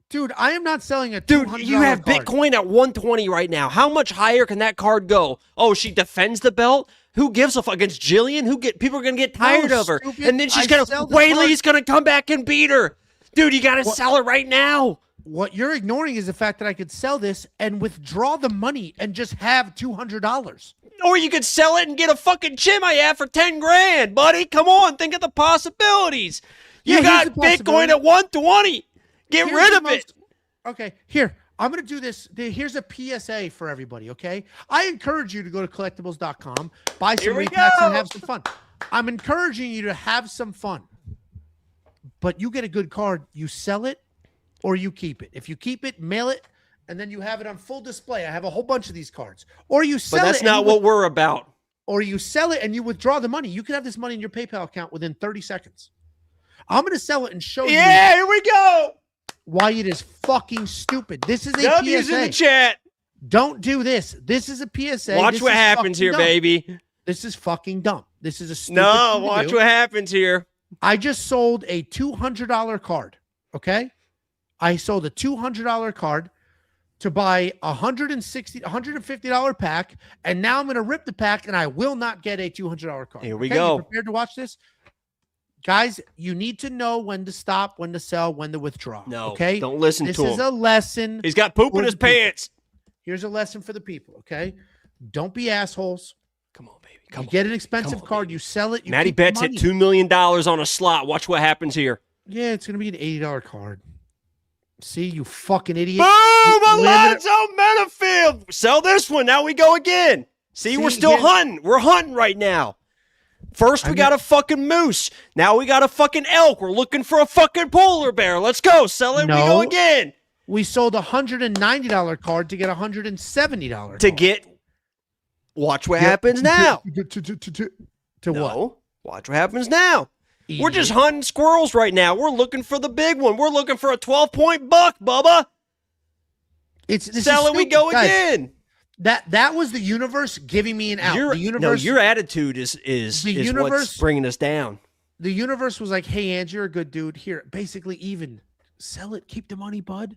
Dude, I am not selling a $200 Dude, you have card. Bitcoin at 120 right now. How much higher can that card go? Oh, she defends the belt? Who gives a fuck? Against Jillian? People are going to get tired of her. Stupid. And then she's going to, Whaley's going to come back and beat her. Dude, you got to sell it right now. What you're ignoring is the fact that I could sell this and withdraw the money and just have $200. Or you could sell it and get a fucking chin I have for 10 grand, buddy. Come on, think of the possibilities. You got Bitcoin at 120. Get rid of it. Okay, here. I'm going to do this. Here's a PSA for everybody, okay? I encourage you to go to collectibles.com, buy some repacks and have some fun. I'm encouraging you to have some fun. But you get a good card, you sell it, or you keep it. If you keep it, mail it, and then you have it on full display. I have a whole bunch of these cards. Or you sell it. But that's not what we're about. Or you sell it and you withdraw the money. You can have this money in your PayPal account within 30 seconds. I'm going to sell it and show you. Yeah, here we go. Why it is fucking stupid. This is a W's PSA. in the chat. Don't do this. This is a PSA. Watch what happens here, baby. This is fucking dumb. This is a stupid thing to watch what happens here. I just sold a $200 card, okay? I sold a $200 card to buy $150 pack, and now I'm going to rip the pack, and I will not get a $200 card. Here we go. You prepared to watch this? Guys, you need to know when to stop, when to sell, when to withdraw. No, okay? Don't listen to him. This is a lesson. He's got poop in his pants. Here's a lesson for the people, okay? Don't be assholes. Come on, baby. You get an expensive card, you sell it. Matty bets hit $2 million on a slot. Watch what happens here. Yeah, it's going to be an $80 card. See, you fucking idiot. Boom! Alonzo Metafield. Sell this one. Now we go again. See we're still hunting. We're hunting right now. First, we got a fucking moose. Now we got a fucking elk. We're looking for a fucking polar bear. Let's go. Sell it. We go again. We sold a $190 card to get a $170 card. To get. Watch what happens now. To what? Watch what happens now. Idiot. We're just hunting squirrels right now. We're looking for the big one. We're looking for a 12-point buck, Bubba. Sell it. We go again. That was the universe giving me an out. Your attitude is what's bringing us down. The universe was like, hey, Andrew, you're a good dude. Here, basically even. Sell it. Keep the money, bud.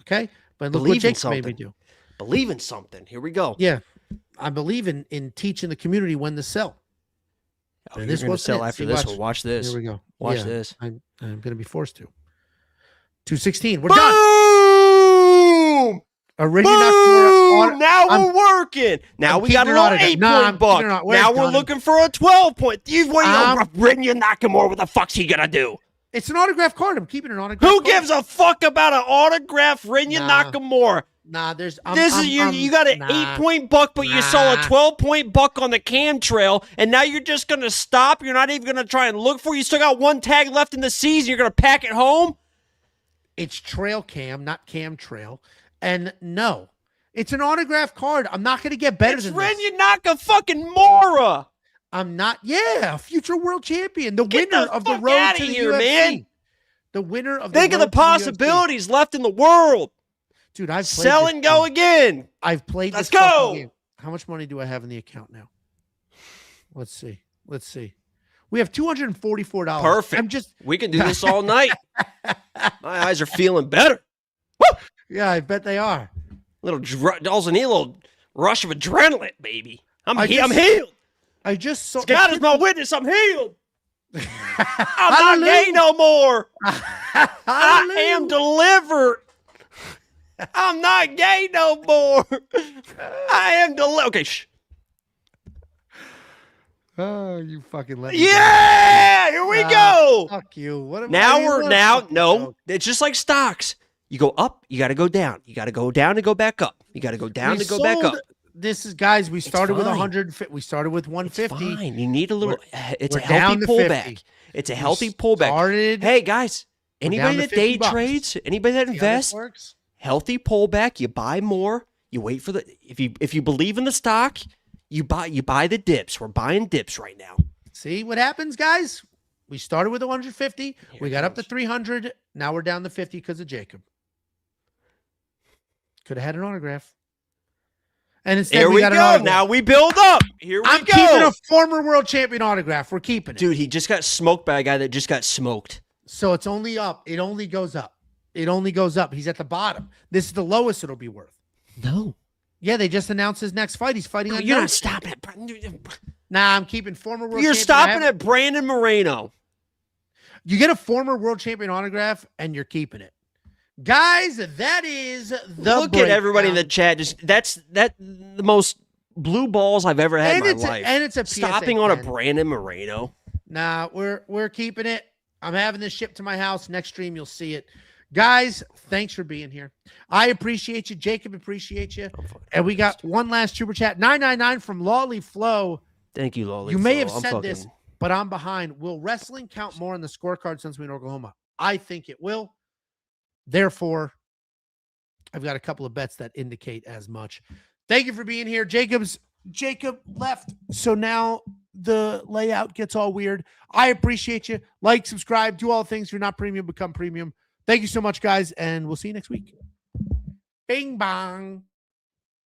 Okay? But look what Jake made me do. Believe in something. Here we go. Yeah. I believe in teaching the community when to sell. Oh, and this will sell after this one. Watch this. Here we go. Watch this. I'm going to be forced to. 216. We're done. Boom! Now we're working. Now we got a little 8-point buck. Now we're looking for a 12-point. You've written your Nakamura. What the fuck's he gonna do? It's an autograph card. I'm keeping an autograph. Who gives a fuck about an autograph Rinya Nakamura? Nah, you got an 8-point buck, but you saw a 12-point buck on the cam trail, and now you're just gonna stop. You're not even gonna try and look for it. You still got one tag left in the season. You're gonna pack it home. It's trail cam, not cam trail. And no, it's an autograph card. I'm not going to get better than this. It's Rinya Nakamura. I'm not. Yeah, future world champion. The winner of the road to the UFC. Man. The winner of the Think of the possibilities left in the world. Dude, I've played sell and go again. I've played Let's this go. Game. How much money do I have in the account now? Let's see. We have $244. Perfect. We can do this all night. My eyes are feeling better. Woo! Yeah, I bet they are. Also need a little rush of adrenaline, baby. I'm healed. I just saw. God is my witness. I'm healed. I'm not gay no more. I am delivered. I'm not gay no more. I am delivered. Okay, shh. Oh, you fucking let me Yeah, here we go. Fuck you. What am Now I- we're what now fucking no. joke. It's just like stocks. You go up, you got to go down. You got to go down to go back up. You got to go down We to go back up. sold- This is guys. We started with fine. 100. We started with It's 150. fine. You need a little. It's a we're down healthy to pullback. 50. It's a We healthy pullback. started- Hey guys, We're down anybody to that 50 day bucks. trades, anybody that See how this invests, works? healthy pullback. You buy more. You wait for the if you believe in the stock, you buy the dips. We're buying dips right now. See what happens, guys? We started with 150. Here We it got up to goes. 300. Now we're down to 50 because of Jacob. Could have had an autograph. And instead There we we got an go. autograph. Now we build up. Here we I'm go. keeping a former world champion autograph. We're keeping it. Dude, he just got smoked by a guy that just got smoked. So it's only up. It only goes up. It only goes up. He's at the bottom. This is the lowest it'll be worth. No. Yeah, they just announced his next fight. He's fighting on You're no not shit. stopping it. Nah, I'm keeping former world You're champion. stopping at Brandon Moreno. You get a former world champion autograph and you're keeping it. Guys, that is the Look at everybody in the breakdown. chat. Just that's the most blue balls I've ever had And in my life. and it's a PSA Stopping on a 10. Brandon Moreno. Nah, we're keeping it. I'm having this shipped to my house. Next stream, you'll see it. Guys, thanks for being here. I appreciate you. Jacob appreciate you. And we got one last super chat. 999 from Lawley Flow. Thank you, Lolly. You may Flo. have I'm said fucking- this, but I'm behind. Will wrestling count more on the scorecard since we're in Oklahoma? I think it will. Therefore, I've got a couple of bets that indicate as much. Thank you for being here. Jacob left, so now the layout gets all weird. I appreciate you. Like, subscribe, do all the things. If you're not premium, become premium. Thank you so much, guys, and we'll see you next week. Bing bong.